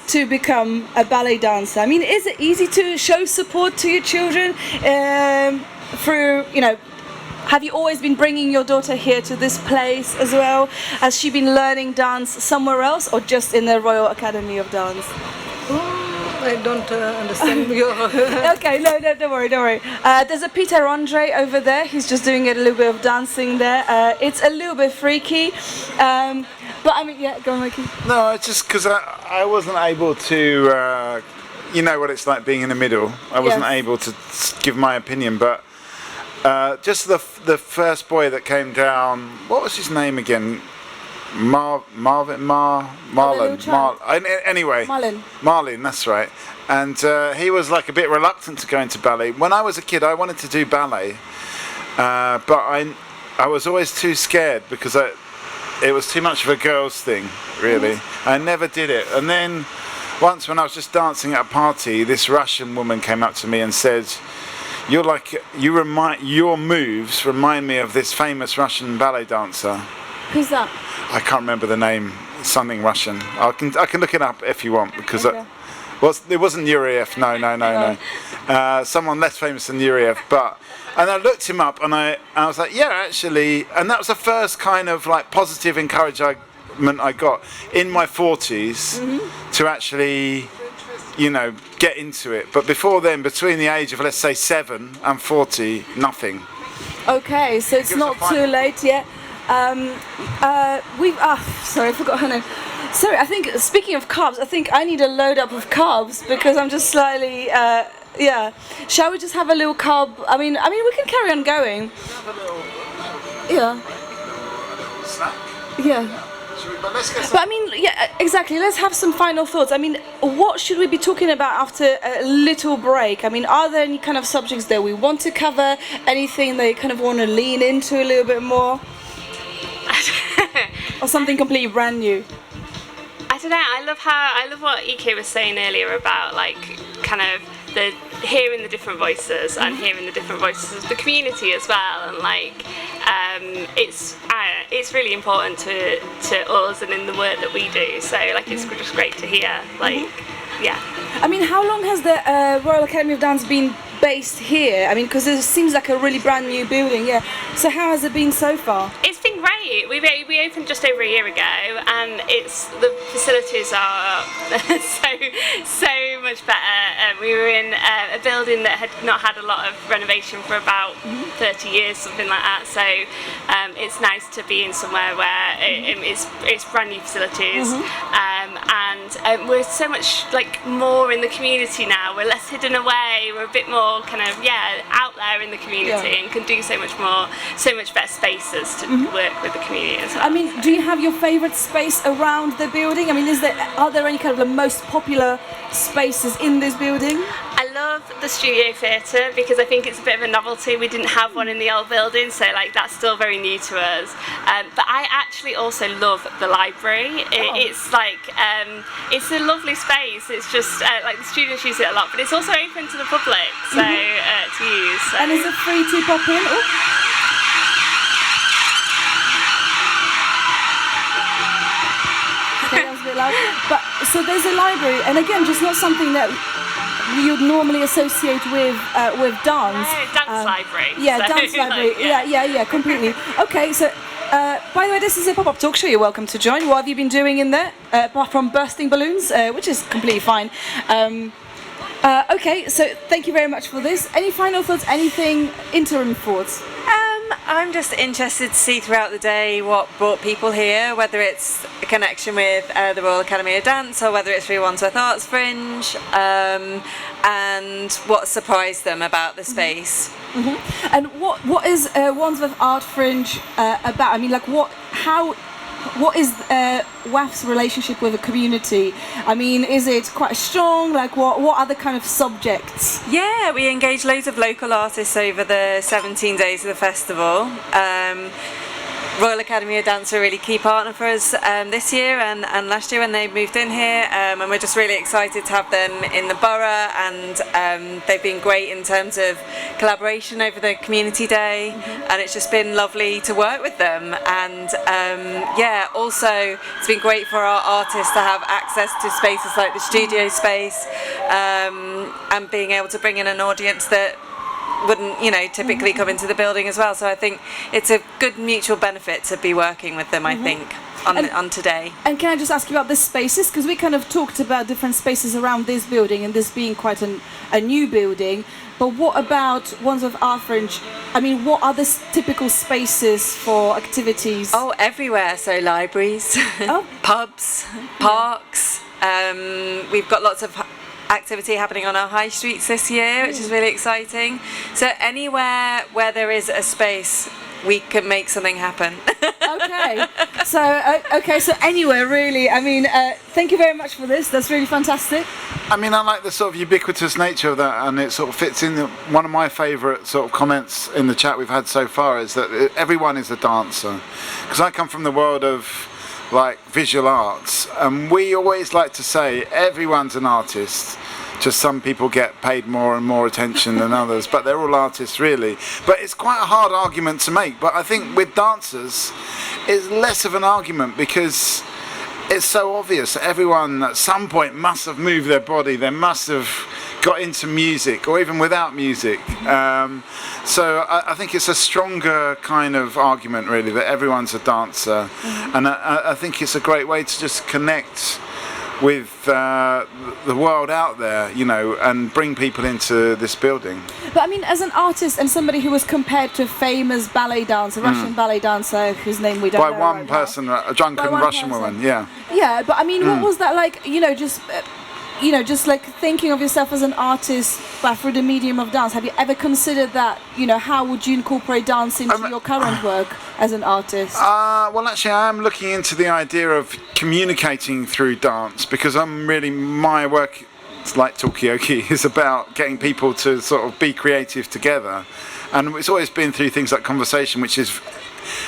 Speaker 7: to become a ballet dancer. I mean, is it easy to show support to your children through, you know? Have you always been bringing your daughter here to this place as well? Has she been learning dance somewhere else or just in the Royal Academy of Dance?
Speaker 22: I don't understand your...
Speaker 7: Okay, no, don't worry. There's a Peter Andre over there. He's just doing a little bit of dancing there. It's a little bit freaky. But I mean, yeah, go on, Mikey.
Speaker 1: No, it's just because I wasn't able to... you know what it's like being in the middle. I wasn't able to give my opinion, but... just the first boy that came down, what was his name again? Marlin. Marlin, that's right. And he was like a bit reluctant to go into ballet. When I was a kid, I wanted to do ballet, but I was always too scared because it was too much of a girl's thing, really. I never did it. And then once when I was just dancing at a party, this Russian woman came up to me and said, your moves remind me of this famous Russian ballet dancer.
Speaker 7: Who's that?
Speaker 1: I can't remember the name. Something Russian. I can look it up if you want because it wasn't Yuriev. No. Someone less famous than Yuriev. And I looked him up and I was like, yeah, actually. And that was the first kind of like positive encouragement I got in my 40s to actually, you know, get into it. But before then, between the age of, let's say, 7 and 40, nothing.
Speaker 7: Okay, so it's not too late yet. Sorry, I forgot her name. Sorry, I think, speaking of carbs, I think I need a load up of carbs because I'm just slightly, yeah. Shall we just have a little carb? I mean, we can carry on going. Yeah.
Speaker 1: Snack?
Speaker 7: Yeah.
Speaker 1: But
Speaker 7: I mean, yeah, exactly. Let's have some final thoughts. I mean, what should we be talking about after a little break? I mean, are there any kind of subjects that we want to cover? Anything that you kind of want to lean into a little bit more? Or something completely brand new?
Speaker 10: I don't know. I love what EK was saying earlier about like kind of the hearing the different voices and hearing the different voices of the community as well, and like it's really important to us and in the work that we do. So like it's just great to hear. Like yeah.
Speaker 7: I mean, how long has the Royal Academy of Dance been based here? I mean, because it seems like a really brand new building. Yeah. So how has it been so far?
Speaker 10: It's been great. great. We opened just over a year ago, and the facilities are so much better. We were in a building that had not had a lot of renovation for about 30 years, something like that. So it's nice to be in somewhere where it's brand new facilities, and we're so much like more in the community now. We're less hidden away. We're a bit more kind of out there in the community, and can do so much better spaces to work with the community as well.
Speaker 7: I mean, do you have your favourite space around the building? I mean, are there any kind of the most popular spaces in this building?
Speaker 10: I love the studio theatre because I think it's a bit of a novelty. We didn't have one in the old building, so like that's still very new to us. But I actually also love the library. It's like it's a lovely space. It's just like the students use it a lot, but it's also open to the public, so to use. So.
Speaker 7: And is it free to pop in? Okay, that was a bit loud. But so there's a library, and again, just not something that you'd normally associate with dance.
Speaker 10: Dance library.
Speaker 7: Yeah,
Speaker 10: so,
Speaker 7: dance library.
Speaker 10: Like,
Speaker 7: yeah, completely. Okay, so by the way, this is a pop-up talk show. You're welcome to join. What have you been doing in there, apart from bursting balloons, which is completely fine. Okay, so thank you very much for this. Any final thoughts? Anything interim thoughts?
Speaker 2: I'm just interested to see throughout the day what brought people here, whether it's a connection with the Royal Academy of Dance or whether it's through Wandsworth Arts Fringe, and what surprised them about the space.
Speaker 7: And what is Wandsworth Art Fringe about? I mean, like what is WAF's relationship with the community? I mean, is it quite strong? Like, what other kind of subjects?
Speaker 2: Yeah, we engage loads of local artists over the 17 days of the festival. Royal Academy of Dance are a really key partner for us this year and last year when they moved in here, and we're just really excited to have them in the borough, and they've been great in terms of collaboration over the community day, and it's just been lovely to work with them, and also it's been great for our artists to have access to spaces like the studio space, and being able to bring in an audience that wouldn't typically come into the building as well. So I think it's a good mutual benefit to be working with them, I think, on today.
Speaker 7: And can I just ask you about the spaces, because we kind of talked about different spaces around this building and this being quite a new building, but what about Wandsworth Art Fringe? I mean, what are the typical spaces for activities?
Speaker 2: Oh, everywhere. So libraries, pubs, parks. We've got lots of activity happening on our high streets this year, which is really exciting. So anywhere where there is a space, we can make something happen. So anywhere really. I mean, thank you very much for this. That's really fantastic.
Speaker 1: I mean, I like the sort of ubiquitous nature of that, and it sort of fits in. One of my favourite sort of comments in the chat we've had so far is that everyone is a dancer, because I come from the world of like visual arts, and we always like to say everyone's an artist, just some people get paid more and more attention than others, but they're all artists really. But it's quite a hard argument to make, but I think with dancers it's less of an argument because it's so obvious that everyone at some point must have moved their body, they must have got into music or even without music. So I think it's a stronger kind of argument really that everyone's a dancer, and I think it's a great way to just connect with the world out there, and bring people into this building.
Speaker 7: But I mean, as an artist and somebody who was compared to a famous ballet dancer, Russian ballet dancer, whose name we don't know
Speaker 1: by one person, a drunken Russian woman, yeah.
Speaker 7: Yeah, but I mean, what was that like, just like thinking of yourself as an artist, but through the medium of dance? Have you ever considered that, how would you incorporate dance into your current work as an artist?
Speaker 1: Well, actually, I am looking into the idea of communicating through dance, because my work, like Talkaoke, is about getting people to sort of be creative together. And it's always been through things like conversation, which is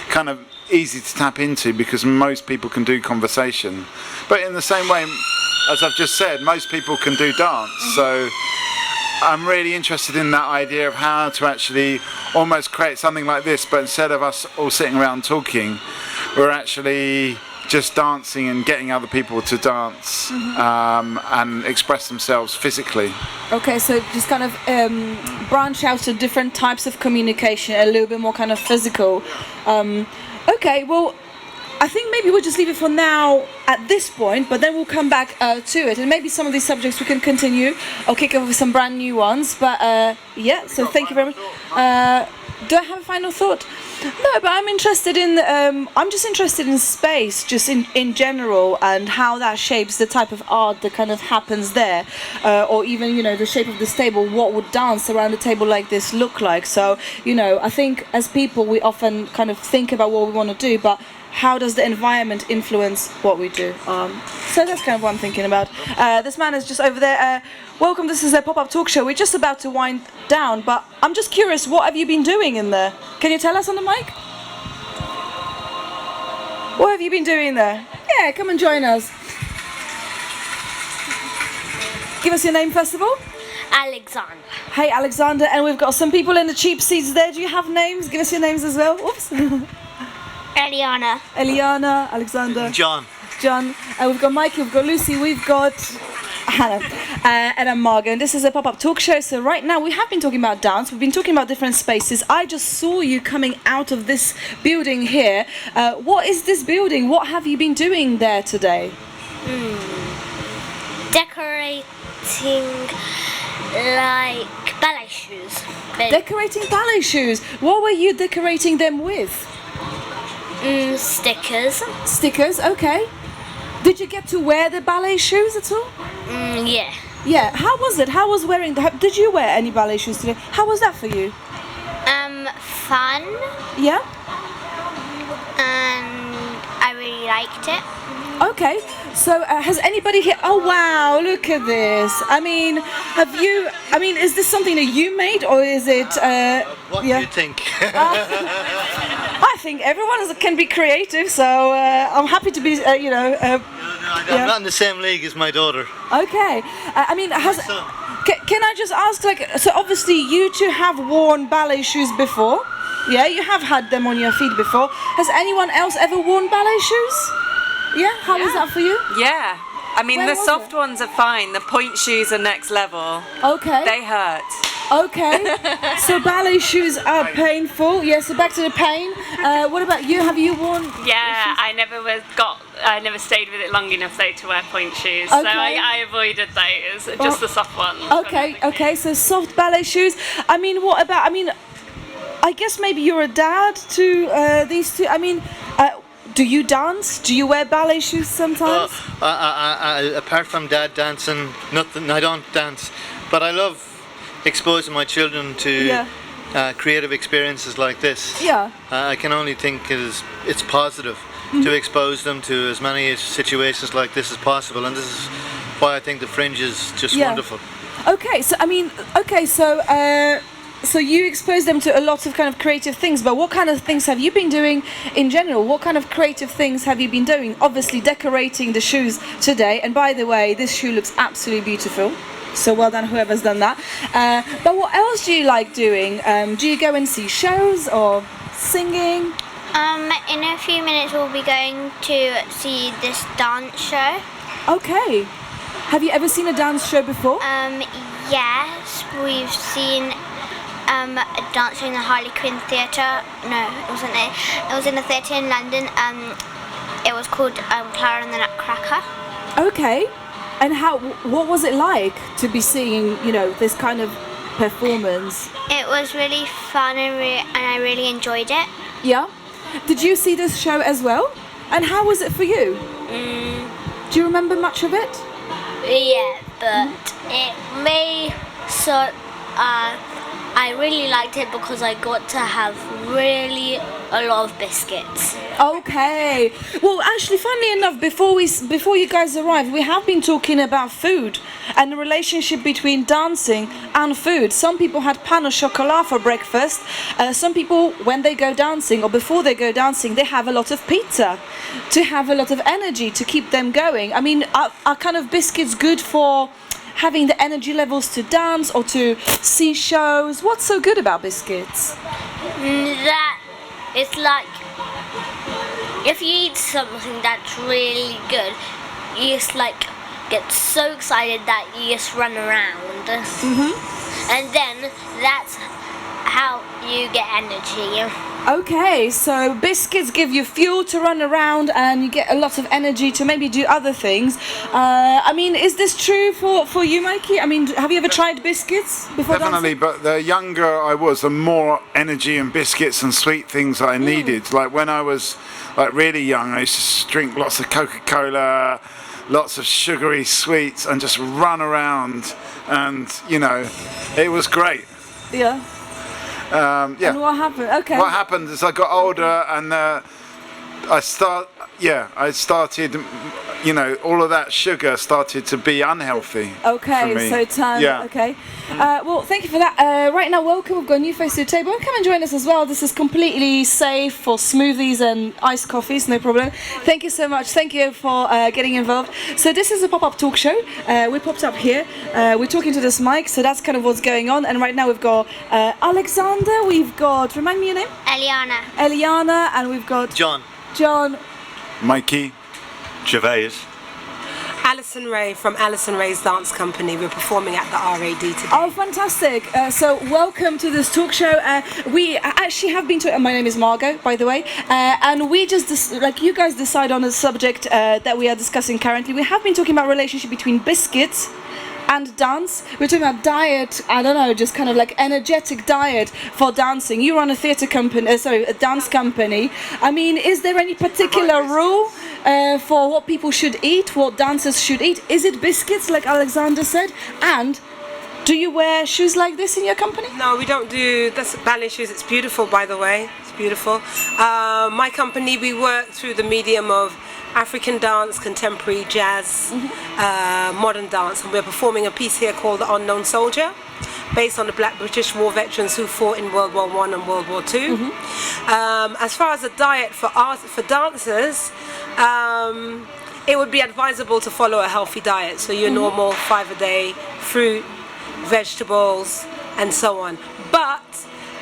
Speaker 1: kind of easy to tap into because most people can do conversation. But in the same way, as I've just said, most people can do dance, so I'm really interested in that idea of how to actually almost create something like this, but instead of us all sitting around talking, we're actually just dancing and getting other people to dance and express themselves physically.
Speaker 7: Okay, so just kind of branch out to different types of communication, a little bit more kind of physical. Okay, well, I think maybe we'll just leave it for now at this point, but then we'll come back to it, and maybe some of these subjects we can continue or kick off with some brand new ones. But yeah, so thank you very much. Do I have a final thought? No, but I'm interested in. I'm just interested in space, just in general, and how that shapes the type of art that kind of happens there, or even the shape of this table. What would dance around a table like this look like? So I think as people we often kind of think about what we want to do, but how does the environment influence what we do? So that's kind of what I'm thinking about. This man is just over there. Welcome, this is a pop-up talk show. We're just about to wind down, but I'm just curious, what have you been doing in there? Can you tell us on the mic? What have you been doing there? Yeah, come and join us. Give us your name first of all.
Speaker 8: Alexander.
Speaker 7: Hey Alexander, and we've got some people in the cheap seats there. Do you have names? Give us your names as well. Oops.
Speaker 8: Eliana.
Speaker 7: Eliana, Alexander.
Speaker 9: John.
Speaker 7: John. We've got Mikey, we've got Lucy, we've got Hannah. And I'm Margot. And this is a pop-up talk show. So right now we have been talking about dance. We've been talking about different spaces. I just saw you coming out of this building here. What is this building? What have you been doing there today?
Speaker 8: Decorating like ballet shoes.
Speaker 7: Decorating ballet shoes. What were you decorating them with?
Speaker 8: Stickers.
Speaker 7: Stickers, okay. Did you get to wear the ballet shoes at all?
Speaker 8: Yeah.
Speaker 7: Yeah. How was it? How was wearing? Did you wear any ballet shoes today? How was that for you?
Speaker 8: Fun.
Speaker 7: Yeah.
Speaker 8: And I really liked it.
Speaker 7: Okay. So has anybody here? Oh wow! Look at this. I mean, have you? I mean, is this something that you made, or is it?
Speaker 9: What do you think?
Speaker 7: I think everyone can be creative, so I'm happy to be.
Speaker 9: I'm not in the same league as my daughter.
Speaker 7: Okay. I mean, can I just ask, like, so obviously you two have worn ballet shoes before. Yeah, you have had them on your feet before. Has anyone else ever worn ballet shoes? Yeah, how was that for you?
Speaker 2: Yeah, I mean the soft ones are fine. The point shoes are next level.
Speaker 7: Okay.
Speaker 2: They hurt.
Speaker 7: Okay, so ballet shoes are painful. Yeah, so back to the pain. What about you? Have you worn?
Speaker 10: Yeah, I never stayed with it long enough though to wear point shoes.
Speaker 7: Okay.
Speaker 10: So I avoided those, just the soft ones.
Speaker 7: Okay, so soft ballet shoes. I mean, what about? I mean, I guess maybe you're a dad to these two. I mean. Do you dance? Do you wear ballet shoes sometimes?
Speaker 9: Apart from dad dancing, nothing. I don't dance, but I love exposing my children to creative experiences like this.
Speaker 7: Yeah.
Speaker 9: I can only think it's positive to expose them to as many situations like this as possible, and this is why I think the Fringe is just wonderful.
Speaker 7: Okay, so I mean, so you expose them to a lot of kind of creative things, but what kind of things have you been doing in general? What kind of creative things have you been doing? Obviously decorating the shoes today, and by the way, this shoe looks absolutely beautiful. So well done whoever's done that. But what else do you like doing? Do you go and see shows or singing?
Speaker 8: In a few minutes we'll be going to see this dance show.
Speaker 7: Okay. Have you ever seen a dance show before?
Speaker 8: Yes, we've seen a dance show in the Harlequin Theatre. No, it wasn't there. It was in a theatre in London. It was called Clara and the Nutcracker.
Speaker 7: Okay. And what was it like to be seeing, this kind of performance?
Speaker 8: It was really fun and I really enjoyed it.
Speaker 7: Yeah? Did you see this show as well? And how was it for you? Do you remember much of it?
Speaker 8: Yeah, but it may I really liked it because I got to have really a lot of biscuits.
Speaker 7: Okay. Well, actually, funnily enough, before you guys arrived, we have been talking about food and the relationship between dancing and food. Some people had pain au chocolat for breakfast. Some people, when they go dancing or before they go dancing, they have a lot of pizza to have a lot of energy to keep them going. I mean, are kind of biscuits good for having the energy levels to dance or to see shows? What's so good about biscuits?
Speaker 8: That it's like if you eat something that's really good, you just like get so excited that you just run around. And then that's how you get energy.
Speaker 7: Okay, so biscuits give you fuel to run around and you get a lot of energy to maybe do other things. I mean, is this true for you, Mikey? I mean, have you ever tried biscuits before
Speaker 1: Definitely,
Speaker 7: dancing?
Speaker 1: but the younger I was, the more energy and biscuits and sweet things I needed. Like when I was like really young, I used to drink lots of Coca-Cola, lots of sugary sweets and just run around, and you know, it was great.
Speaker 7: Yeah.
Speaker 1: Yeah.
Speaker 7: And what happened? Okay.
Speaker 1: What happened is I got older and I started, you know, all of that sugar started to be unhealthy.
Speaker 7: Okay,
Speaker 1: for me.
Speaker 7: so time.
Speaker 1: Yeah.
Speaker 7: Okay. Well, thank you for that. Right now, welcome. We've got a new face to the table. Come and join us as well. This is completely safe for smoothies and iced coffees, no problem. Thank you so much. Thank you for getting involved. So this is a pop-up talk show. We popped up here. We're talking to this mic, so that's kind of what's going on. And right now we've got Alexander. We've got, remind me your name? Eliana, and we've got John.
Speaker 1: Mikey.
Speaker 12: Gervais. Alison Ray from Alison Ray's Dance Company. We're performing at the RAD today.
Speaker 7: Oh, fantastic. So welcome to this talk show. We actually have been to, my name is Margot, by the way, and we just, like you guys decide on a subject that we are discussing currently. We have been talking about relationship between biscuits and dance. We're talking about diet, I don't know, just kind of like energetic diet for dancing. You run a theatre company, a dance company. I mean, is there any particular rule for what people should eat, what dancers should eat? Is it biscuits, like Alexander said? And do you wear shoes like this in your company?
Speaker 12: No, we don't do, that's ballet shoes. It's beautiful, by the way. It's beautiful. My company, we work through the medium of African dance, contemporary jazz, modern dance, and we're performing a piece here called The Unknown Soldier, based on the Black British war veterans who fought in World War I and World War II. As far as the diet for dancers, it would be advisable to follow a healthy diet, so your normal 5 a day, fruit, vegetables, and so on. But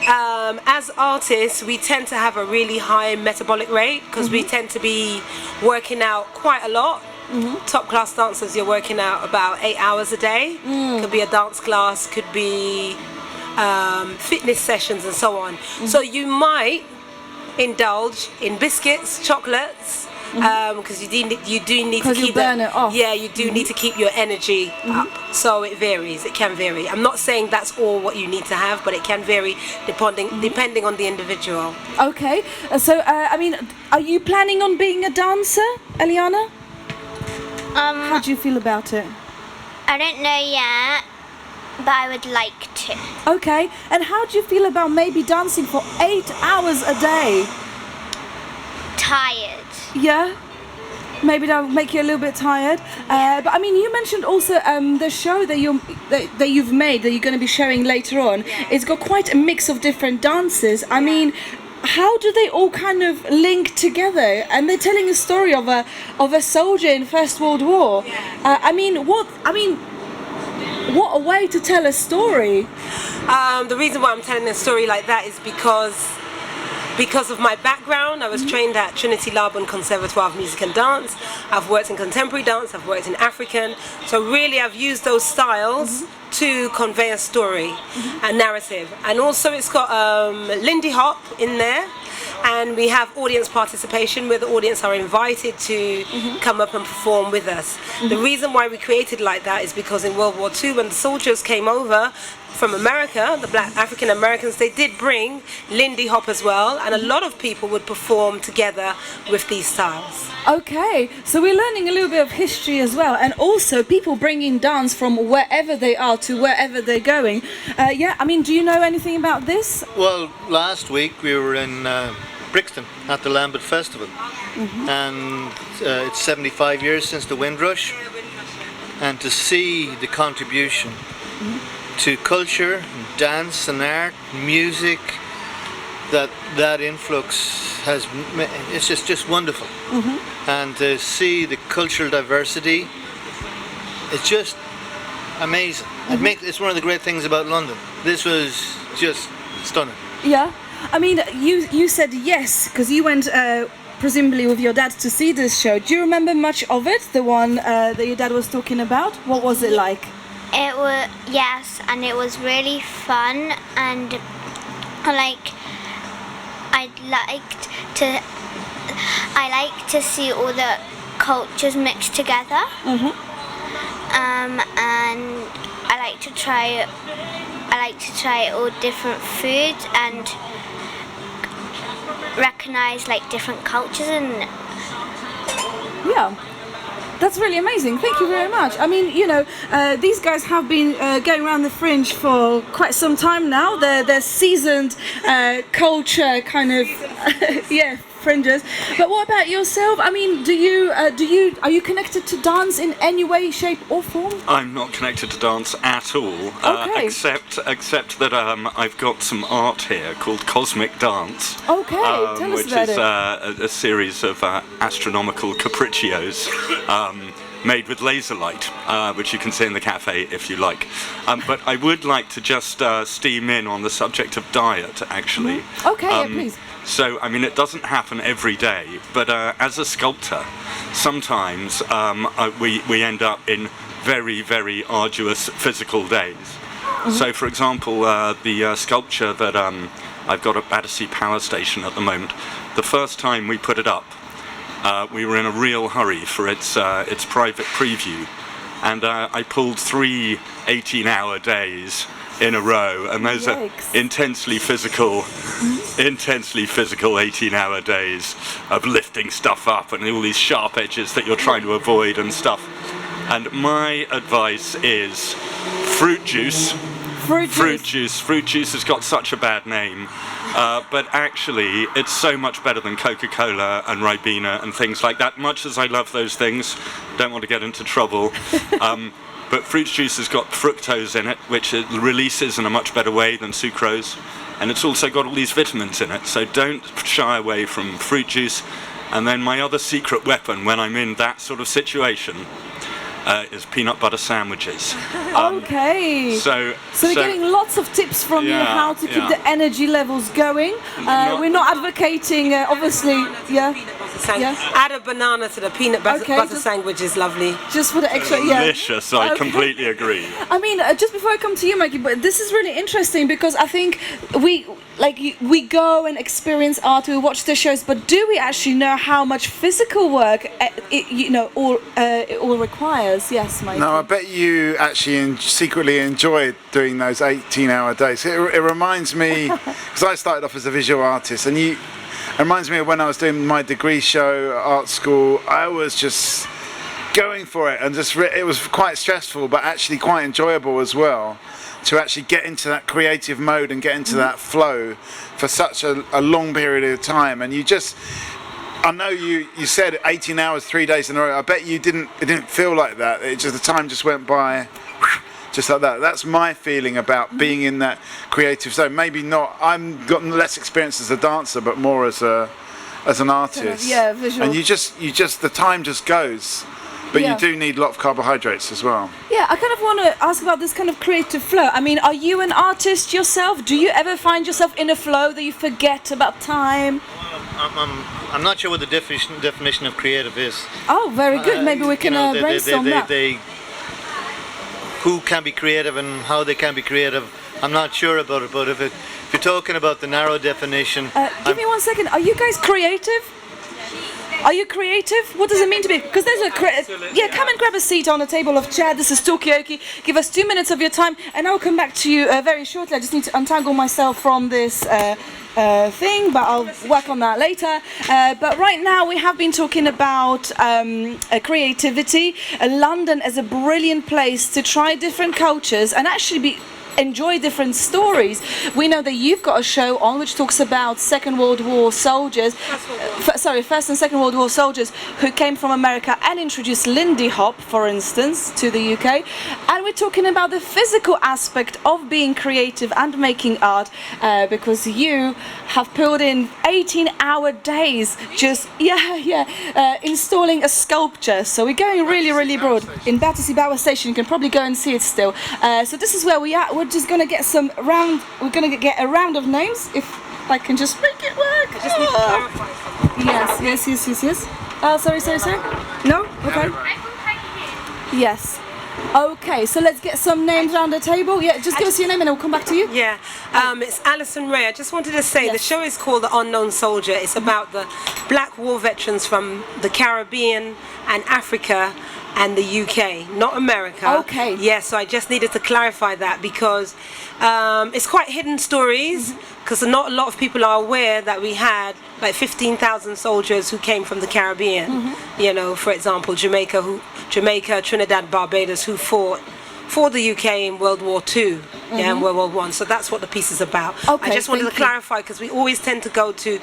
Speaker 12: as artists, we tend to have a really high metabolic rate because we tend to be working out quite a lot. Top class dancers, you're working out about 8 hours a day. Could be a dance class, could be fitness sessions and so on. So you might indulge in biscuits, chocolates, because you do need to keep
Speaker 7: burn it off.
Speaker 12: Yeah, you do need to keep your energy up. So it varies. It can vary. I'm not saying that's all what you need to have, but it can vary depending on the individual.
Speaker 7: Okay. So I mean, are you planning on being a dancer, Eliana? How do you feel about it?
Speaker 8: I don't know yet, but I would like to.
Speaker 7: Okay. And how do you feel about maybe dancing for 8 hours a day?
Speaker 8: Tired.
Speaker 7: Yeah, maybe that'll make you a little bit tired. But I mean, you mentioned also the show that you've made that you're going to be showing later on. It's got quite a mix of different dances. I mean, how do they all kind of link together? And they're telling a story of a soldier in First World War. I mean, what a way to tell a story.
Speaker 12: The reason why I'm telling a story like that is because of my background. I was trained at Trinity Laban Conservatoire of Music and Dance. I've worked in contemporary dance, I've worked in African. So really I've used those styles to convey a story, a narrative. And also it's got Lindy Hop in there. And we have audience participation where the audience are invited to come up and perform with us. The reason why we created like that is because in World War II, when the soldiers came over from America, the black African Americans, they did bring Lindy Hop as well, and a lot of people would perform together with these styles.
Speaker 7: Okay, so we're learning a little bit of history as well, and also people bringing dance from wherever they are to wherever they're going. Yeah, I mean, do you know anything about this?
Speaker 9: Well, last week we were in Brixton at the Lambeth Festival, and it's 75 years since the Windrush, and to see the contribution to culture, dance and art, music, that influx has, it's just wonderful. And to see the cultural diversity, it's just amazing. It's one of the great things about London. This was just stunning.
Speaker 7: Yeah, I mean, you said yes because you went presumably with your dad to see this show. Do you remember much of it, the one that your dad was talking about? What was it like?
Speaker 8: It was, yes, and it was really fun, and I like to see all the cultures mixed together. And I like to try all different foods and recognize like different cultures and
Speaker 7: That's really amazing. Thank you very much. I mean, these guys have been going around the Fringe for quite some time now. They're seasoned culture kind of fringes. But what about yourself? I mean, are you connected to dance in any way, shape, or form?
Speaker 13: I'm not connected to dance at all.
Speaker 7: Okay.
Speaker 13: Except that I've got some art here called Cosmic Dance.
Speaker 7: Okay, tell us
Speaker 13: which
Speaker 7: about
Speaker 13: is
Speaker 7: it.
Speaker 13: a series of astronomical capriccios. Made with laser light, which you can see in the cafe if you like. But I would like to just steam in on the subject of diet, actually.
Speaker 7: Okay, please.
Speaker 13: So, I mean, it doesn't happen every day, but as a sculptor, sometimes we end up in very, very arduous physical days. So, for example, the sculpture that I've got at Battersea Power Station at the moment, the first time we put it up, we were in a real hurry for its private preview, and I pulled 3 18-hour days in a row, and those are intensely physical 18-hour days of lifting stuff up and all these sharp edges that you're trying to avoid and stuff. And my advice is fruit juice. Fruit juice has got such a bad name, but actually it's so much better than Coca-Cola and Ribena and things like that. Much as I love those things, don't want to get into trouble. But fruit juice has got fructose in it, which it releases in a much better way than sucrose. And it's also got all these vitamins in it, so don't shy away from fruit juice. And then my other secret weapon when I'm in that sort of situation is peanut butter sandwiches.
Speaker 7: Okay.
Speaker 13: So
Speaker 7: we're getting lots of tips from you how to keep the energy levels going. We're not advocating, obviously.
Speaker 12: Add a banana to the peanut butter sandwich is lovely.
Speaker 7: Just for the extra.
Speaker 13: Delicious. I completely agree.
Speaker 7: I mean, just before I come to you, Mikey, but this is really interesting because I think we go and experience art, we watch the shows, but do we actually know how much physical work it all requires? Yes, Mikey.
Speaker 1: No, I bet you actually secretly enjoyed doing those 18-hour days. It reminds me, because I started off as a visual artist, and it reminds me of when I was doing my degree show at art school. I was just going for it, and it was quite stressful, but actually quite enjoyable as well, to actually get into that creative mode and get into that flow for such a long period of time. And I know you said 18 hours, 3 days in a row. I bet it didn't feel like that. The time just went by just like that. That's my feeling about being in that creative zone. Maybe not, I've got less experience as a dancer, but more as an artist.
Speaker 7: Visual.
Speaker 1: And the time just goes. But you do need a lot of carbohydrates as well.
Speaker 7: Yeah, I kind of want to ask about this kind of creative flow. I mean, are you an artist yourself? Do you ever find yourself in a flow that you forget about time?
Speaker 9: I'm not sure what the definition of creative is.
Speaker 7: Oh, very good. Maybe we can brainstorm that.
Speaker 9: Who can be creative and how they can be creative, I'm not sure about it. But if you're talking about the narrow definition...
Speaker 7: give me 1 second. Are you guys creative? Are you creative? What does it mean to be? Because there's come and grab a seat on a table of chair. This is Talkaoke. Give us 2 minutes of your time, and I'll come back to you very shortly. I just need to untangle myself from this thing, but I'll work on that later. But right now we have been talking about creativity. London is a brilliant place to try different cultures and actually enjoy different stories. We know that you've got a show on which talks about Second World War soldiers, First and Second World War soldiers who came from America and introduced Lindy Hop, for instance, to the UK. And we're talking about the physical aspect of being creative and making art, because you have put in 18-hour days just installing a sculpture. So we're going really, really broad. In Battersea Power Station, you can probably go and see it still. So this is where we are. We're just gonna get a round of names, if I can just make it work.
Speaker 12: I just need to clarify.
Speaker 7: Yes. Oh, sorry. No? Okay. Yes. Okay, so let's get some names around the table. Yeah, just give us your name and I'll come back to you.
Speaker 12: Yeah, it's Alison Ray. I just wanted to say the show is called The Unknown Soldier. It's about the black war veterans from the Caribbean and Africa and the UK, not America.
Speaker 7: Okay.
Speaker 12: Yeah, so I just needed to clarify that because it's quite hidden stories because not a lot of people are aware that we had like 15,000 soldiers who came from the Caribbean. You know, for example, Jamaica, Trinidad, Barbados, who fought for the UK in World War II and World War One. So that's what the piece is about.
Speaker 7: Okay,
Speaker 12: I just wanted to clarify because we always tend to go to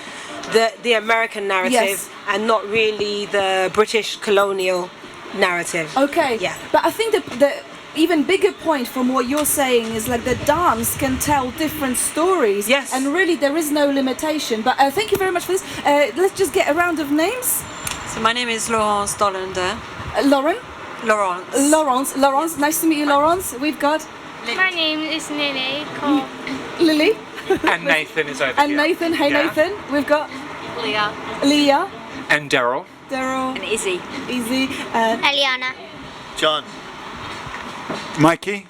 Speaker 12: the American narrative and not really the British colonial narrative.
Speaker 7: Okay.
Speaker 12: Yeah.
Speaker 7: But I think the even bigger point from what you're saying is like the dance can tell different stories.
Speaker 12: Yes.
Speaker 7: And really there is no limitation. But thank you very much for this. Let's just get a round of names.
Speaker 14: So my name is Laurence Dollander.
Speaker 7: Lauren?
Speaker 14: Laurence.
Speaker 7: Laurence. Nice to meet you, Laurence. We've got...
Speaker 15: My name is Lily.
Speaker 7: Lily.
Speaker 23: And Nathan is over
Speaker 7: and
Speaker 23: here.
Speaker 7: Nathan. Hey,
Speaker 23: Yeah.
Speaker 7: Nathan. We've got... Leah.
Speaker 23: And Daryl.
Speaker 7: And
Speaker 14: Izzy.
Speaker 8: Eliana.
Speaker 9: John.
Speaker 1: Mikey.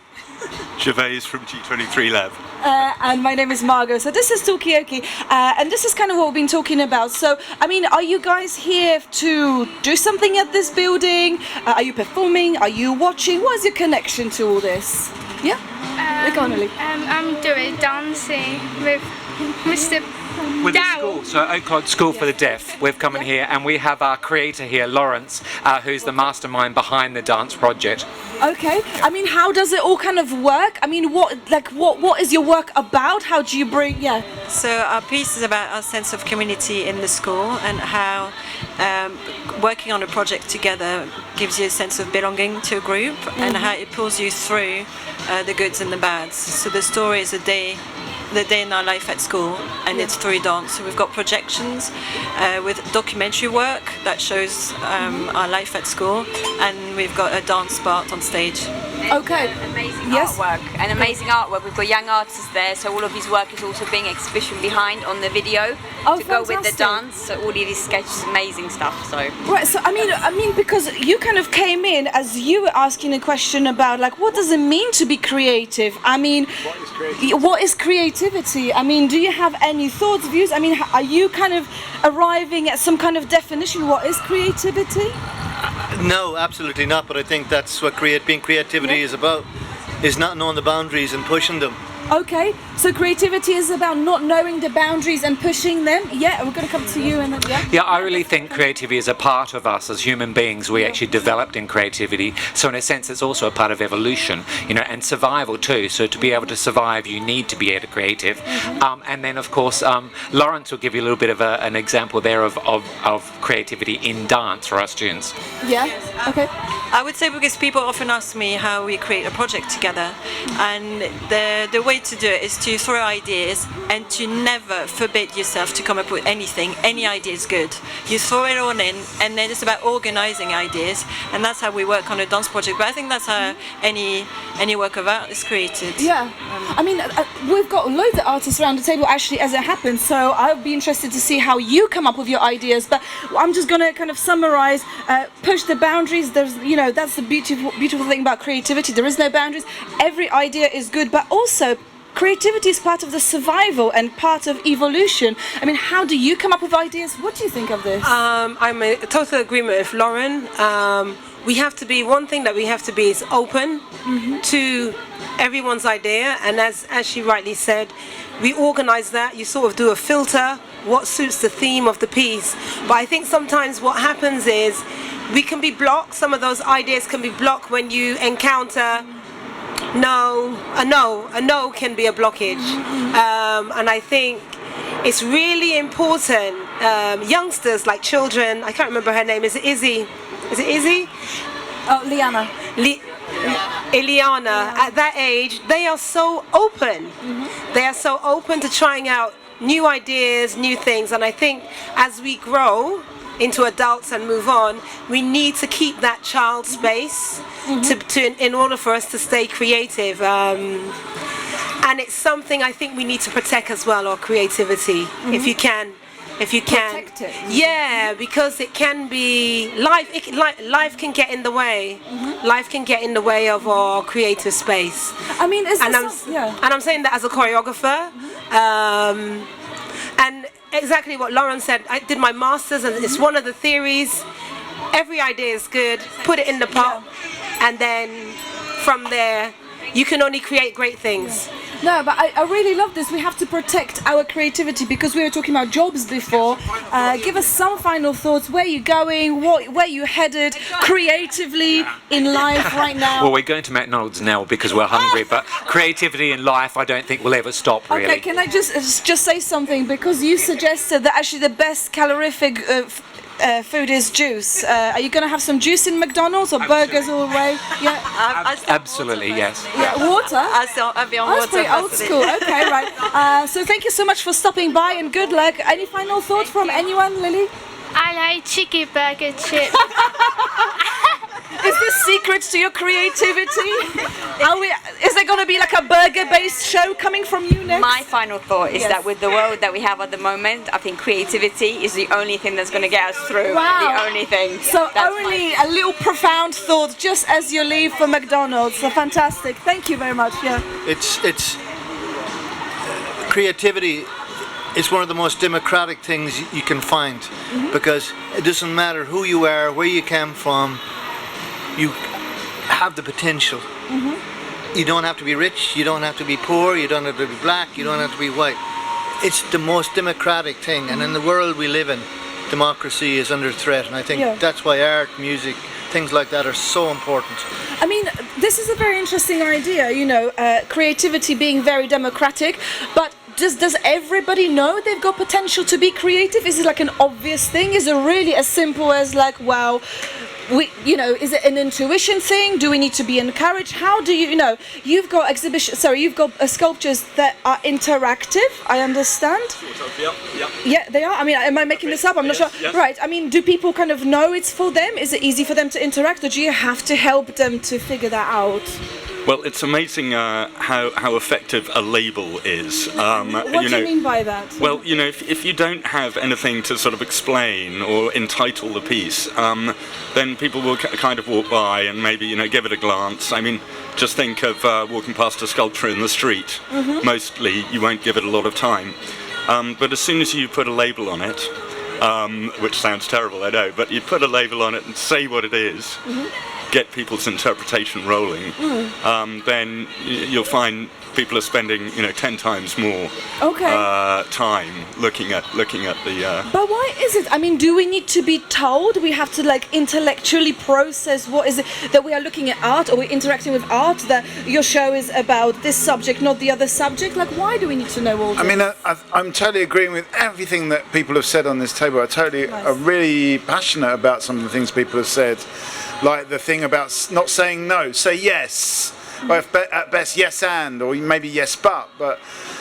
Speaker 13: Gervais from G23 Lab.
Speaker 7: And my name is Margot. So this is Talkaoke, and this is kind of what we've been talking about. So, I mean, are you guys here to do something at this building? Are you performing? Are you watching? What is your connection to all this? Yeah? Go on, Lily.
Speaker 15: I'm doing dancing with Mr.
Speaker 23: With the school, so Oakland School for the Deaf, we've come in here and we have our creator here, Laurence, who's the mastermind behind the dance project.
Speaker 7: Okay. I mean, how does it all kind of work? I mean, what is your work about? How do you bring? Yeah.
Speaker 14: So our piece is about our sense of community in the school and how working on a project together gives you a sense of belonging to a group and how it pulls you through the goods and the bads. So the story is the day in our life at school, and it's through dance. So we've got projections with documentary work that shows our life at school, and we've got a dance part on stage.
Speaker 7: Okay.
Speaker 24: Amazing artwork. And amazing artwork. We've got young artists there, so all of his work is also being exhibition behind on the video to go with the dance. So all of these sketches, amazing stuff. So
Speaker 7: right. So I mean, because you kind of came in as you were asking a question about like, what does it mean to be creative? I mean, what is creativity? I mean, do you have any thoughts, views? I mean, are you kind of arriving at some kind of definition? What is creativity?
Speaker 9: No, absolutely not. But I think that's what creativity is about, is not knowing the boundaries and pushing them.
Speaker 7: Okay, so creativity is about not knowing the boundaries and pushing them. Yeah, we're going to come to you and then,
Speaker 23: Yeah, I really think creativity is a part of us as human beings. We actually developed in creativity. So in a sense, it's also a part of evolution, you know, and survival too. So to be able to survive, you need to be creative. And then, of course, Laurence will give you a little bit of an example there of creativity in dance for our students.
Speaker 7: Yeah, okay.
Speaker 14: I would say because people often ask me how we create a project together, and the way to do it is to throw ideas and to never forbid yourself to come up with anything. Any idea is good. You throw it all in, and then it's about organizing ideas, and that's how we work on a dance project. But I think that's how any work of art is created.
Speaker 7: Yeah, I mean, we've got loads of artists around the table actually as it happens, so I'll be interested to see how you come up with your ideas. But I'm just going to kind of summarize, push the boundaries. There's, you know, that's the beautiful thing about creativity. There is no boundaries. Every idea is good, but also creativity is part of the survival and part of evolution. I mean, how do you come up with ideas? What do you think of this?
Speaker 12: I'm in total agreement with Lauren. We have to be, one thing that we have to be is open to everyone's idea, and as she rightly said, we organize that. You sort of do a filter, what suits the theme of the piece. But I think sometimes what happens is we can be blocked, some of those ideas can be blocked when you encounter a no can be a blockage. And I think it's really important, youngsters like children, I can't remember her name, is it Izzy?
Speaker 7: Oh, Liana.
Speaker 12: Eliana, at that age, they are so open. They are so open to trying out new ideas, new things, and I think as we grow into adults and move on, we need to keep that child space in order for us to stay creative. And it's something I think we need to protect as well, our creativity, if you can. if you can.
Speaker 7: Protect it.
Speaker 12: Yeah, because it can be life. Life can get in the way. Life can get in the way of our creative space.
Speaker 7: I mean,
Speaker 12: and I'm saying that as a choreographer. And exactly what Lauren said. I did my masters, and it's one of the theories. Every idea is good. Put it in the pot, and then from there, you can only create great things.
Speaker 7: No, but I really love this. We have to protect our creativity because we were talking about jobs before. Give us some final thoughts. Where are you going? Where you headed creatively in life right now?
Speaker 23: Well, we're going to McDonald's now because we're hungry, but creativity in life I don't think will ever stop, really.
Speaker 7: Okay, can I just say something? Because you suggested that actually the best calorific food is juice. Are you going to have some juice in McDonald's or burgers all the way? Yeah.
Speaker 23: Absolutely, yes.
Speaker 7: Yeah, water?
Speaker 14: I'll be on water.
Speaker 7: That's pretty old school. Okay, right. So thank you so much for stopping by and good luck. Any final thoughts from anyone, Lily?
Speaker 15: I like chicken burger chip.
Speaker 7: Is this secret to your creativity? Is there going to be like a burger-based show coming from you next?
Speaker 24: My final thought is that with the world that we have at the moment, I think creativity is the only thing that's going to get us through.
Speaker 7: Wow.
Speaker 24: The only thing.
Speaker 7: So only a little profound thought just as you leave for McDonald's. So fantastic. Thank you very much. Yeah.
Speaker 9: It's creativity is one of the most democratic things you can find because it doesn't matter who you are, where you came from. You have the potential. You don't have to be rich, you don't have to be poor, you don't have to be black, you don't have to be white. It's the most democratic thing, and in the world we live in, democracy is under threat, and I think that's why art, music, things like that are so important.
Speaker 7: I mean, this is a very interesting idea, you know, creativity being very democratic, but does everybody know they've got potential to be creative? Is it like an obvious thing? Is it really as simple as like, wow, is it an intuition thing? Do we need to be encouraged? How do you know? You've got sculptures that are interactive, I understand. Yeah, they are. I mean, am I making this up? I'm not sure.
Speaker 13: Yes.
Speaker 7: Right. I mean, do people kind of know it's for them? Is it easy for them to interact, or do you have to help them to figure that out?
Speaker 13: Well, it's amazing how effective a label is.
Speaker 7: What do you mean by that?
Speaker 13: Well, if you don't have anything to sort of explain or entitle the piece, then people will kind of walk by and maybe give it a glance. I mean, just think of walking past a sculpture in the street. Mostly, you won't give it a lot of time. But as soon as you put a label on it, which sounds terrible, I know, but you put a label on it and say what it is. Get people's interpretation rolling, then you'll find people are spending 10 times more time looking at the.
Speaker 7: But why is it? I mean, do we need to be told? We have to like intellectually process what is it that we are looking at art, or we're interacting with art, that your show is about this subject, not the other subject. Like, why do we need to know all this?
Speaker 1: I mean, I'm totally agreeing with everything that people have said on this table. I'm really passionate about some of the things people have said. Like the thing about not saying no, say yes. Or at best, yes and, or maybe yes but. But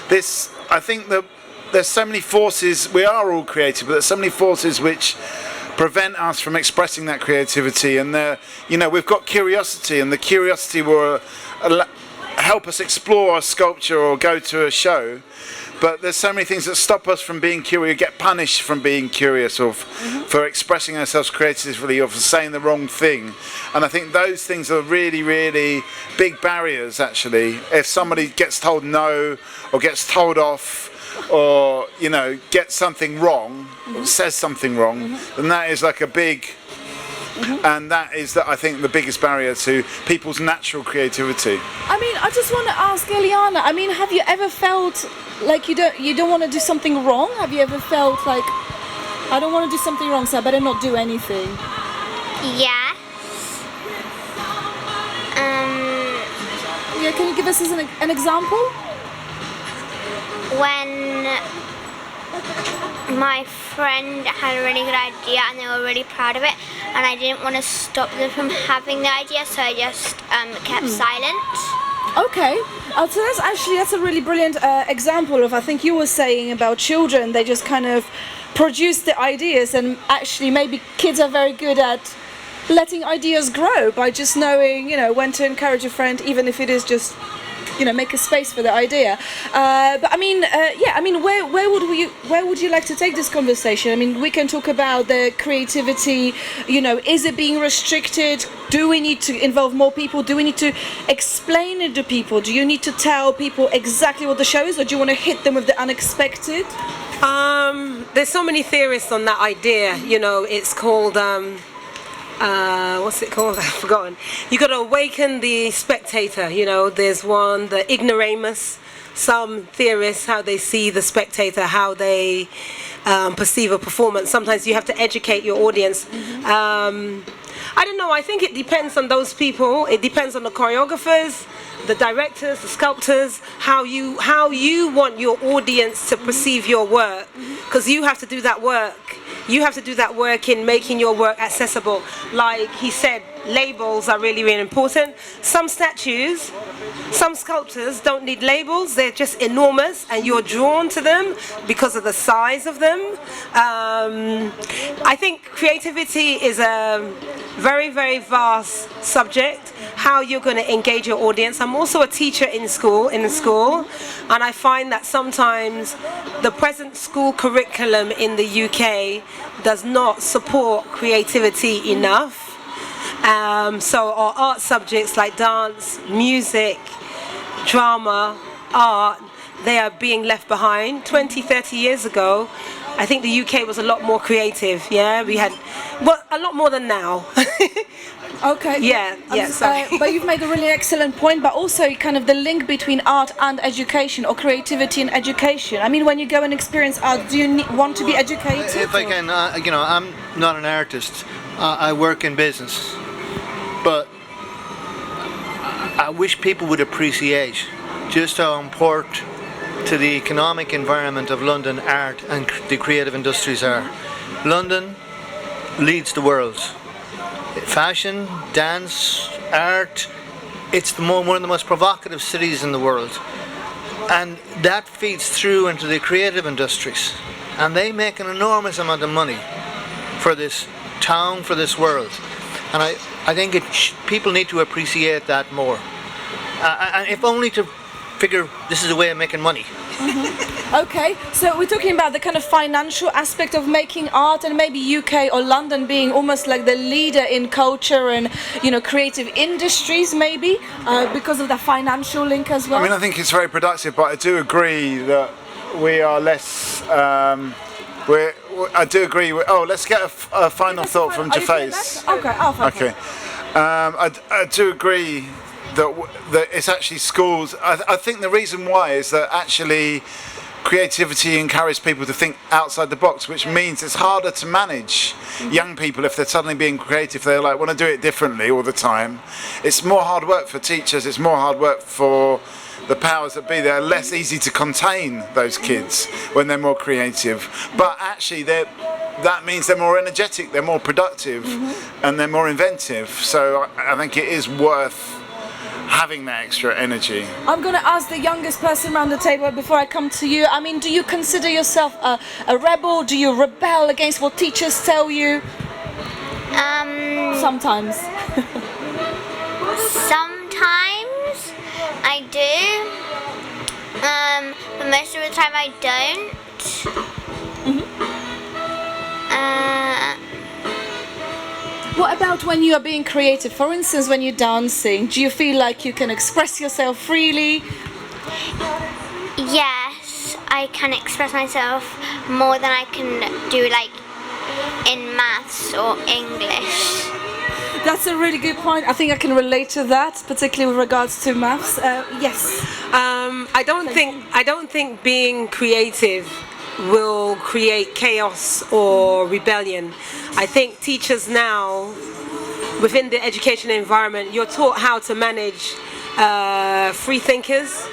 Speaker 1: this, I think that there's so many forces, we are all creative, but there's so many forces which prevent us from expressing that creativity. And we've got curiosity, and the curiosity will help us explore a sculpture or go to a show. But there's so many things that stop us from being curious, get punished from being curious, or for expressing ourselves creatively, or for saying the wrong thing. And I think those things are really, really big barriers, actually. If somebody gets told no, or gets told off, or, gets something wrong, or says something wrong, then that is like a big... And that is, I think, the biggest barrier to people's natural creativity.
Speaker 7: I mean, I just want to ask Eliana. I mean, have you ever felt like you don't want to do something wrong? Have you ever felt like I don't want to do something wrong, so I better not do anything?
Speaker 8: Yes.
Speaker 7: Yeah, can you give us an example?
Speaker 8: When my friend had a really good idea and they were really proud of it, and I didn't want to stop them from having the idea, so I just kept silent.
Speaker 7: Okay, so that's a really brilliant example of, I think you were saying about children, they just kind of produce the ideas, and actually maybe kids are very good at letting ideas grow by just knowing, when to encourage a friend, even if it is just make a space for the idea. But I mean, where would you like to take this conversation? I mean, we can talk about the creativity. Is it being restricted? Do we need to involve more people? Do we need to explain it to people? Do you need to tell people exactly what the show is, or do you want to hit them with the unexpected?
Speaker 12: There's so many theorists on that idea. It's called what's it called? I've forgotten. You got to awaken the spectator. There's one, the ignoramus. Some theorists, how they see the spectator, how they perceive a performance. Sometimes you have to educate your audience. I don't know. I think it depends on those people. It depends on the choreographers, the directors, the sculptors, how you want your audience to perceive your work, because you have to do that work. You have to do that work in making your work accessible. Like he said, labels are really, really important. Some statues, some sculptures don't need labels. They're just enormous and you're drawn to them because of the size of them. I think creativity is a very, very vast subject. How you're going to engage your audience. I'm also a teacher in the school, and I find that sometimes the present school curriculum in the UK does not support creativity enough. So our art subjects like dance, music, drama, art, they are being left behind. 20, 30 years ago, I think the UK was a lot more creative. Yeah, we had, well, a lot more than now.
Speaker 7: Okay.
Speaker 12: Yeah.
Speaker 7: But you've made a really excellent point, but also kind of the link between art and education, or creativity and education. I mean, when you go and experience art, do you want to be educated?
Speaker 9: If I can, I'm not an artist. I work in business. But I wish people would appreciate just how important to the economic environment of London art and the creative industries are. London leads the world. Fashion, dance, art, it's one of the most provocative cities in the world. And that feeds through into the creative industries. And they make an enormous amount of money for this town, for this world. And I think people need to appreciate that more. And if only to figure this is a way of making money.
Speaker 7: Okay, so we're talking about the kind of financial aspect of making art, and maybe UK or London being almost like the leader in culture and creative industries, maybe because of the financial link as well.
Speaker 1: I mean, I think it's very productive, but I do agree that we are less. I do agree. Let's get a final thought from Jafes.
Speaker 7: Okay.
Speaker 1: I do agree that it's actually schools. I think the reason why is that actually creativity encourages people to think outside the box, which means it's harder to manage young people if they're suddenly being creative. They want to do it differently all the time. It's more hard work for teachers. It's more hard work for the powers that be. They're less easy to contain, those kids, when they're more creative. But actually, that means they're more energetic, they're more productive, and they're more inventive. So I think it is worth having that extra energy.
Speaker 7: I'm going to ask the youngest person around the table before I come to you. I mean, do you consider yourself a rebel? Do you rebel against what teachers tell you? Sometimes.
Speaker 8: Sometimes I do. But most of the time I don't.
Speaker 7: What about when you are being creative? For instance, when you're dancing, do you feel like you can express yourself freely?
Speaker 8: Yes, I can express myself more than I can do like in maths or English.
Speaker 7: That's a really good point. I think I can relate to that, particularly with regards to maths. Yes.
Speaker 12: I don't think being creative will create chaos or rebellion. I think teachers now, within the education environment, you're taught how to manage free thinkers.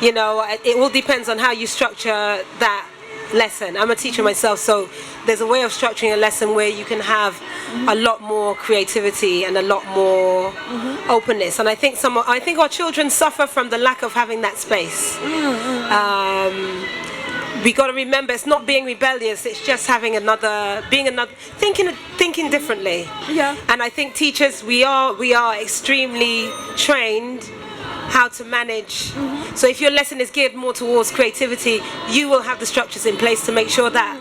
Speaker 12: It all depends on how you structure that lesson. I'm a teacher myself, so there's a way of structuring a lesson where you can have a lot more creativity and a lot more openness. And I think our children suffer from the lack of having that space. We got to remember, it's not being rebellious. It's just having thinking differently.
Speaker 7: Yeah.
Speaker 12: And I think teachers, we are extremely trained how to manage. So if your lesson is geared more towards creativity, you will have the structures in place to make sure that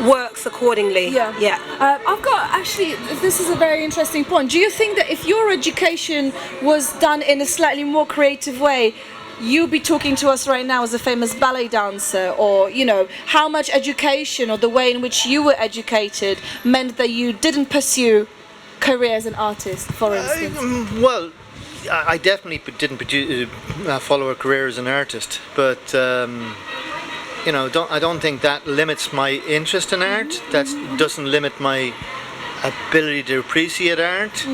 Speaker 12: works accordingly. Yeah.
Speaker 7: I've got, actually, this is a very interesting point. Do you think that if your education was done in a slightly more creative way, you'd be talking to us right now as a famous ballet dancer, or, you know, how much education or the way in which you were educated meant that you didn't pursue career as an artist, for instance?
Speaker 9: Well, I definitely didn't follow a career as an artist, but you know, I don't think that limits my interest in art. That doesn't limit my ability to appreciate art.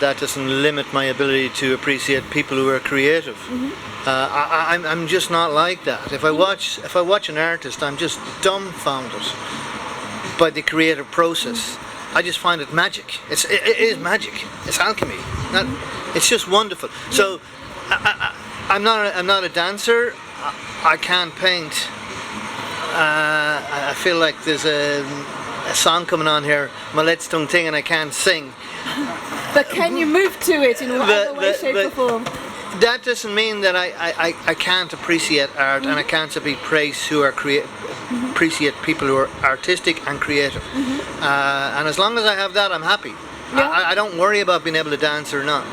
Speaker 9: That doesn't limit my ability to appreciate people who are creative. I'm just not like that. If I watch an artist, I'm just dumbfounded by the creative process. I just find it magic. It is magic. It's alchemy. It's just wonderful. So I'm not a dancer. I can't paint. I feel like there's a song coming on here, my legs tongue thing, and I can't sing.
Speaker 7: But can you move to it in whatever way, shape or form?
Speaker 9: That doesn't mean that I can't appreciate art, and I can't appreciate people who are artistic and creative. And as long as I have that, I'm happy. I don't worry about being able to dance or not.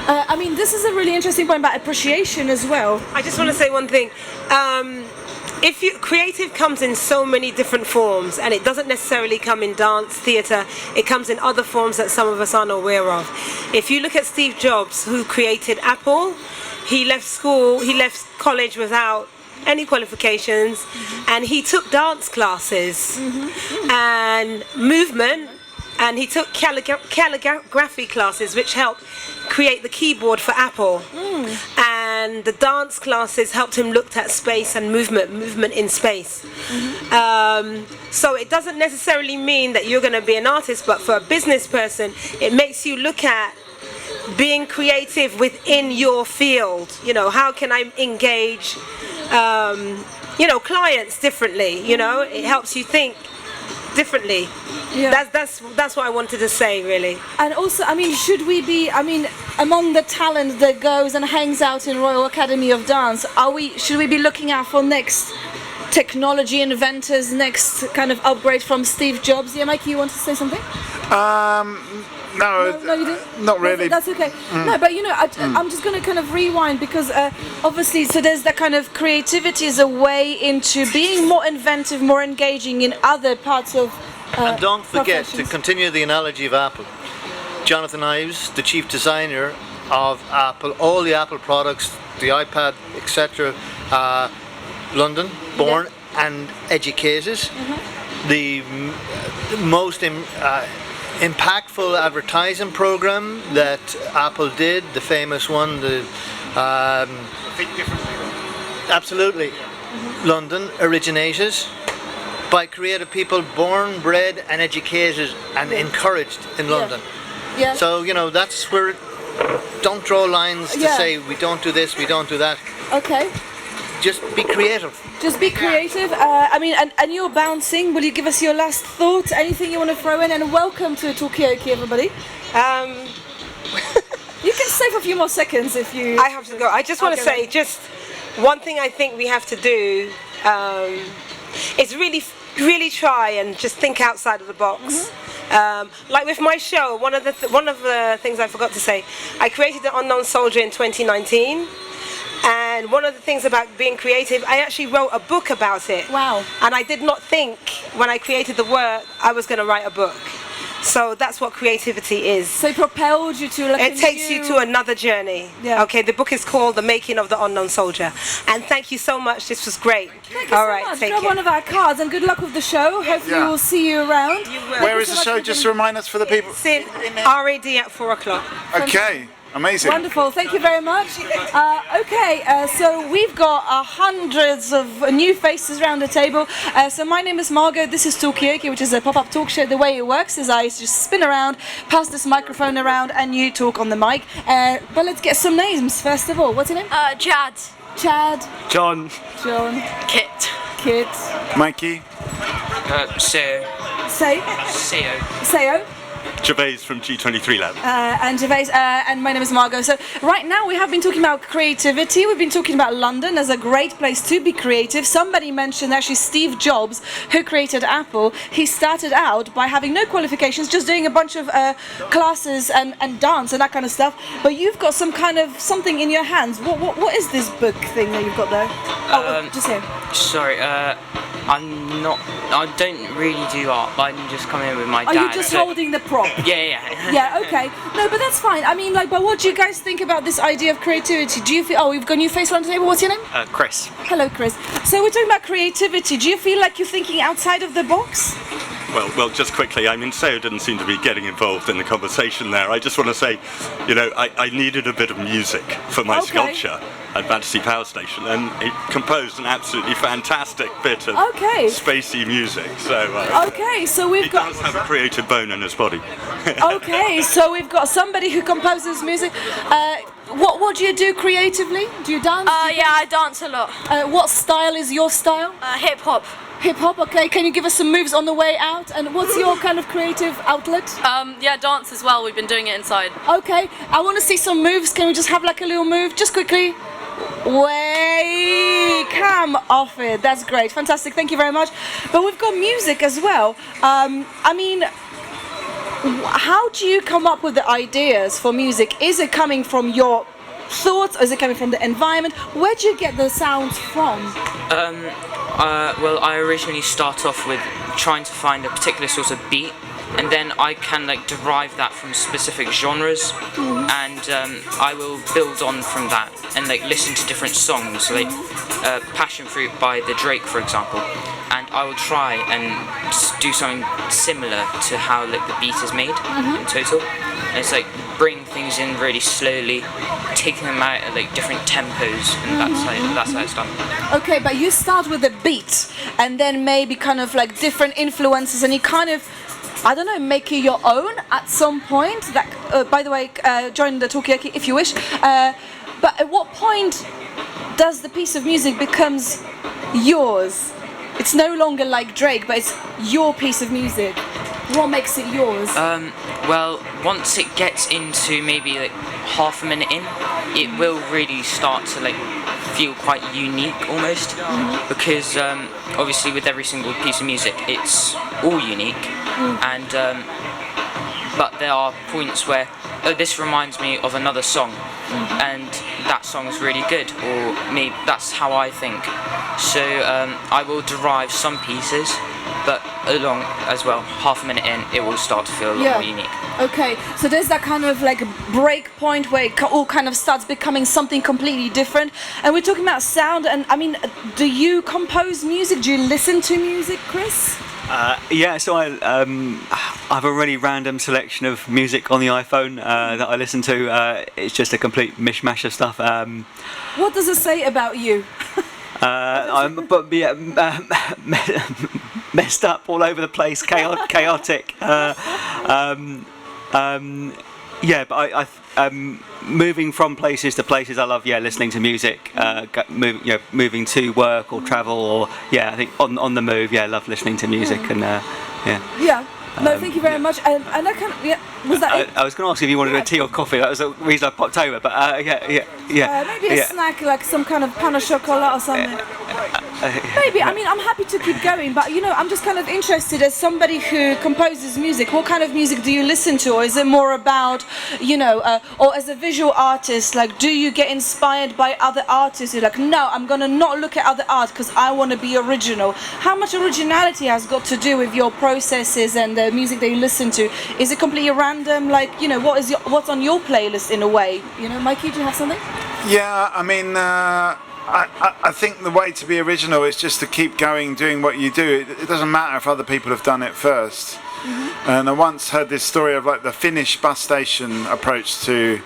Speaker 7: I mean, this is a really interesting point about appreciation as well.
Speaker 12: I just want to say one thing. Creative comes in so many different forms, and it doesn't necessarily come in dance, theatre. It comes in other forms that some of us aren't aware of. If you look at Steve Jobs, who created Apple, he left college without any qualifications, and he took dance classes and movement, and he took calligraphy classes, which helped create the keyboard for Apple. And the dance classes helped him look at space and movement in space. So it doesn't necessarily mean that you're going to be an artist, but for a business person, it makes you look at being creative within your field. You know, how can I engage, you know, clients differently? You know, it helps you think differently. That's what I wanted to say, really.
Speaker 7: And also, I mean, among the talent that goes and hangs out in Royal Academy of Dance, should we be looking out for next technology inventors, next kind of upgrade from Steve Jobs? Yeah, Mike, you want to say something?
Speaker 1: No,
Speaker 7: you didn't?
Speaker 1: Not really.
Speaker 7: That's okay. No, but you know, I'm just going to kind of rewind, because obviously, so there's that kind of creativity as a way into being more inventive, more engaging in other parts of
Speaker 9: and don't forget, to continue the analogy of Apple, Jonathan Ives, the chief designer of Apple, all the Apple products, the iPad, etc., London, born and educated. The most impactful advertising program that Apple did, the famous one, absolutely, London originated by creative people born, bred and educated and encouraged in London. So, you know, that's where, don't draw lines to say we don't do this, we don't do that.
Speaker 7: Okay.
Speaker 9: Just be creative.
Speaker 7: Just be creative. I mean, and you're bouncing. Will you give us your last thoughts? Anything you want to throw in? And welcome to Talkaoke, everybody. You can stay for a few more seconds if you...
Speaker 12: I have to go. I just want to say, just one thing I think we have to do is really try and just think outside of the box. Like with my show, one of the things I forgot to say, I created The Unknown Soldier in 2019. And one of the things about being creative, I actually wrote a book about it.
Speaker 7: Wow.
Speaker 12: And I did not think, when I created the work, I was going to write a book. So that's what creativity is.
Speaker 7: So it propelled you to...
Speaker 12: It takes you to another journey. Okay, the book is called The Making of the Unknown Soldier. And thank you so much. This was great.
Speaker 7: Thank you so much. Grab one of our cards, and good luck with the show. Hopefully we'll see you around.
Speaker 1: Where is the show? Just to remind us for the people.
Speaker 12: It's in RAD at 4 o'clock.
Speaker 1: Okay. Amazing.
Speaker 7: Wonderful, thank you very much. So we've got hundreds of new faces around the table. So my name is Margot, this is Talkaoke, which is a pop-up talk show. The way it works is I just spin around, pass this microphone around, and you talk on the mic. But let's get some names, first of all. What's your name?
Speaker 3: Chad.
Speaker 7: Chad.
Speaker 1: John.
Speaker 7: John.
Speaker 3: Kit.
Speaker 7: Kit.
Speaker 1: Mikey.
Speaker 3: Seo.
Speaker 7: Say.
Speaker 3: Seo.
Speaker 7: Seo.
Speaker 13: Gervais from G23 Lab.
Speaker 7: And Gervais, and my name is Margot. So right now we have been talking about creativity. We've been talking about London as a great place to be creative. Somebody mentioned actually Steve Jobs, who created Apple. He started out by having no qualifications, just doing a bunch of classes and dance and that kind of stuff. But you've got some kind of something in your hands. What is this book thing that you've got there? Just here.
Speaker 3: Sorry, I don't really do art, but I'm just coming in with my dad.
Speaker 7: Are you just holding the prop?
Speaker 3: Yeah.
Speaker 7: Yeah, okay. No, but that's fine. I mean, but what do you guys think about this idea of creativity? Do you feel... Oh, we've got a new face around the table. What's your name?
Speaker 3: Chris.
Speaker 7: Hello, Chris. So we're talking about creativity. Do you feel like you're thinking outside of the box?
Speaker 13: Well, just quickly, I mean, Seo didn't seem to be getting involved in the conversation there. I just want to say, I needed a bit of music for my sculpture at Battersea Power Station, and it composed an absolutely fantastic bit of spacey music. So
Speaker 7: we've
Speaker 13: he does have a creative bone in his body.
Speaker 7: Okay, so we've got somebody who composes music. What do you do creatively? Do you dance?
Speaker 11: I dance a lot.
Speaker 7: What style is your style?
Speaker 11: Hip hop.
Speaker 7: Hip hop, okay. Can you give us some moves on the way out? And what's your kind of creative outlet?
Speaker 11: Dance as well. We've been doing it inside.
Speaker 7: Okay, I want to see some moves. Can we just have like a little move, just quickly? Way, come off it. That's great, fantastic. Thank you very much. But we've got music as well. I mean, how do you come up with the ideas for music? Is it coming from your thoughts, or is it coming from the environment? Where do you get the sounds from?
Speaker 3: Well, I originally start off with trying to find a particular sort of beat, and then I can derive that from specific genres, and I will build on from that and listen to different songs, like Passion Fruit by the Drake, for example, and I will try and do something similar to how the beat is made in total. And it's bring things in really slowly, taking them out at different tempos, and that's how it's done.
Speaker 7: Okay, but you start with a beat, and then maybe kind of different influences, and you kind of, I don't know, make it your own at some point. By the way, join the Talkaoke if you wish. But at what point does the piece of music becomes yours? It's no longer like Drake, but it's your piece of music. What makes it yours?
Speaker 3: Well, once it gets into maybe half a minute in, it will really start to feel quite unique almost, because obviously with every single piece of music it's all unique, and but there are points where this reminds me of another song, and that song is really good, or maybe that's how I think. So I will derive some pieces, but along as well, half a minute in, it will start to feel a lot more unique.
Speaker 7: Okay, so there's that kind of break point where it all kind of starts becoming something completely different. And we're talking about sound, and I mean, do you compose music? Do you listen to music, Chris?
Speaker 17: So I have a really random selection of music on the iPhone that I listen to. It's just a complete mishmash of stuff.
Speaker 7: What does it say about you?
Speaker 17: Messed up all over the place, chaotic. But I moving from places to places, I love listening to music. Moving to work or travel, or I think on the move. I love listening to music and
Speaker 7: No, thank you very much. And I kind of, was that it?
Speaker 17: I was going to ask if you wanted a tea or coffee. That was the reason I popped over. But
Speaker 7: maybe a snack, like some kind of pain au chocolat or something. Maybe. I mean, I'm happy to keep going, but I'm just kind of interested as somebody who composes music. What kind of music do you listen to, or is it more about, or as a visual artist, do you get inspired by other artists? You're like, no, I'm gonna not look at other art because I want to be original. How much originality has got to do with your processes and the music that you listen to? Is it completely random? What's on your playlist in a way? Mikey, do you have something?
Speaker 1: Yeah, I mean. I think the way to be original is just to keep going, doing what you do. It doesn't matter if other people have done it first. And I once heard this story of the Finnish bus station approach to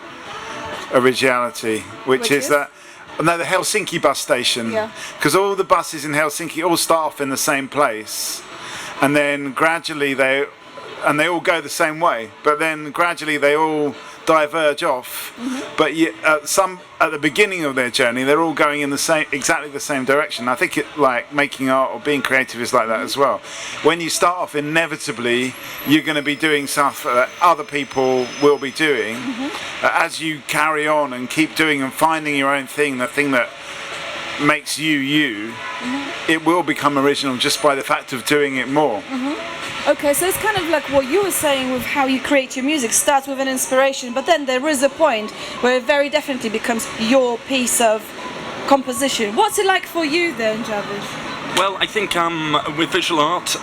Speaker 1: originality, which is that the Helsinki bus station, because all the buses in Helsinki all start off in the same place, and then gradually they all go the same way, but then gradually they all diverge off, but at the beginning of their journey, they're all going in exactly the same direction. I think like making art or being creative is like that as well. When you start off, inevitably you're going to be doing stuff that other people will be doing. As you carry on and keep doing and finding your own thing, the thing that makes you, it will become original just by the fact of doing it more.
Speaker 7: Okay, so it's kind of like what you were saying with how you create your music. Starts with an inspiration, but then there is a point where it very definitely becomes your piece of composition. What's it like for you then, Javis?
Speaker 13: Well, I think with visual art,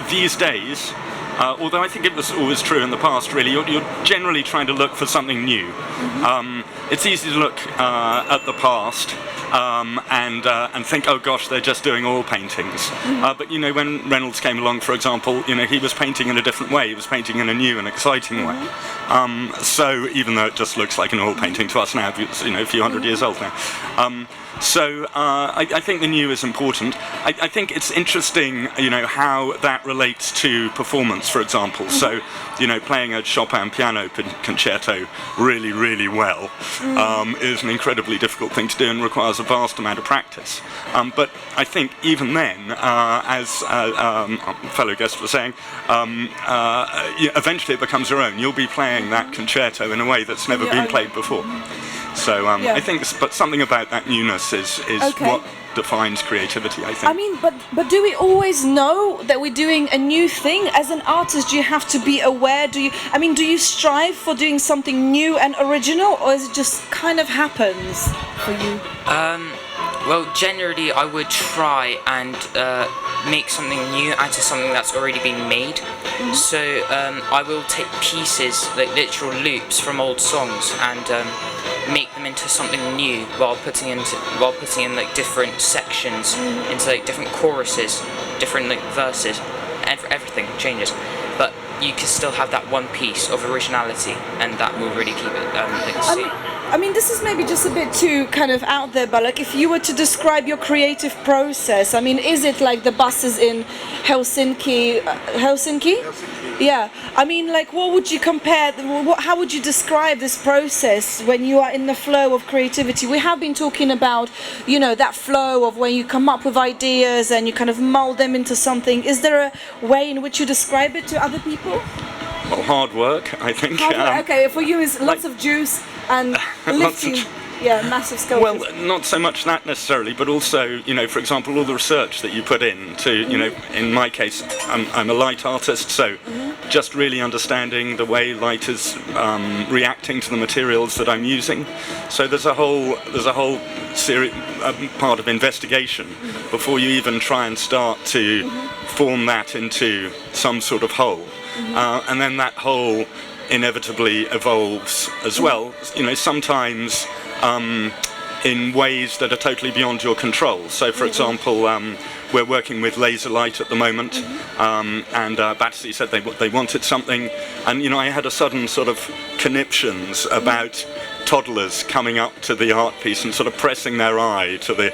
Speaker 13: these days, although I think it was always true in the past, really, you're generally trying to look for something new. It's easy to look at the past and think, oh gosh, they're just doing oil paintings. But you know, when Reynolds came along, for example, you know, he was painting in a different way. He was painting in a new and exciting way. So even though it just looks like an oil painting to us now, you know, a few hundred years old now. So I think the new is important. I think it's interesting, you know, how that relates to performance, for example. So, you know, playing a Chopin piano concerto really, really well is an incredibly difficult thing to do and requires a vast amount of practice. But I think even then, as fellow guest was saying, eventually it becomes your own. You'll be playing that concerto in a way that's never been played before. So I think, but something about that newness is what defines creativity, I think.
Speaker 7: I mean, but do we always know that we're doing a new thing? As an artist, do you have to be aware? Do you strive for doing something new and original, or is it just kind of happens for you?
Speaker 3: Well, generally I would try and make something new out of something that's already been made. So I will take pieces, like literal loops from old songs, and make them into something new while putting in like different sections, into like different choruses, different like verses. Everything changes, but you can still have that one piece of originality, and that will really keep it
Speaker 7: I mean, this is maybe just a bit too kind of out there, but like if you were to describe your creative process, I mean, is it like the buses in Helsinki? Yeah. I mean, like, what would you compare? How would you describe this process when you are in the flow of creativity? We have been talking about, you know, that flow of when you come up with ideas and you kind of mold them into something. Is there a way in which you describe it to other people?
Speaker 13: Well, hard work, I think.
Speaker 7: Okay, for you is lots of juice and lifting. Massive sculptures.
Speaker 13: Well, not so much that necessarily, but also, you know, for example, all the research that you put in to, you know, in my case, I'm a light artist, so just really understanding the way light is reacting to the materials that I'm using. So there's a whole part of investigation before you even try and start to form that into some sort of whole. And then that whole inevitably evolves as well, you know, sometimes in ways that are totally beyond your control. So for example, we're working with laser light at the moment, and Battersea said they wanted something, and you know, I had a sudden sort of conniptions about toddlers coming up to the art piece and sort of pressing their eye to the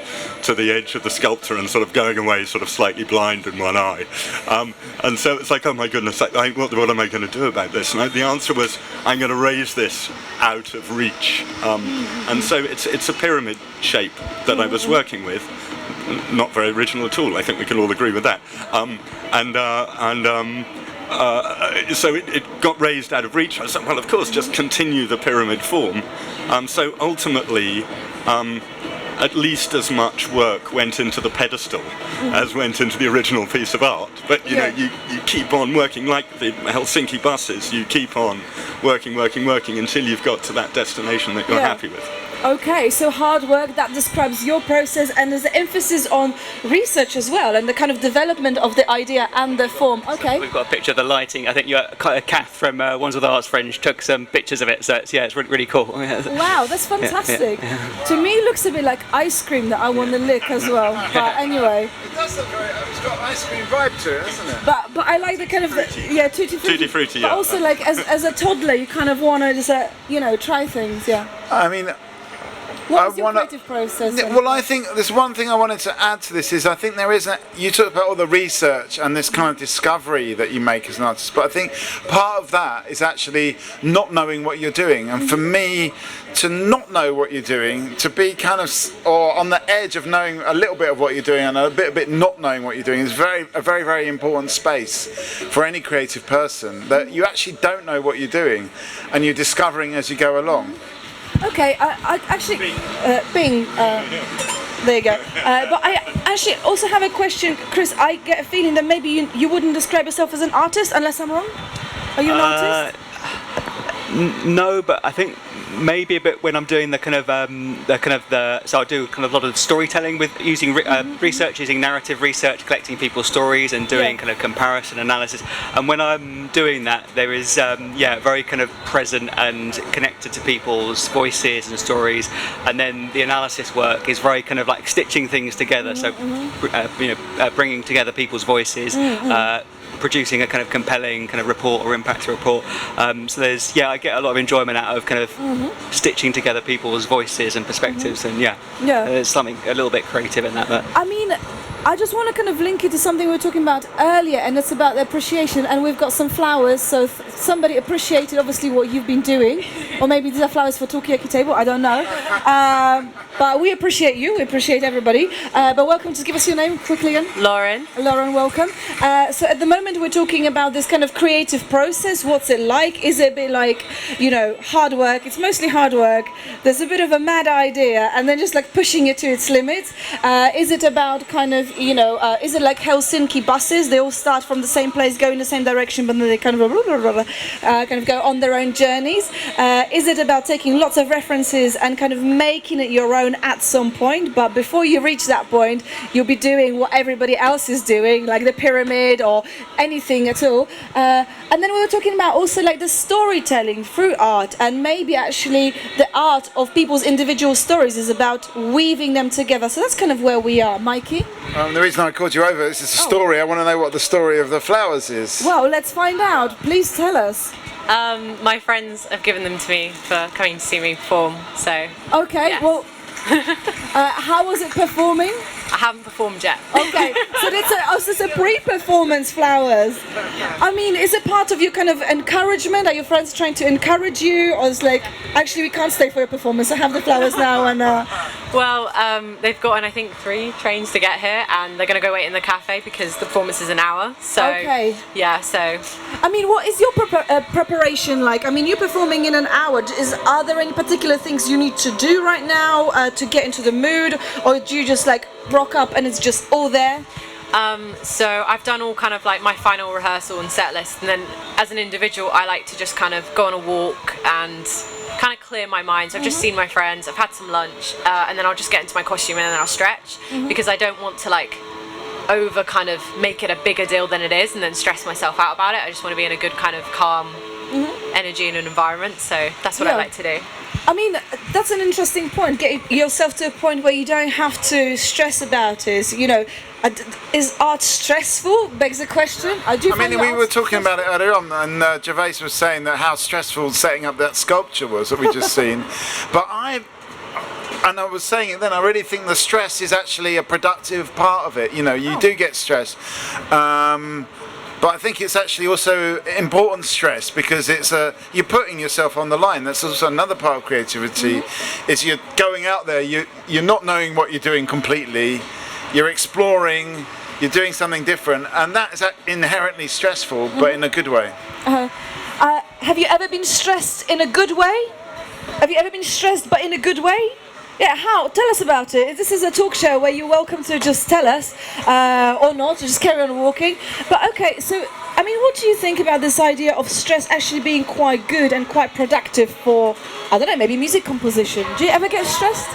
Speaker 13: edge of the sculpture and sort of going away sort of slightly blind in one eye. And so it's like, oh my goodness, what am I going to do about this? And the answer was, I'm going to raise this out of reach. And so it's a pyramid shape that I was working with. Not very original at all, I think we can all agree with that. So it got raised out of reach. I said, well, of course, just continue the pyramid form. So ultimately, at least as much work went into the pedestal as went into the original piece of art. But you know, you keep on working, like the Helsinki buses. You keep on working until you've got to that destination that you're happy with.
Speaker 7: Okay, so hard work, that describes your process, and there's an emphasis on research as well, and the kind of development of the idea and the form. Okay.
Speaker 17: So we've got a picture of the lighting. I think Kath from Wandsworth Arts Fringe took some pictures of it, so it's really, really cool.
Speaker 7: Wow, that's fantastic. To me, it looks a bit like ice cream that I want to lick as well. But anyway.
Speaker 1: It does look very. It's got an ice cream vibe to it, hasn't it?
Speaker 7: But I like the kind of tutti frutti. But also, like as a toddler, you kind of want to just you know, try things. Yeah.
Speaker 1: I mean,
Speaker 7: What's your creative process?
Speaker 1: Well, I think there's one thing I wanted to add to this is I think there is you talk about all the research and this kind of discovery that you make as an artist, but I think part of that is actually not knowing what you're doing. And for me, to not know what you're doing, to be kind of or on the edge of knowing a little bit of what you're doing and a bit not knowing what you're doing is a very, very important space for any creative person, that you actually don't know what you're doing and you're discovering as you go along.
Speaker 7: Okay, I actually, Bing, there you go. But I actually also have a question, Chris. I get a feeling that maybe you wouldn't describe yourself as an artist, unless I'm wrong. Are you an artist?
Speaker 17: No, but I think maybe a bit when I'm doing so I do kind of a lot of storytelling with using research, using narrative research, collecting people's stories and doing kind of comparison analysis. And when I'm doing that, there is very kind of present and connected to people's voices and stories. And then the analysis work is very kind of like stitching things together. So bringing together people's voices. Producing a kind of compelling kind of report or impact report. So there's I get a lot of enjoyment out of kind of stitching together people's voices and perspectives, and there's something a little bit creative in that. But
Speaker 7: I mean, I just want to kind of link it to something we were talking about earlier, and it's about the appreciation. And we've got some flowers, so somebody appreciated obviously what you've been doing, or maybe these are flowers for Talkaoke table. I don't know, but we appreciate you. We appreciate everybody. But welcome. Just give us your name quickly again.
Speaker 2: Lauren.
Speaker 7: Lauren, welcome. So at the moment we're talking about this kind of creative process. What's it like? Is it a bit like, hard work? It's mostly hard work. There's a bit of a mad idea, and then just like pushing it to its limits. Is it about kind of is it like Helsinki buses? They all start from the same place, go in the same direction, but then they kind of go on their own journeys. Is it about taking lots of references and kind of making it your own at some point? But before you reach that point, you'll be doing what everybody else is doing, like the pyramid or anything at all. And then we were talking about also like the storytelling through art, and maybe actually the art of people's individual stories is about weaving them together. So that's kind of where we are, Mikey.
Speaker 1: The reason I called you over is it's a story. I want to know what the story of the flowers is.
Speaker 7: Well, let's find out. Please tell us.
Speaker 2: My friends have given them to me for coming to see me perform. So.
Speaker 7: Okay. Yes. Well. How was it performing?
Speaker 2: I haven't performed yet.
Speaker 7: Okay, so it's a pre-performance flowers. I mean, is it part of your kind of encouragement? Are your friends trying to encourage you, or it's like, actually we can't stay for your performance, I have the flowers now and...
Speaker 2: Well, they've gotten I think 3 trains to get here, and they're going to go wait in the cafe because the performance is an hour. So
Speaker 7: okay.
Speaker 2: Yeah, so...
Speaker 7: I mean, what is your preparation like? I mean, you're performing in an hour. Are there any particular things you need to do right now to get into the mood, or do you just like rock up and it's just all there?
Speaker 2: So I've done all kind of like my final rehearsal and set list, and then as an individual I like to just kind of go on a walk and kind of clear my mind. So I've just seen my friends, I've had some lunch, and then I'll just get into my costume and then I'll stretch, because I don't want to like over kind of make it a bigger deal than it is and then stress myself out about it. I just want to be in a good kind of calm energy in an environment, so that's what I like to do.
Speaker 7: I mean, that's an interesting point. Get yourself to a point where you don't have to stress about it. Is art stressful? Begs the question.
Speaker 1: We were talking about it earlier on, and Gervais was saying that how stressful setting up that sculpture was that we just seen. But I was saying it then, I really think the stress is actually a productive part of it. You do get stressed. But I think it's actually also important stress, because you're putting yourself on the line. That's also another part of creativity, is you're going out there, you're not knowing what you're doing completely, you're exploring, you're doing something different, and that is inherently stressful, but in a good way.
Speaker 7: Have you ever been stressed in a good way? Have you ever been stressed but in a good way? Yeah, how? Tell us about it. This is a talk show where you're welcome to just tell us, or not, just carry on walking. But okay, so, I mean, what do you think about this idea of stress actually being quite good and quite productive for, I don't know, maybe music composition? Do you ever get stressed?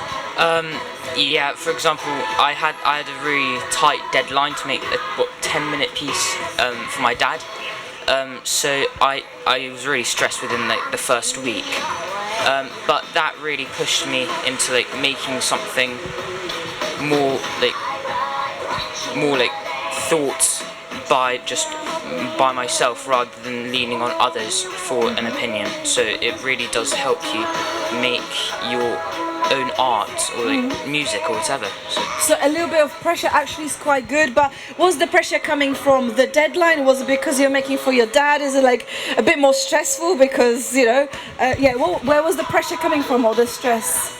Speaker 3: Yeah, for example, I had a really tight deadline to make a 10-minute piece for my dad. So I was really stressed within like the first week. But that really pushed me into like making something more like thoughts by myself, rather than leaning on others for an opinion. So it really does help you make your own art or like music or whatever.
Speaker 7: So a little bit of pressure actually is quite good, but was the pressure coming from the deadline? Was it because you're making for your dad? Is it like a bit more stressful because, you know, where was the pressure coming from, or the stress?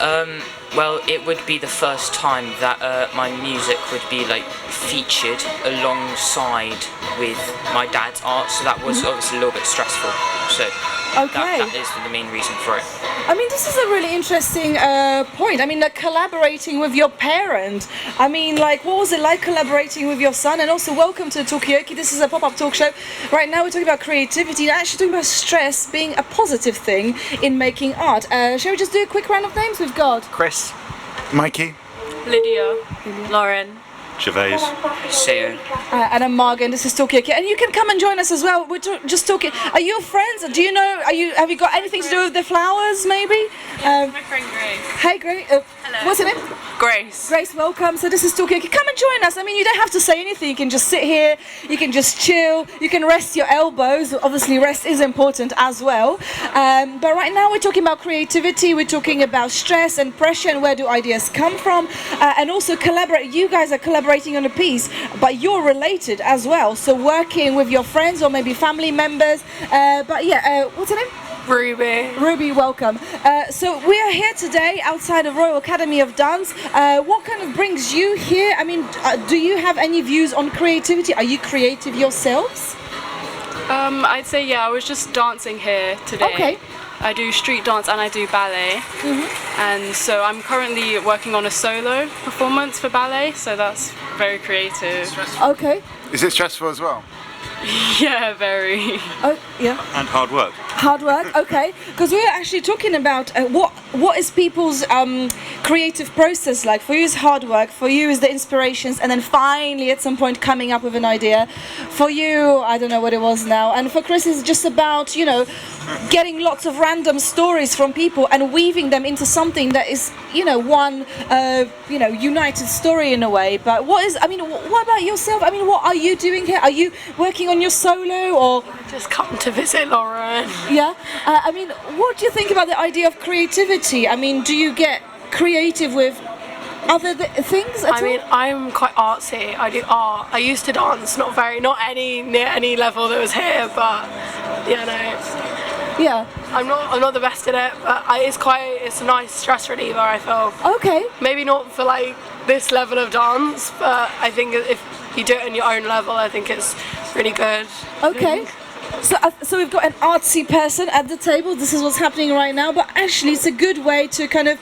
Speaker 3: Well, it would be the first time that my music would be like featured alongside with my dad's art, so that was obviously a little bit stressful. So that is the main reason for it.
Speaker 7: I mean, this is a really interesting point. I mean, like collaborating with your parent. I mean, like, what was it like collaborating with your son? And also, welcome to Talkaoke. This is a pop-up talk show. Right now, we're talking about creativity and actually talking about stress being a positive thing in making art. Shall we just do a quick round of names? We've got
Speaker 17: Chris,
Speaker 1: Mikey,
Speaker 11: Lydia, Lauren,
Speaker 13: Gervais,
Speaker 3: Seo,
Speaker 7: and I'm Marga, and this is Talkaoke. And you can come and join us as well. We're just talking. Are you friends? Do you know? Have you got anything to do with the flowers? Maybe.
Speaker 11: my friend Grace.
Speaker 7: Hey, Grace.
Speaker 11: Hello.
Speaker 7: What's her name?
Speaker 11: Grace.
Speaker 7: Grace, welcome. So this is Talkaoke. Come and join us. I mean, you don't have to say anything. You can just sit here. You can just chill. You can rest your elbows. Obviously, rest is important as well. But right now, we're talking about creativity. We're talking about stress and pressure and where do ideas come from. And also collaborate. You guys are collaborating on a piece, but you're related as well. So working with your friends or maybe family members. But yeah, what's her name?
Speaker 11: Ruby.
Speaker 7: Ruby, welcome. So we are here today outside of Royal Academy of Dance. What kind of brings you here? I mean, do you have any views on creativity? Are you creative yourselves?
Speaker 11: I'd say I was just dancing here today.
Speaker 7: Okay.
Speaker 11: I do street dance and I do ballet. And so I'm currently working on a solo performance for ballet, so that's very creative.
Speaker 7: Okay.
Speaker 1: Is it stressful as well?
Speaker 11: Yeah, very.
Speaker 7: Oh, yeah.
Speaker 13: And hard work.
Speaker 7: Hard work, okay. Because we were actually talking about what is people's creative process like. For you is hard work, for you is the inspirations, and then finally at some point coming up with an idea. For you, I don't know what it was now. And for Chris, it's just about, you know, getting lots of random stories from people and weaving them into something that is, you know, one, united story in a way. But what about yourself? I mean, what are you doing here? Are you working on your solo or?
Speaker 11: Just come to visit Lauren.
Speaker 7: Yeah. I mean, what do you think about the idea of creativity? I mean, do you get creative with other things at all?
Speaker 11: I mean, I'm quite artsy. I do art. I used to dance, not near any level that was here, but
Speaker 7: yeah.
Speaker 11: I'm not the best at it, but it's a nice stress reliever, I feel.
Speaker 7: Okay.
Speaker 11: Maybe not for like this level of dance, but I think if you do it on your own level, I think it's really good.
Speaker 7: Okay. So we've got an artsy person at the table. This is what's happening right now, but actually it's a good way to kind of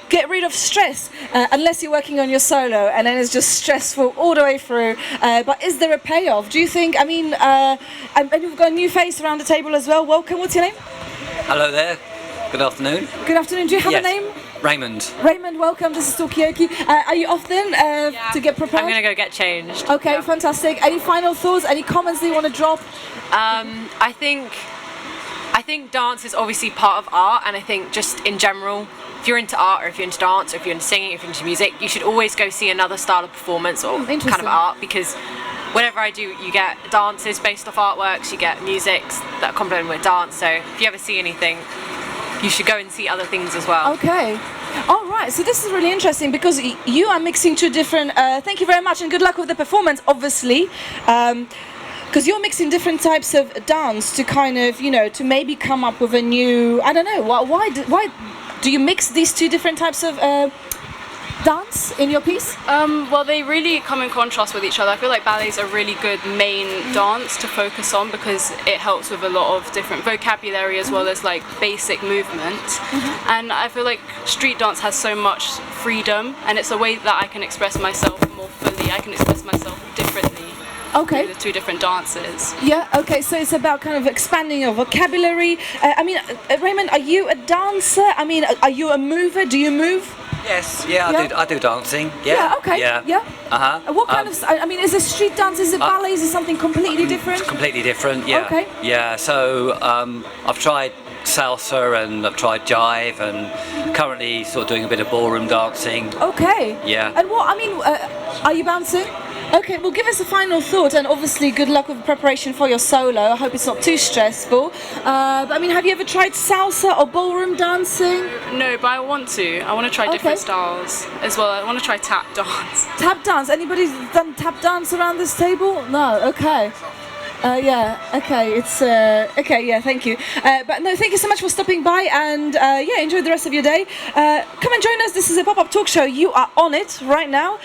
Speaker 7: get rid of stress, unless you're working on your solo, and then it's just stressful all the way through. But is there a payoff? Do you think? I mean, and we've got a new face around the table as well. Welcome. What's your name?
Speaker 5: Hello there. Good afternoon.
Speaker 7: Good afternoon. Do you have
Speaker 5: Yes.
Speaker 7: a name?
Speaker 5: Raymond.
Speaker 7: Raymond, welcome. This is Talkaoke. Are you off then to get prepared?
Speaker 2: I'm going to go get changed.
Speaker 7: Okay, fantastic. Any final thoughts? Any comments that you want to drop?
Speaker 2: I think dance is obviously part of art, and I think just in general, if you're into art or if you're into dance or if you're into singing, if you're into music, you should always go see another style of performance or kind of art, because whatever I do, you get dances based off artworks, you get musics that complement with dance. So if you ever see anything, you should go and see other things as well.
Speaker 7: Okay. All right. So this is really interesting because you are mixing two different. Thank you very much and good luck with the performance, obviously. Because you're mixing different types of dance to kind of, to maybe come up with a new. I don't know. Why do you mix these two different types of dance in your piece?
Speaker 11: Well, they really come in contrast with each other. I feel like ballet is a really good main dance to focus on because it helps with a lot of different vocabulary as well as like basic movement. And I feel like street dance has so much freedom, and it's a way that I can express myself more fully. I can express myself differently.
Speaker 7: Okay.
Speaker 11: The two different dances.
Speaker 7: Yeah, okay, so it's about kind of expanding your vocabulary. Raymond, are you a dancer? I mean, are you a mover? Do you move?
Speaker 5: Yes, I do dancing.
Speaker 7: Okay. What kind of, is it street dance, is it ballet, is it something completely different?
Speaker 5: Completely different, yeah.
Speaker 7: Okay.
Speaker 5: Yeah, so I've tried salsa and I've tried jive and currently sort of doing a bit of ballroom dancing.
Speaker 7: Okay.
Speaker 5: Yeah.
Speaker 7: And what, are you bouncing? Okay, well, give us a final thought, and obviously good luck with preparation for your solo. I hope it's not too stressful. But I mean, have you ever tried salsa or ballroom dancing?
Speaker 11: No, but I want to. I want to try different styles as well. I want to try tap dance.
Speaker 7: Tap dance? Anybody done tap dance around this table? No, okay. Yeah, okay, it's, okay, yeah, thank you. But no, thank you so much for stopping by, and yeah, enjoy the rest of your day. Come and join us, this is a pop-up talk show, you are on it right now.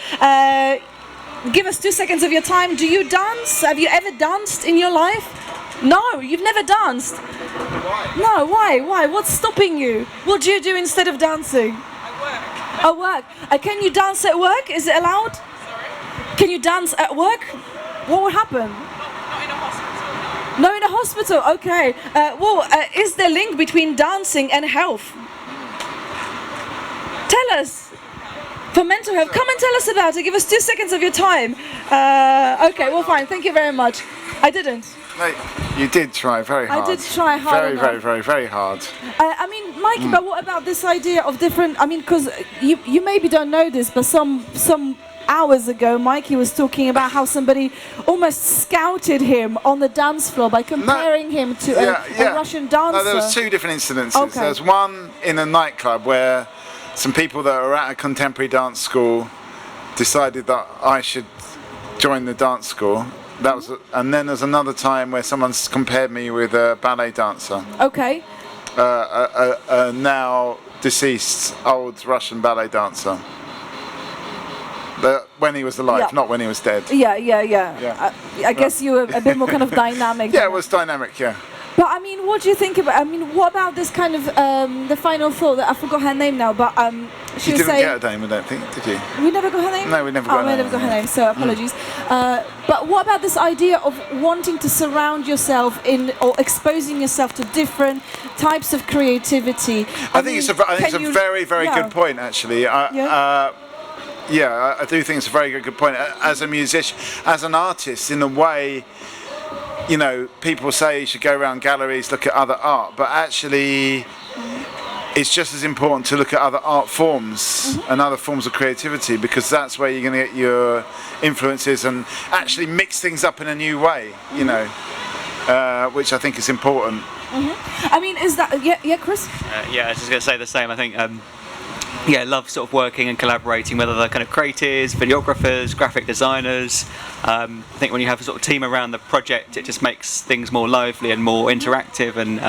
Speaker 7: Give us 2 seconds of your time. Do you dance? Have you ever danced in your life? No, you've never danced.
Speaker 1: Why?
Speaker 7: No, why? What's stopping you? What do you do instead of dancing? At work. Can you dance at work? Is it allowed? Sorry? Can you dance at work? What will happen? No, in a hospital, okay. Well, is there a link between dancing and health? Tell us. For mental health, come and tell us about it. Give us 2 seconds of your time. Okay, well, fine. Thank you very much. I didn't.
Speaker 1: No, you did try very hard.
Speaker 7: I did try hard.
Speaker 1: Very hard.
Speaker 7: I mean, Mikey, but what about this idea of different? I mean, because you maybe don't know this, but some hours ago, Mikey was talking about how somebody almost scouted him on the dance floor by comparing him to a Russian dancer.
Speaker 1: No, there was 2 different incidences.
Speaker 7: Okay.
Speaker 1: There's one in a nightclub where some people that were at a contemporary dance school decided that I should join the dance school. That was, and then there's another time where someone's compared me with a ballet dancer.
Speaker 7: Okay.
Speaker 1: A now deceased old Russian ballet dancer. When he was alive, not when he was dead.
Speaker 7: Yeah. I guess you were a bit more kind of dynamic.
Speaker 1: Yeah, it was dynamic, yeah.
Speaker 7: But I mean, what do you think about? I mean, what about this kind of the final thought? That I forgot her name now, but she was saying.
Speaker 1: You didn't get her name, I don't think, did you?
Speaker 7: We never got her name.
Speaker 1: No, we never got her name.
Speaker 7: We never got her name. So apologies. But what about this idea of wanting to surround yourself in or exposing yourself to different types of creativity?
Speaker 1: I think it's a very good point, actually. Yeah, I do think it's a very good point. As a musician, as an artist, in a way, you know, people say you should go around galleries, look at other art, but actually it's just as important to look at other art forms and other forms of creativity, because that's where you're going to get your influences and actually mix things up in a new way, you know, which I think is important.
Speaker 7: I mean, is that, yeah, Chris?
Speaker 17: Yeah, I was just going to say the same. I think yeah, love sort of working and collaborating with other kind of creatives, videographers, graphic designers. I think when you have a sort of team around the project, it just makes things more lively and more interactive, and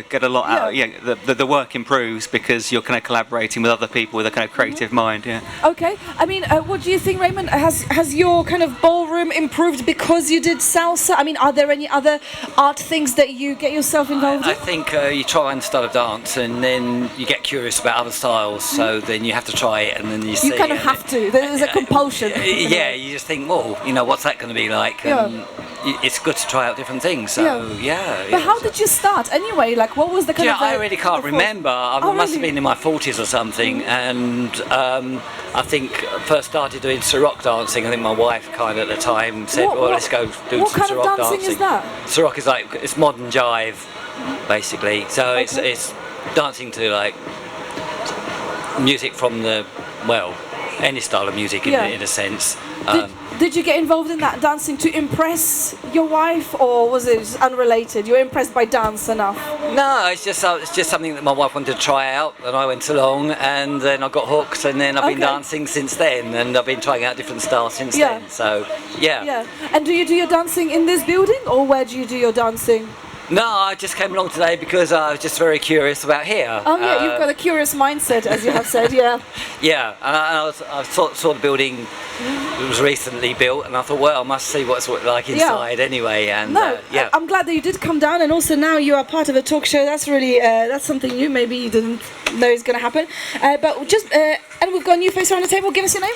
Speaker 17: get a lot out. Yeah, the work improves because you're kind of collaborating with other people with a kind of creative mind. Yeah.
Speaker 7: Okay. I mean, what do you think, Raymond? Has your kind of ballroom improved because you did salsa? I mean, are there any other art things that you get yourself involved in?
Speaker 5: I think you try and start a dance, and then you get curious about other styles. So then you have to try it, and then you see.
Speaker 7: You kind of have to. There's a compulsion.
Speaker 5: Yeah, you just think, well, you know, what's that going to be like? And it's good to try out different things. So yeah.
Speaker 7: But how did you start anyway? Like, what was the kind of?
Speaker 5: I really can't remember. I must have been in my 40s or something, and I think first started doing Sarok dancing. I think my wife kind of at the time said, "Well, let's go do some Sarok dancing."
Speaker 7: What kind of dancing is that?
Speaker 5: Sarok is like, it's modern jive, basically. So it's dancing to like music from any style of music in a sense.
Speaker 7: Did you get involved in that dancing to impress your wife, or was it unrelated? You were impressed by dance enough?
Speaker 5: No, it's just something that my wife wanted to try out, and I went along, and then I got hooked, and then I've been dancing since then, and I've been trying out different styles since then. So yeah.
Speaker 7: Yeah. And do you do your dancing in this building, or where do you do your dancing?
Speaker 5: No, I just came along today because I was just very curious about here.
Speaker 7: Oh yeah, you've got a curious mindset, as you have said, yeah.
Speaker 5: Yeah, and I saw the building. It was recently built, and I thought, well, I must see what it's like inside anyway. And
Speaker 7: I'm glad that you did come down, and also now you are part of a talk show. That's really that's something new. Maybe you didn't know is going to happen. But just and we've got a new face around the table. Give us your name.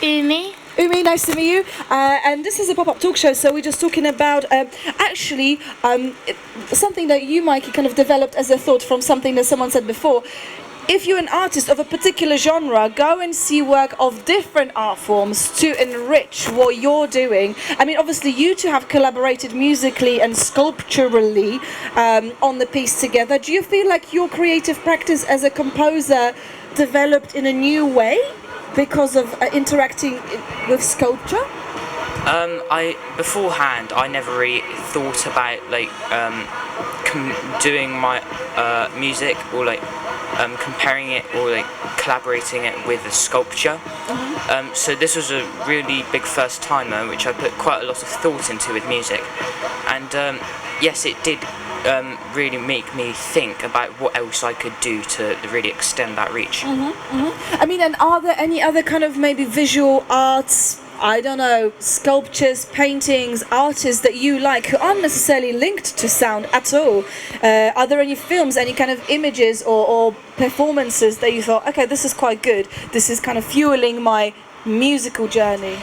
Speaker 8: Umi.
Speaker 7: Umi, nice to meet you. And this is a pop-up talk show, so we're just talking about actually something that you, Mikey, kind of developed as a thought from something that someone said before. If you're an artist of a particular genre, go and see work of different art forms to enrich what you're doing. I mean, obviously, you two have collaborated musically and sculpturally on the piece together. Do you feel like your creative practice as a composer developed in a new way because of interacting with sculpture?
Speaker 3: Beforehand, I never really thought about like doing my music or like comparing it or like collaborating it with a sculpture. So this was a really big first timer, which I put quite a lot of thought into with music, and yes, it did really make me think about what else I could do to really extend that reach.
Speaker 7: I mean, and are there any other kind of maybe visual arts, I don't know, sculptures, paintings, artists that you like who aren't necessarily linked to sound at all? Are there any films, any kind of images or performances that you thought, okay, this is quite good, this is kind of fueling my musical journey?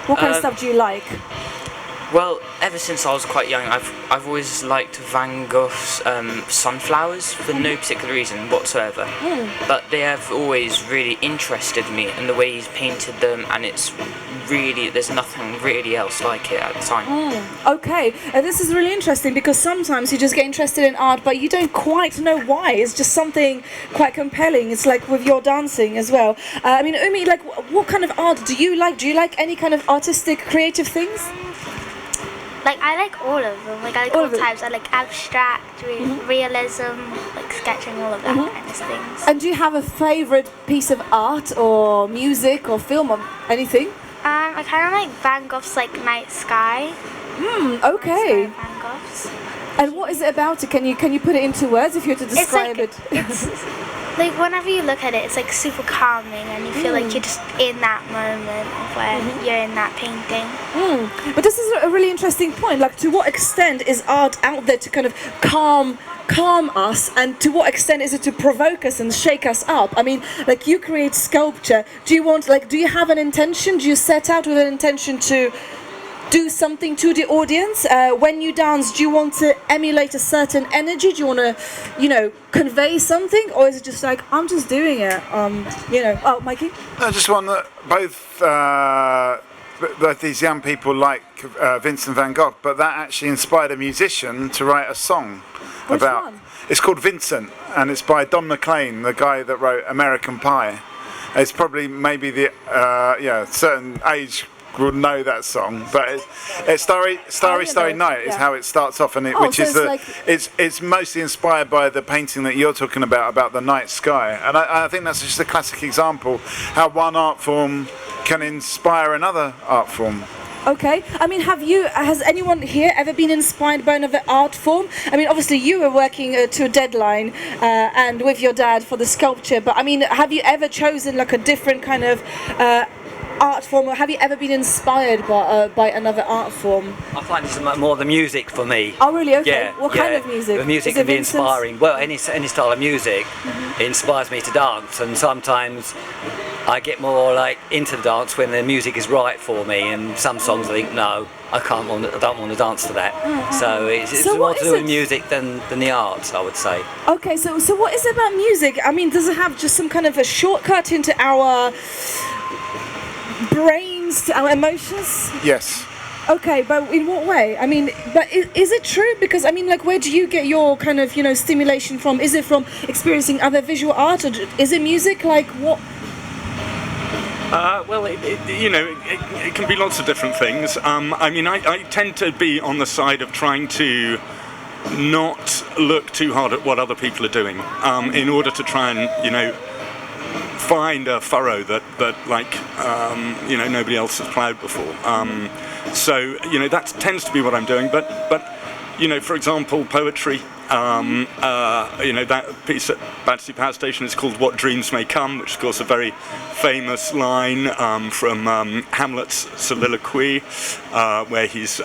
Speaker 7: What kind of stuff do you like?
Speaker 3: Well, ever since I was quite young, I've always liked Van Gogh's sunflowers for no particular reason whatsoever. But they have always really interested me in the way he's painted them, and it's really, there's nothing really else like it at the time.
Speaker 7: Okay, this is really interesting because sometimes you just get interested in art but you don't quite know why. It's just something quite compelling. It's like with your dancing as well. I mean, Umi, like what kind of art do you like? Do you like any kind of artistic, creative things?
Speaker 8: Like, I like all of them. Like, I like all types. I like abstract, realism, like sketching, all of that kind of things.
Speaker 7: And do you have a favourite piece of art or music or film or anything?
Speaker 8: I kind of like Van Gogh's like Night Sky.
Speaker 7: Okay.
Speaker 8: Van Gogh's.
Speaker 7: And what is it about it? Can you put it into words if you were to describe it?
Speaker 8: It's like whenever you look at it, it's like super calming, and you feel like you're just in that moment of where you're in that painting.
Speaker 7: But this is a really interesting point. Like, to what extent is art out there to kind of calm us, and to what extent is it to provoke us and shake us up? I mean, like, you create sculpture. Do you have an intention? Do you set out with an intention to do something to the audience? When you dance, do you want to emulate a certain energy? Do you want to, convey something? Or is it just like, I'm just doing it? Oh, Mikey?
Speaker 1: I just want that both these young people like Vincent van Gogh, but that actually inspired a musician to write a song about.
Speaker 7: Which one?
Speaker 1: It's called Vincent, and it's by Don McLean, the guy that wrote American Pie. It's probably maybe the certain age will know that song, but it's Starry Night is how it starts off, and it's mostly inspired by the painting that you're talking about the night sky, and I think that's just a classic example how one art form can inspire another art form.
Speaker 7: Okay, I mean, has anyone here ever been inspired by another art form? I mean, obviously you were working to a deadline and with your dad for the sculpture, but I mean, have you ever chosen like a different kind of art form, or have you ever been inspired by another art form?
Speaker 5: I find it's more the music for me.
Speaker 7: Oh really? Okay.
Speaker 5: Yeah,
Speaker 7: what kind of music?
Speaker 5: The music can be inspiring. Well, any style of music inspires me to dance, and sometimes I get more like into the dance when the music is right for me, and some songs I think, no, I don't want to dance to that. So it's more to do with music than the arts, I would say.
Speaker 7: Okay, so what is it about music? I mean, does it have just some kind of a shortcut into our brains, to our emotions?
Speaker 1: Yes.
Speaker 7: Okay, but in what way? I mean, but is it true? Because I mean, like, where do you get your kind of stimulation from? Is it from experiencing other visual art, or is it music? Like what?
Speaker 13: Well, it can be lots of different things. I mean, I tend to be on the side of trying to not look too hard at what other people are doing, in order to try and find a furrow that nobody else has ploughed before. So that tends to be what I'm doing. But for example, poetry. That piece at Battersea Power Station is called "What Dreams May Come," which is of course a very famous line from Hamlet's soliloquy, where he's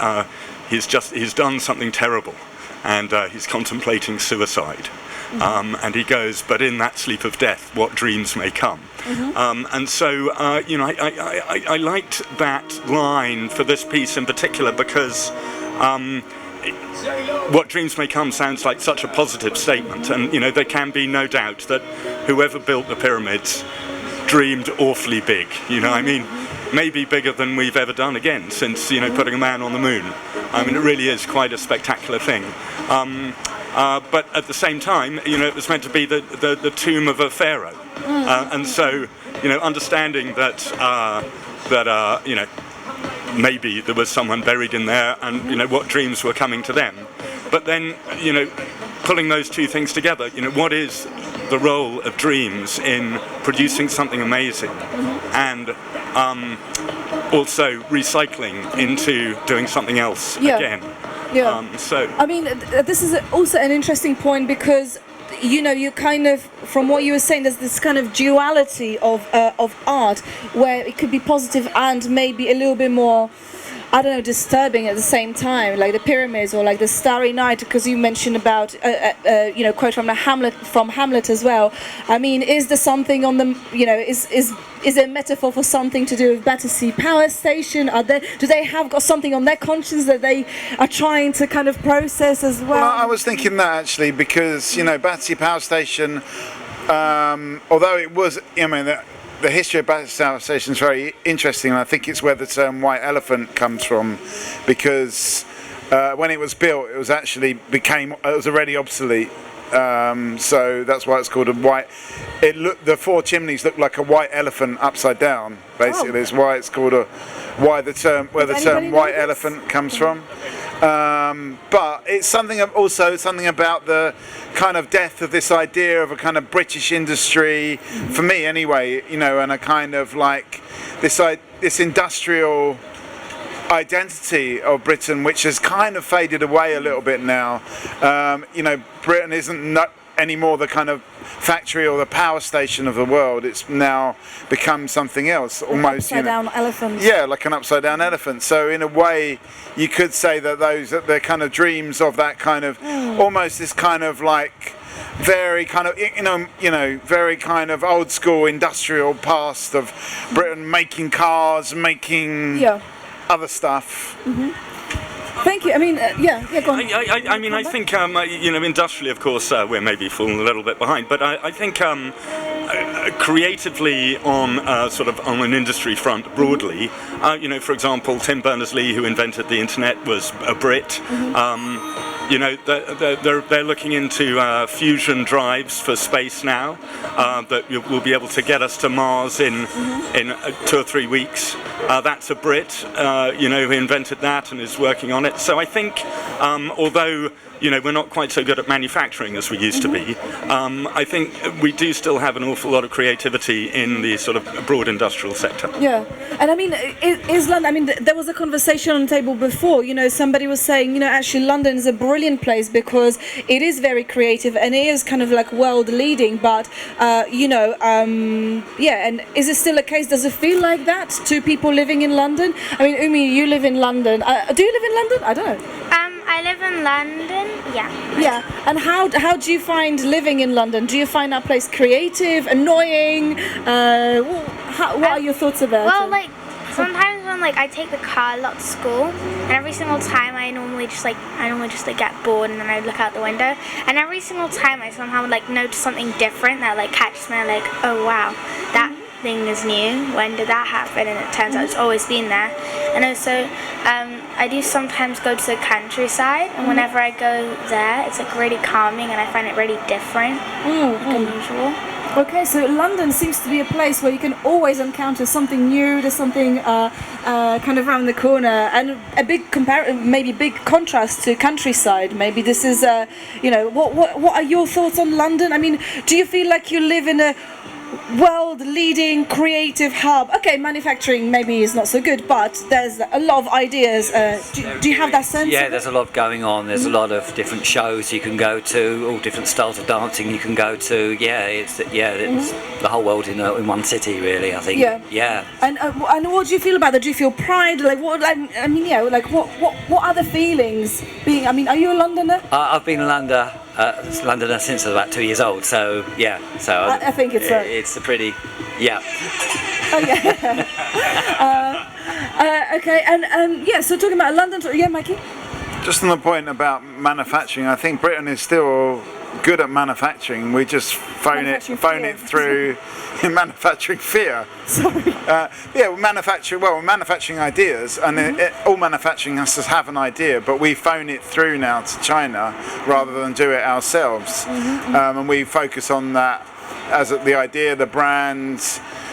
Speaker 13: done something terrible, and he's contemplating suicide. And he goes, but in that sleep of death, what dreams may come. And so, I liked that line for this piece in particular because what dreams may come sounds like such a positive statement. And, there can be no doubt that whoever built the pyramids dreamed awfully big. I mean, maybe bigger than we've ever done again since, putting a man on the moon. I mean, it really is quite a spectacular thing. but at the same time, it was meant to be the tomb of a pharaoh, and so understanding that maybe there was someone buried in there, and what dreams were coming to them, but then pulling those two things together, what is the role of dreams in producing something amazing, and also recycling into doing something else again.
Speaker 7: Yeah. I mean, this is also an interesting point because you kind of, from what you were saying, there's this kind of duality of art where it could be positive and maybe a little bit more, I don't know, disturbing at the same time, like the pyramids or like the Starry Night, because you mentioned about quote from Hamlet as well. I mean, is there something on the is there a metaphor for something to do with Battersea Power Station? Do they have got something on their conscience that they are trying to kind of process as well?
Speaker 1: Well, I was thinking that actually, because Battersea Power Station, although it was, the history of Battersea Power Station is very interesting, and I think it's where the term white elephant comes from, because when it was built, it was already obsolete. So that's why it's called a white. The four chimneys look like a white elephant upside down. Basically, is why it's called the term white elephant comes from. But it's something about the kind of death of this idea of a kind of British industry, for me anyway, and a kind of like this industrial identity of Britain, which has kind of faded away a little bit now. Britain isn't anymore the kind of factory or the power station of the world. It's now become something else, almost.
Speaker 7: Upside down elephant.
Speaker 1: Yeah, like an upside down elephant. So in a way, you could say that they're kind of dreams of that kind of almost this kind of like very kind of very kind of old school industrial past of Britain, making cars, making other stuff.
Speaker 7: Thank you. I mean, go on.
Speaker 13: I think industrially, of course, we're maybe falling a little bit behind, but I think creatively on an industry front broadly, for example, Tim Berners-Lee, who invented the internet, was a Brit. They're looking into fusion drives for space now that will be able to get us to Mars in 2 or 3 weeks. That's a Brit, who invented that and is working on it. So I think, although we're not quite so good at manufacturing as we used to be, I think we do still have an awful lot of creativity in the sort of broad industrial sector.
Speaker 7: Yeah, and I mean, is London? I mean, there was a conversation on the table before. Somebody was saying, actually, London is a brilliant place because it is very creative and it is kind of like world leading. But and is it still a case? Does it feel like that to people living in London? I mean, Umi, you live in London. Do you live in London? I don't know.
Speaker 8: I live in London, yeah.
Speaker 7: Yeah, and how do you find living in London? Do you find that place creative, annoying? What are your thoughts about it?
Speaker 8: Well, sometimes when I take the car a lot to school, and every single time I normally just get bored and then I look out the window, and every single time I somehow notice something different that catches me, oh wow, that thing is new, when did that happen? And it turns out it's always been there. And also I do sometimes go to the countryside, and whenever I go there it's really calming and I find it really different than usual.
Speaker 7: Okay, so London seems to be a place where you can always encounter something new. There's something kind of around the corner, and a big big contrast to countryside. Maybe this is what are your thoughts on London? I mean, do you feel like you live in a world-leading creative hub? Okay, manufacturing maybe is not so good, but there's a lot of ideas. Do you have that sense?
Speaker 5: Yeah, there's a lot going on. There's a lot of different shows you can go to, all different styles of dancing you can go to. It's the whole world in one city, really. I think. Yeah.
Speaker 7: And what do you feel about that? Do you feel pride? What are the feelings? Are you a Londoner?
Speaker 5: I've been a Londoner since I was about 2 years old. So yeah. So
Speaker 7: I think
Speaker 5: it's a pretty
Speaker 7: okay, and so talking about London, Mikey?
Speaker 1: Just on the point about manufacturing, I think Britain is still good at manufacturing. We just phone it through in manufacturing fear.
Speaker 7: Sorry.
Speaker 1: We're manufacturing ideas, and all manufacturing has to have an idea, but we phone it through now to China rather than do it ourselves. And we focus on that as the idea, the brand,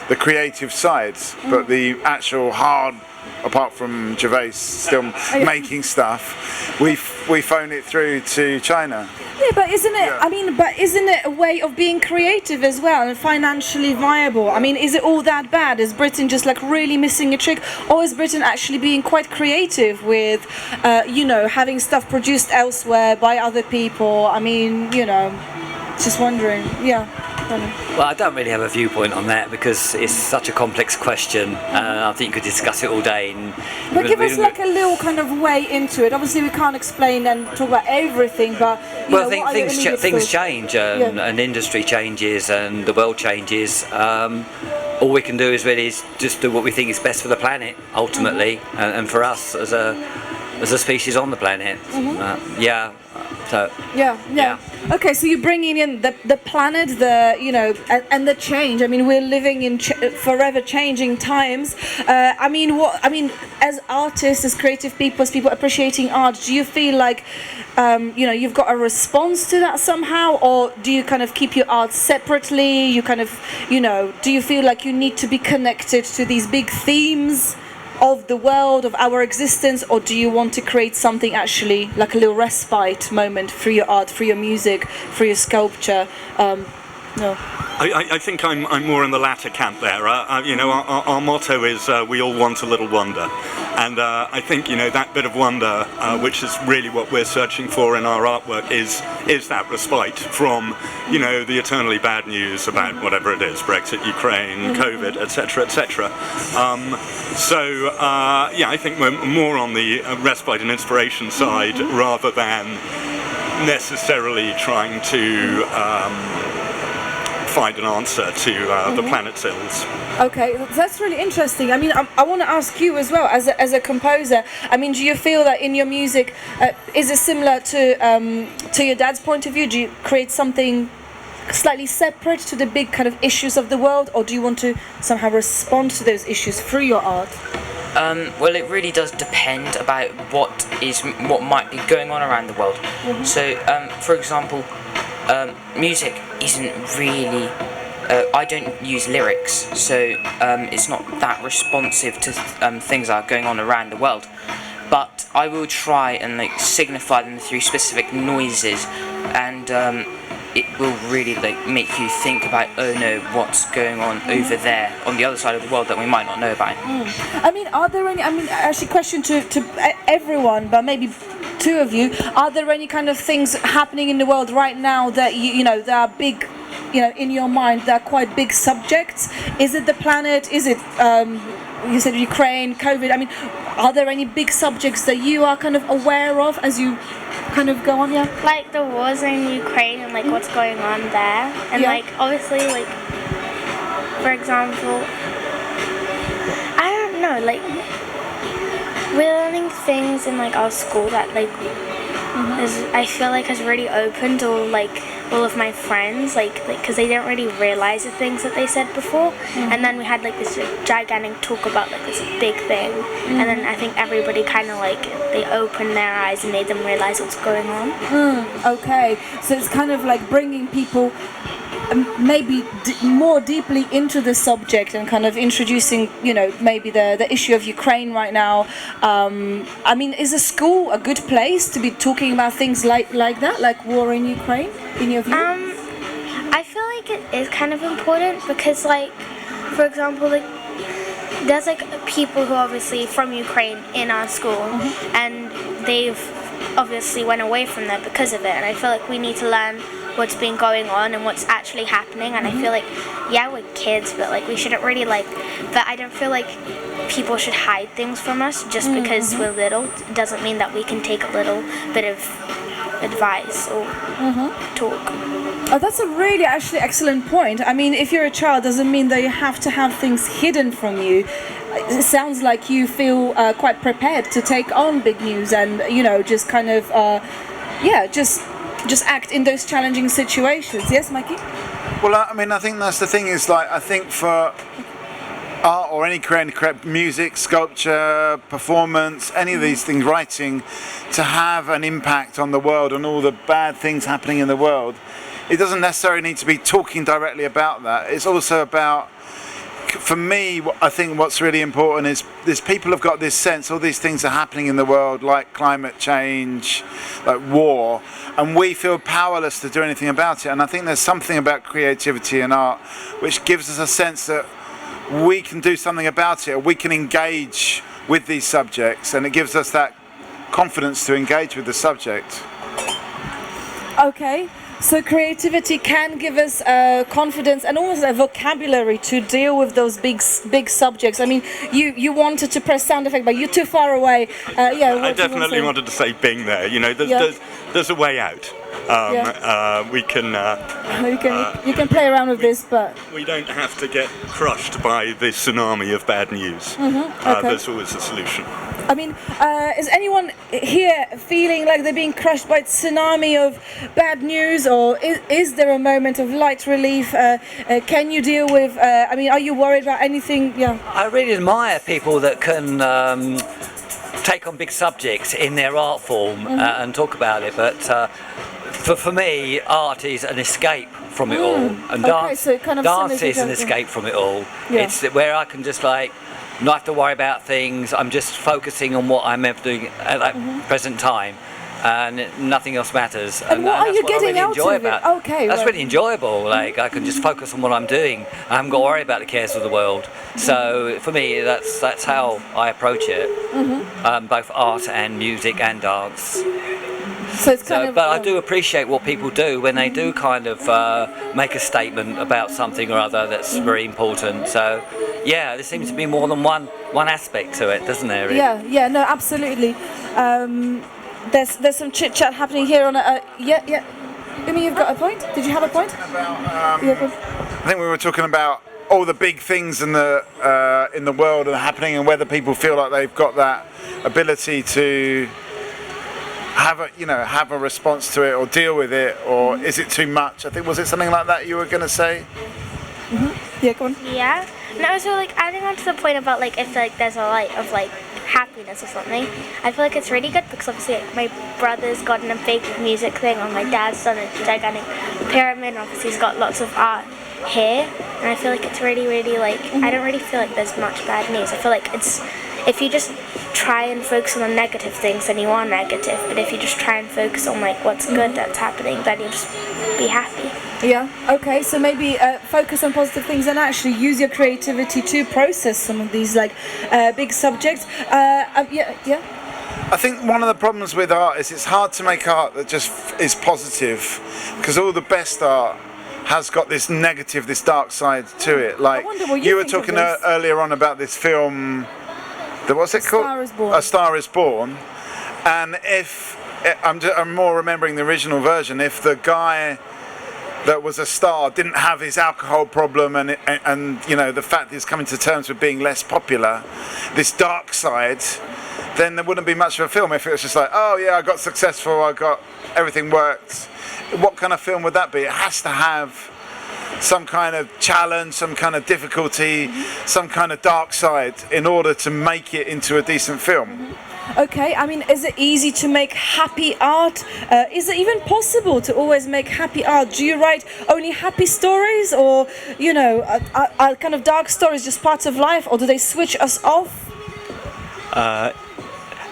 Speaker 1: the creative sides, but the actual hard, apart from Gervais still making stuff, we phone it through to China.
Speaker 7: Yeah, but isn't it? I mean, but isn't it a way of being creative as well and financially viable? I mean, is it all that bad? Is Britain just like really missing a trick, or is Britain actually being quite creative with, having stuff produced elsewhere by other people? I mean, just wondering. Yeah.
Speaker 5: Well, I don't really have a viewpoint on that because it's such a complex question. I think you could discuss it all day.
Speaker 7: But give us like a little kind of way into it. Obviously, we can't explain and talk about everything, but
Speaker 5: things change, and industry changes, and the world changes. All we can do is really just do what we think is best for the planet, ultimately, and for us as a species on the planet.
Speaker 7: Okay, so you're bringing in the planet, and the change. I mean, we're living in forever changing times. As artists, as creative people, as people appreciating art, do you feel like, you've got a response to that somehow, or do you kind of keep your art separately? You kind of, do you feel like you need to be connected to these big themes of the world, of our existence, or do you want to create something actually like a little respite moment for your art, for your music, for your sculpture? No.
Speaker 13: I think I'm more in the latter camp there. Our motto is we all want a little wonder, and I think that bit of wonder, which is really what we're searching for in our artwork, is that respite from the eternally bad news about whatever it is, Brexit, Ukraine, COVID, etc., etc. I think we're more on the respite and inspiration side rather than necessarily trying to find an answer to the planet's ills.
Speaker 7: Okay, that's really interesting. I mean, I want to ask you as well, as a composer. I mean, do you feel that in your music, is it similar to your dad's point of view? Do you create something slightly separate to the big kind of issues of the world, or do you want to somehow respond to those issues through your art?
Speaker 3: Well, it really does depend about what might be going on around the world. So, for example, music isn't really. I don't use lyrics, so it's not that responsive to things that are going on around the world. But I will try and signify them through specific noises, and it will really make you think about, oh no, what's going on over there on the other side of the world that we might not know about.
Speaker 7: I mean, are there any? I mean, actually, question to everyone, but maybe two of you. Are there any kind of things happening in the world right now that that are big? In your mind, they're quite big subjects. Is it the planet? Is it, you said Ukraine, COVID? I mean, are there any big subjects that you are kind of aware of as you kind of go on? Yeah.
Speaker 8: Like the wars in Ukraine and what's going on there, and obviously for example, I don't know, we're learning things in our school that I feel has really opened all of my friends, because they didn't really realize the things that they said before, and then we had this gigantic talk about this big thing, and then I think everybody kind of they opened their eyes and made them realize what's going on.
Speaker 7: Okay, so it's kind of bringing people maybe more deeply into the subject and kind of introducing, maybe the issue of Ukraine right now. I mean, is a school a good place to be talking about things like that, like war in Ukraine, in your view?
Speaker 8: I feel it is kind of important because, for example, there's people who are obviously from Ukraine in our school, and they've obviously went away from there because of it, and I feel we need to learn what's been going on and what's actually happening, and I feel we're kids, but we shouldn't really but I don't feel people should hide things from us just because we're little. It doesn't mean that we can take a little bit of advice or talk.
Speaker 7: Oh, that's a really actually excellent point. I mean, if you're a child, doesn't mean that you have to have things hidden from you. It sounds like you feel quite prepared to take on big news and just kind of just just act in those challenging situations. Yes, Mikey?
Speaker 1: Well, I mean, I think that's the thing is like, I think for art or any creative music, sculpture, performance, any of these things, writing, to have an impact on the world and all the bad things happening in the world, it doesn't necessarily need to be talking directly about that. It's also about, for me, I think what's really important is people have got this sense all these things are happening in the world, like climate change, like war, and we feel powerless to do anything about it. And I think there's something about creativity and art which gives us a sense that we can do something about it, or we can engage with these subjects, and it gives us that confidence to engage with the subject.
Speaker 7: Okay. So creativity can give us confidence and almost a vocabulary to deal with those big subjects. I mean, you wanted to press sound effect, but you're too far away.
Speaker 13: I definitely wanted to say Bing there. You know, there's a way out. We can.
Speaker 7: You can play around with this, but
Speaker 13: we don't have to get crushed by this tsunami of bad news.
Speaker 7: Okay.
Speaker 13: There's always a solution.
Speaker 7: I mean, is anyone here feeling like they're being crushed by a tsunami of bad news, or is there a moment of light relief? Can you deal with, I mean, are you worried about anything? Yeah.
Speaker 5: I really admire people that can take on big subjects in their art form and talk about it, but for me, art is an escape from it all, and dance is an escape from it all.
Speaker 7: Yeah.
Speaker 5: It's where I can just like not have to worry about things. I'm just focusing on what I'm doing at that present time, and nothing else matters.
Speaker 7: And what are you getting out of it? Okay,
Speaker 5: that's really enjoyable. Like I can just focus on what I'm doing. I haven't got to worry about the cares of the world. So for me, that's how I approach it. Both art and music and dance.
Speaker 7: So it's kind of,
Speaker 5: but I do appreciate what people do when they do kind of make a statement about something or other that's very important. So yeah, there seems to be more than one aspect to it, doesn't there? Really?
Speaker 7: Yeah, no, absolutely. There's some chit chat happening here on a yeah. Umi, you've got a point? Did you have a point?
Speaker 1: I think we were talking about all the big things in the world that are happening, and whether people feel like they've got that ability to have a response to it or deal with it, or is it too much? I think, was it something like that you were going to say?
Speaker 7: Yeah, go on.
Speaker 8: Yeah. No, so like adding on to the point about like if like there's a light of like happiness or something, I feel like it's really good because obviously like, my brother's gotten a big music thing, and my dad's done a gigantic pyramid, and obviously he's got lots of art here, and I feel like it's really like I don't really feel like there's much bad news. I feel like it's, if you just try and focus on the negative things, then you are negative, but if you just try and focus on like what's good that's happening, then you'll just be happy.
Speaker 7: Yeah, okay, so maybe focus on positive things and actually use your creativity to process some of these like big subjects. Yeah.
Speaker 1: I think one of the problems with art is it's hard to make art that just is positive, because all the best art has got this negative, this dark side to it. Like you were talking earlier on about this film, what's it called? A Star Is Born. And if I'm more remembering the original version, if the guy that was a star didn't have his alcohol problem and you know the fact that he's coming to terms with being less popular, this dark side, then there wouldn't be much of a film. If it was just like, oh yeah, I got successful, everything worked. What kind of film would that be? It has to have some kind of challenge, some kind of difficulty, some kind of dark side in order to make it into a decent film.
Speaker 7: Okay, I mean, is it easy to make happy art? Is it even possible to always make happy art? Do you write only happy stories, or, you know, are kind of dark stories just parts of life, or do they switch us off?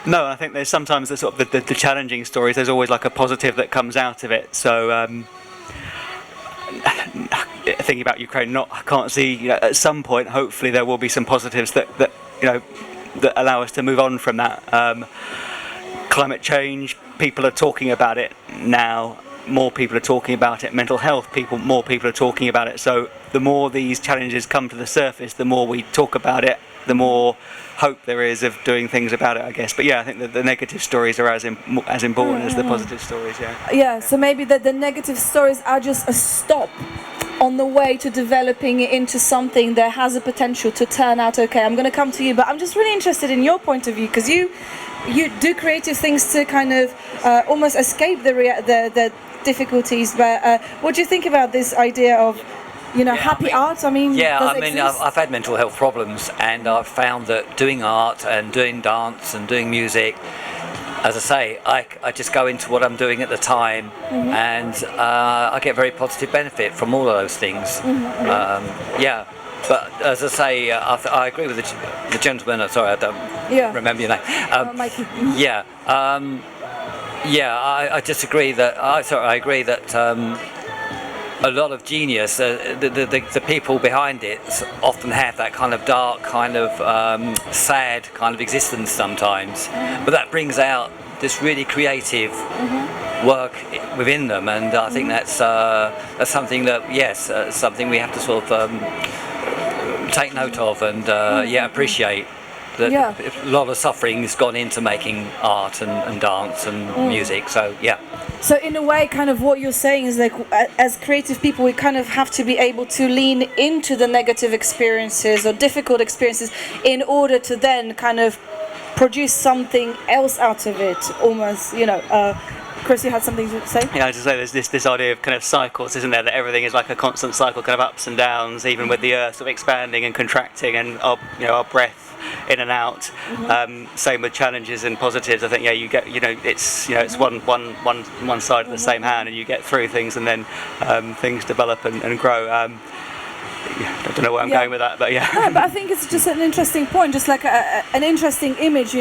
Speaker 17: No, I think there's sometimes the sort of the challenging stories, there's always like a positive that comes out of it. So thinking about Ukraine, I can't see, you know, at some point hopefully there will be some positives that you know that allow us to move on from that. Climate change, people are talking about it now, more people are talking about it. Mental health, more people are talking about it. So the more these challenges come to the surface, the more we talk about it, the more hope there is of doing things about it, I guess. But yeah, I think that the negative stories are as important as the positive stories.
Speaker 7: Yeah, so maybe the negative stories are just a stop on the way to developing it into something that has a potential to turn out okay. I'm going to come to you, but I'm just really interested in your point of view, because you do creative things to kind of almost escape the difficulties. But what do you think about this idea of, happy art? I mean,
Speaker 5: I've had mental health problems, and I've found that doing art and doing dance and doing music, as I say, I just go into what I'm doing at the time, and I get very positive benefit from all of those things. But as I say, I agree with the gentleman. Sorry, I don't remember your name.
Speaker 7: Mikey.
Speaker 5: I disagree that. I agree that a lot of genius, the people behind it, often have that kind of dark, kind of sad kind of existence sometimes. But that brings out this really creative work within them, and I think that's something that something we have to sort of take note of and appreciate. That a lot of suffering has gone into making art and dance and music. So
Speaker 7: So in a way, kind of what you're saying is like, as creative people, we kind of have to be able to lean into the negative experiences or difficult experiences in order to then kind of produce something else out of it. Almost, Chris, you had something to say?
Speaker 17: Yeah, I was just say there's this idea of kind of cycles, isn't there? That everything is like a constant cycle, kind of ups and downs, even with the earth sort of expanding and contracting, and our breath in and out. Same with challenges and positives. I think you get it's one side of the same hand, and you get through things, and then things develop and grow. I don't know where I'm going with that, but
Speaker 7: No, but I think it's just an interesting point, just like an interesting image.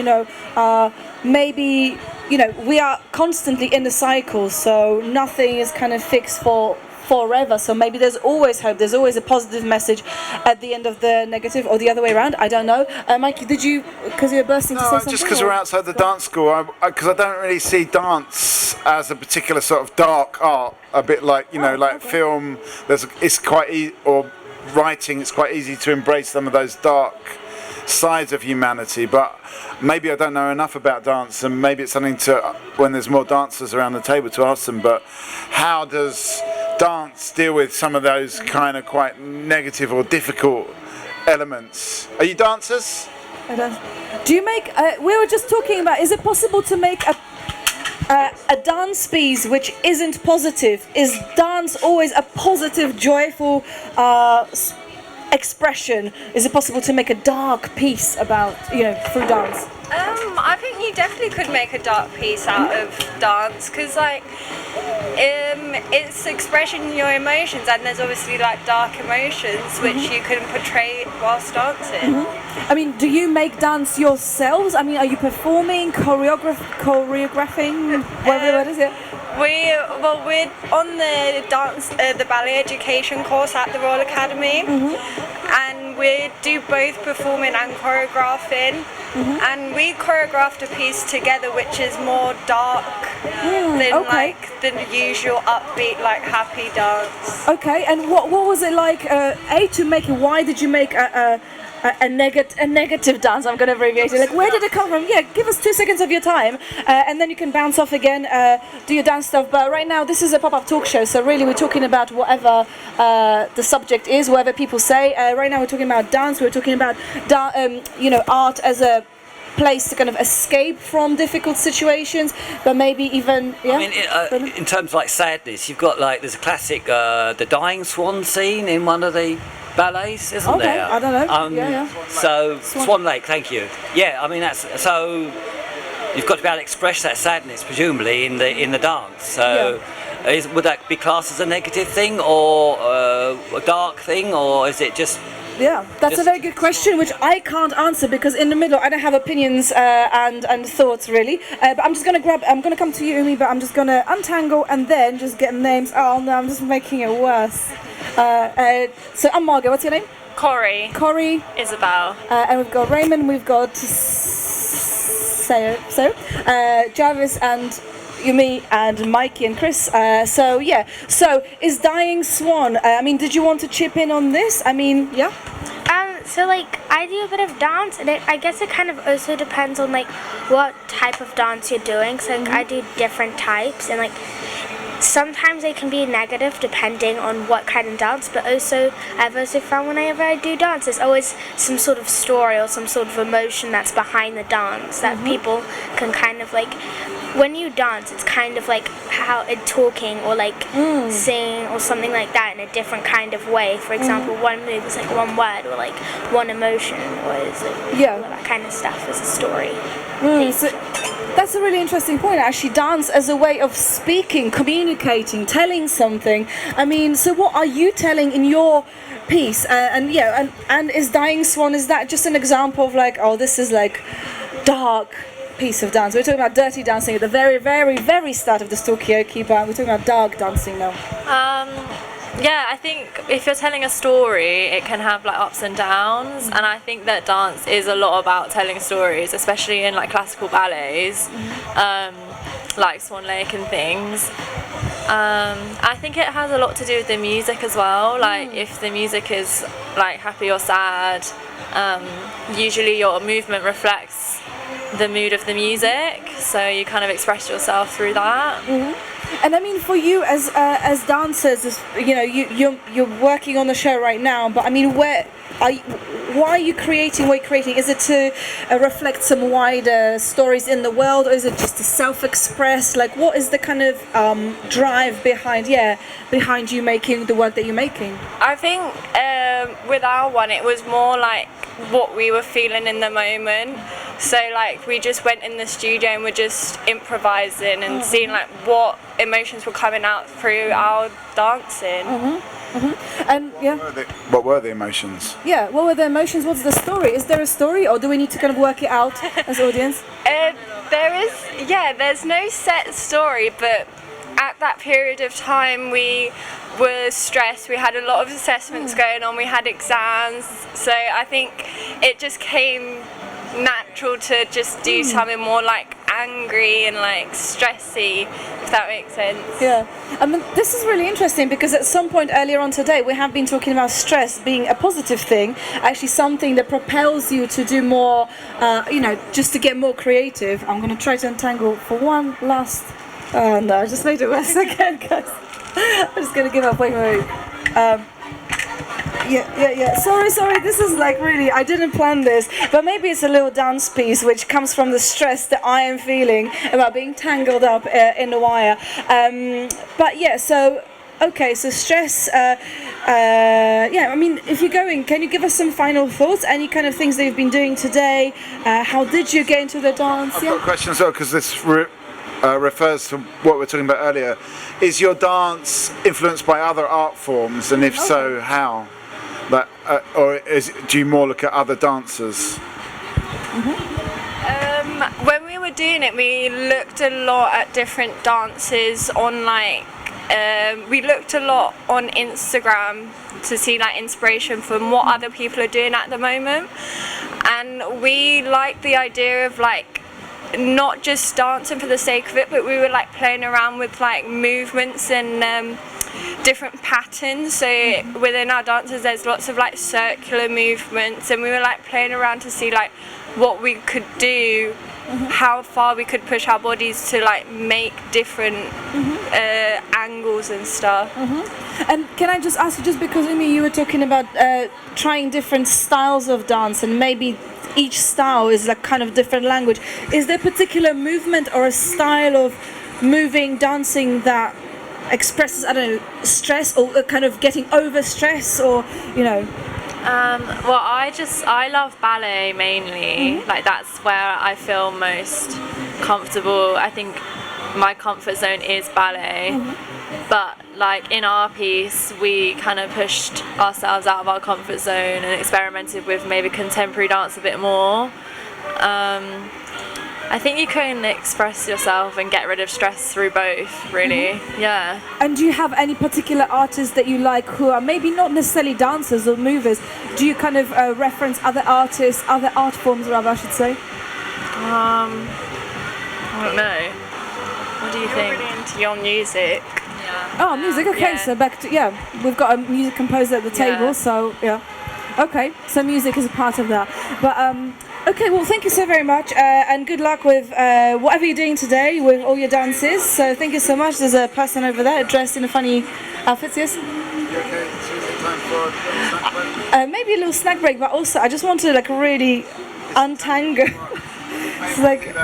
Speaker 7: Maybe we are constantly in the cycle, so nothing is kind of fixed forever. So maybe there's always hope. There's always a positive message at the end of the negative, or the other way around. I don't know. Mikey, did you? Because you were bursting to say something.
Speaker 1: Just because we're outside the dance school, because I don't really see dance as a particular sort of dark art. A bit like film. It's quite or writing. It's quite easy to embrace some of those dark sides of humanity, but maybe I don't know enough about dance, and maybe it's something to, when there's more dancers around the table, to ask them. But how does dance deal with some of those kind of quite negative or difficult elements? Are you dancers?
Speaker 7: I don't. Do you make? We were just talking about. Is it possible to make a dance piece which isn't positive? Is dance always a positive, joyful expression? Is it possible to make a dark piece about, through dance?
Speaker 2: I think you definitely could make a dark piece out of dance, because it's expressing your emotions, and there's obviously like dark emotions which you can portray whilst dancing.
Speaker 7: I mean, do you make dance yourselves? I mean, are you performing, choreographing? What is it?
Speaker 2: We're on the ballet education course at the Royal Academy, and we do both performing and choreographing. And we choreographed a piece together which is more dark than like the usual upbeat, like happy dance.
Speaker 7: Okay, and what was it like? To make it. Why did you make a negative dance? I'm going to abbreviate it. Like, where did it come from? Yeah, give us 2 seconds of your time, and then you can bounce off again, do your dance stuff. But right now, this is a pop-up talk show, so really we're talking about whatever the subject is, whatever people say. Right now we're talking about dance. We're talking about art as a place to kind of escape from difficult situations, but maybe even
Speaker 5: I mean, in terms of like sadness, you've got like there's a classic the dying swan scene in one of the ballets, isn't there?
Speaker 7: I don't know.
Speaker 5: So Swan Lake, thank you. Yeah, I mean that's so you've got to be able to express that sadness presumably in the dance. So would that be classed as a negative thing or a dark thing, or is it just?
Speaker 7: Yeah, that's a very good question, which I can't answer because in the middle I don't have opinions and thoughts really. But I'm just gonna I'm gonna come to you, Umi, but I'm just gonna untangle and then just get names. Oh no, I'm just making it worse. So I'm Margot. What's your name?
Speaker 6: Corey. Isabel.
Speaker 7: And we've got Raymond. We've got Jarvis and Yumi and Mikey and Chris. So is Dying Swan? I mean, did you want to chip in on this? I mean, yeah.
Speaker 8: So like I do a bit of dance, and I guess it kind of also depends on like what type of dance you're doing. So like I do different types, and like sometimes they can be negative depending on what kind of dance, but also I've also found whenever I do dance, there's always some sort of story or some sort of emotion that's behind the dance that people can kind of like. When you dance, it's kind of like how talking or like singing or something like that in a different kind of way. For example, one move is like one word or like one emotion, or is like all that kind of stuff is a story.
Speaker 7: So that's a really interesting point. Actually, dance as a way of speaking, communicating, telling something. I mean, so what are you telling in your piece? And is Dying Swan, is that just an example of like, oh, this is like dark piece of dance? We're talking about dirty dancing at the very, very, very start of the Talkaoke, but we're talking about dark dancing now.
Speaker 2: Yeah, I think if you're telling a story, it can have like ups and downs, and I think that dance is a lot about telling stories, especially in like classical ballets, like Swan Lake and things. I think it has a lot to do with the music as well. Like if the music is like happy or sad, usually your movement reflects the mood of the music, so you kind of express yourself through that.
Speaker 7: And I mean, for you as dancers, you know, you're working on the show right now, but I mean, why are you creating what you're creating? Is it to reflect some wider stories in the world, or is it just to self-express? Like, what is the kind of drive behind you making the work that you're making?
Speaker 2: I think with our one, it was more like what we were feeling in the moment. So like we just went in the studio and we're just improvising and seeing like what emotions were coming out through our dancing.
Speaker 7: And
Speaker 1: what were the emotions?
Speaker 7: Yeah, what were the emotions? What's the story? Is there a story, or do we need to kind of work it out as audience?
Speaker 2: There's no set story, but at that period of time we were stressed, we had a lot of assessments going on, we had exams, so I think it just came natural to just do something more like angry and like stressy, if that makes sense.
Speaker 7: Yeah, I mean, this is really interesting because at some point earlier on today we have been talking about stress being a positive thing, actually something that propels you to do more, just to get more creative. I'm going to try to untangle for one last... no, I just made it worse again, guys. I'm just going to give up. Wait. Sorry. This is like really, I didn't plan this, but maybe it's a little dance piece which comes from the stress that I am feeling about being tangled up in the wire. So stress. I mean, if you're going, can you give us some final thoughts? Any kind of things that you've been doing today? How did you get into the dance?
Speaker 1: I've got a question as well, because this refers to what we were talking about earlier. Is your dance influenced by other art forms, and if so, how? Do you more look at other dancers?
Speaker 2: When we were doing it, we looked a lot at different dances on we looked a lot on Instagram to see like inspiration from what other people are doing at the moment, and we liked the idea of like not just dancing for the sake of it, but we were like playing around with like movements and different patterns. So within our dances there's lots of like circular movements, and we were like playing around to see like what we could do, how far we could push our bodies to like make different angles and stuff.
Speaker 7: And can I just ask you, just because you were talking about trying different styles of dance, and maybe each style is like kind of different language, is there a particular movement or a style of moving, dancing that expresses, I don't know, stress, or kind of getting over stress, or
Speaker 2: well, I love ballet mainly. Like that's where I feel most comfortable. I think my comfort zone is ballet. But like in our piece, we kind of pushed ourselves out of our comfort zone and experimented with maybe contemporary dance a bit more. I think you can express yourself and get rid of stress through both, really. Yeah.
Speaker 7: And do you have any particular artists that you like who are maybe not necessarily dancers or movers? Do you kind of reference other artists, other art forms, rather, I should say?
Speaker 2: I don't know. What do you think?
Speaker 8: Really into your music.
Speaker 7: Oh, music. Okay, so back to we've got a music composer at the table, so yeah. Okay, so music is a part of that. But okay, well, thank you so very much, and good luck with whatever you're doing today with all your dances. So thank you so much. There's a person over there dressed in a funny outfit. Yes. Maybe a little snack break, but also I just want to like really untangle. It's like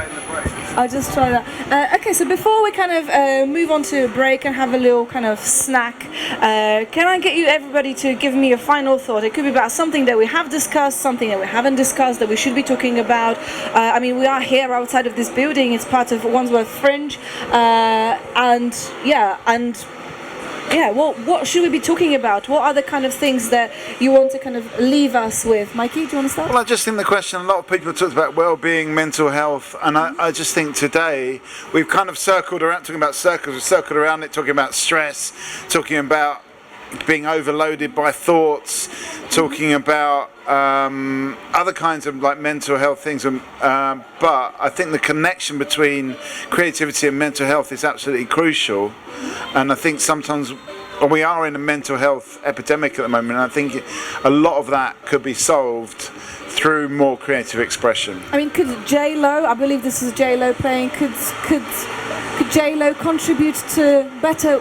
Speaker 7: I'll just try that. Okay, so before we kind of move on to a break and have a little kind of snack, can I get you everybody to give me a final thought? It could be about something that we have discussed, something that we haven't discussed, that we should be talking about. I mean, we are here outside of this building. It's part of Wandsworth Fringe, and what should we be talking about? What are the kind of things that you want to kind of leave us with? Mikey, do you want to start?
Speaker 1: Well, I just think the question, a lot of people talked about well-being, mental health, and I just think today we've kind of circled around, talking about circles, we've circled around it, talking about stress, talking about being overloaded by thoughts, talking about other kinds of like mental health things, but I think the connection between creativity and mental health is absolutely crucial, and I think sometimes we are in a mental health epidemic at the moment, and I think a lot of that could be solved through more creative expression.
Speaker 7: I mean, could J-Lo, I believe this is J-Lo playing, could J-Lo contribute to better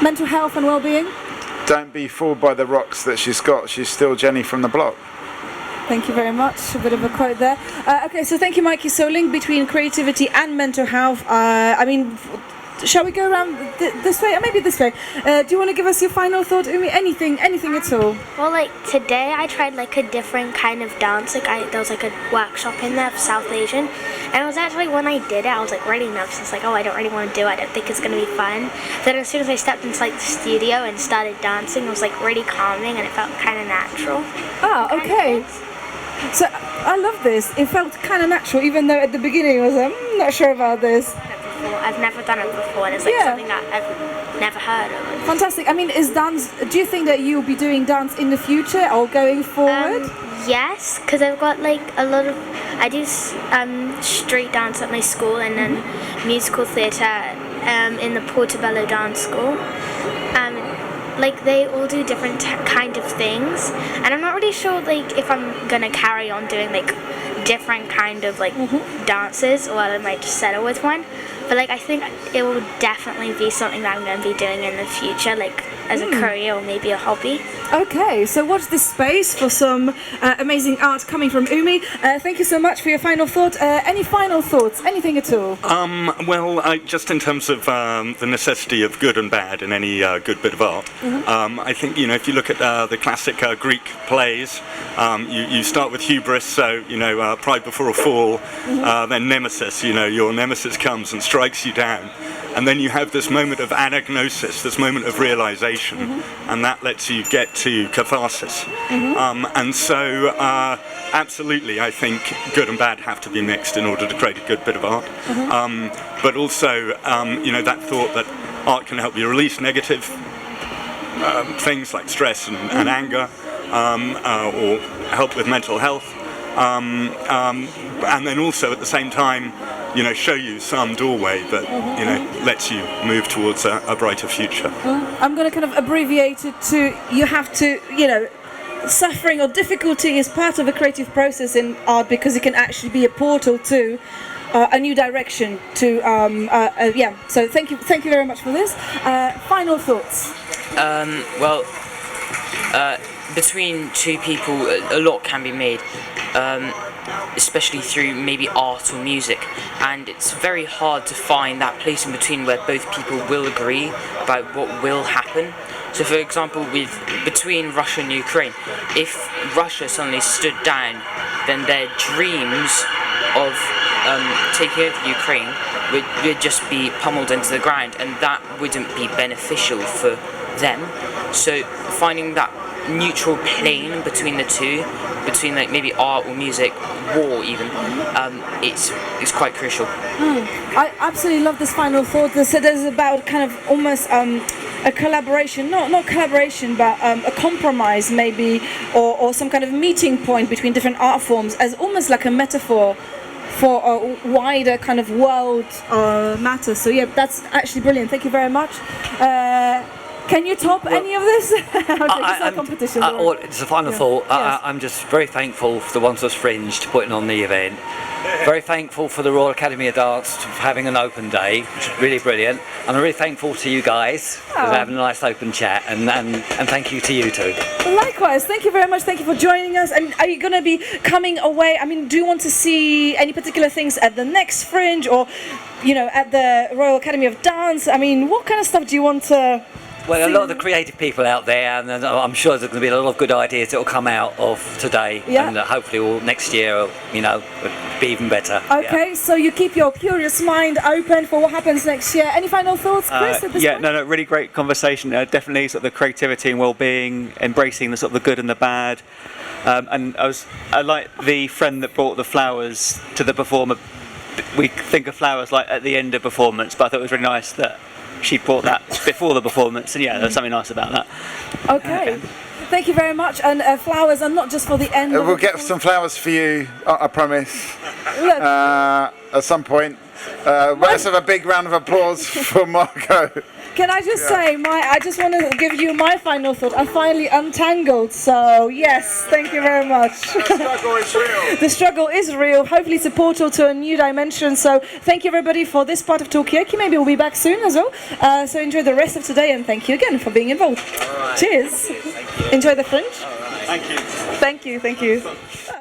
Speaker 7: mental health and well-being?
Speaker 1: Don't be fooled by the rocks that she's got. She's still Jenny from the block.
Speaker 7: Thank you very much. A bit of a quote there. Okay, so thank you, Mikey. So link between creativity and mental health. I mean, shall we go around this way? Or maybe this way. Do you want to give us your final thought, Umi? Anything at all?
Speaker 8: Well, like today I tried like a different kind of dance. Like there was like a workshop in there for South Asian, and it was actually when I did it, I was like really nervous. I was like, oh, I don't really want to do it. I don't think it's gonna be fun. Then as soon as I stepped into like the studio and started dancing, it was like really calming and it felt kind of natural.
Speaker 7: Oh, okay. So I love this. It felt kind of natural, even though at the beginning I was like, not sure about this.
Speaker 8: I've never done it before, and it's like something that I've never heard of.
Speaker 7: Fantastic. I mean, do you think that you'll be doing dance in the future or going forward?
Speaker 8: Yes, because I've got like a lot of, I do street dance at my school, and then musical theatre in the Portobello Dance School. Like they all do different kind of things, and I'm not really sure like if I'm gonna carry on doing like different kind of like dances, or I might just settle with one. But like I think it will definitely be something that I'm going to be doing in the future, like as a career or maybe a hobby.
Speaker 7: Okay, so watch this space for some amazing art coming from Umi. Thank you so much for your final thought. Any final thoughts? Anything at all?
Speaker 13: Well, just in terms of the necessity of good and bad in any good bit of art, I think, if you look at the classic Greek plays, you start with hubris, so, pride before a fall, then nemesis, your nemesis comes and strikes you down. And then you have this moment of anagnosis, this moment of realization, and that lets you get to catharsis. And so, absolutely, I think good and bad have to be mixed in order to create a good bit of art. But also, that thought that art can help you release negative things like stress and anger, or help with mental health. And then also at the same time, show you some doorway that, lets you move towards a brighter future.
Speaker 7: I'm going to kind of abbreviate it to, you have to, suffering or difficulty is part of a creative process in art, because it can actually be a portal to a new direction to, so thank you very much for this. Final thoughts?
Speaker 3: Between two people, a lot can be made, especially through maybe art or music, and it's very hard to find that place in between where both people will agree about what will happen. So for example, between Russia and Ukraine, if Russia suddenly stood down, then their dreams of taking over Ukraine would just be pummeled into the ground, and that wouldn't be beneficial for them. So finding that neutral plane between the two, between like maybe art or music, war even, it's quite crucial.
Speaker 7: I absolutely love this final thought. So there's about kind of almost a collaboration, not collaboration, but a compromise maybe, or some kind of meeting point between different art forms, as almost like a metaphor for a wider kind of world matter. So yeah, that's actually brilliant. Thank you very much. Can you top any of this? Competition.
Speaker 5: It's a final thought.
Speaker 7: Yes.
Speaker 5: I'm just very thankful for the Wandsworth Fringe to putting on the event. Very thankful for the Royal Academy of Dance for having an open day, which is really brilliant. And I'm really thankful to you guys for having a nice open chat, and thank you to you too.
Speaker 7: Likewise, thank you very much. Thank you for joining us. And are you going to be coming away? I mean, do you want to see any particular things at the next Fringe, or at the Royal Academy of Dance? I mean, what kind of stuff do you want to?
Speaker 5: Well, a lot of the creative people out there, and I'm sure there's going to be a lot of good ideas that will come out of today, and hopefully next year, will be even better.
Speaker 7: Okay, so you keep your curious mind open for what happens next year. Any final thoughts, Chris? At this point?
Speaker 17: No, really great conversation. Definitely sort of the creativity and well-being, embracing the sort of the good and the bad. And I like the friend that brought the flowers to the performer. We think of flowers like at the end of performance, but I thought it was really nice that she brought that before the performance, and there's something nice about that.
Speaker 7: Okay. Thank you very much. And flowers are not just for the end.
Speaker 1: We'll get some flowers for you, I promise. At some point. Let's have a big round of applause for Margot.
Speaker 7: Can I just say, I just want to give you my final thought. I finally untangled, so yes, thank you very much.
Speaker 1: The struggle is real.
Speaker 7: The struggle is real. Hopefully it's a portal to a new dimension. So thank you everybody for this part of Talkaoke. Maybe we'll be back soon as well. So enjoy the rest of today, and thank you again for being involved. Cheers. Enjoy the Fringe.
Speaker 17: Thank you.
Speaker 7: Thank you.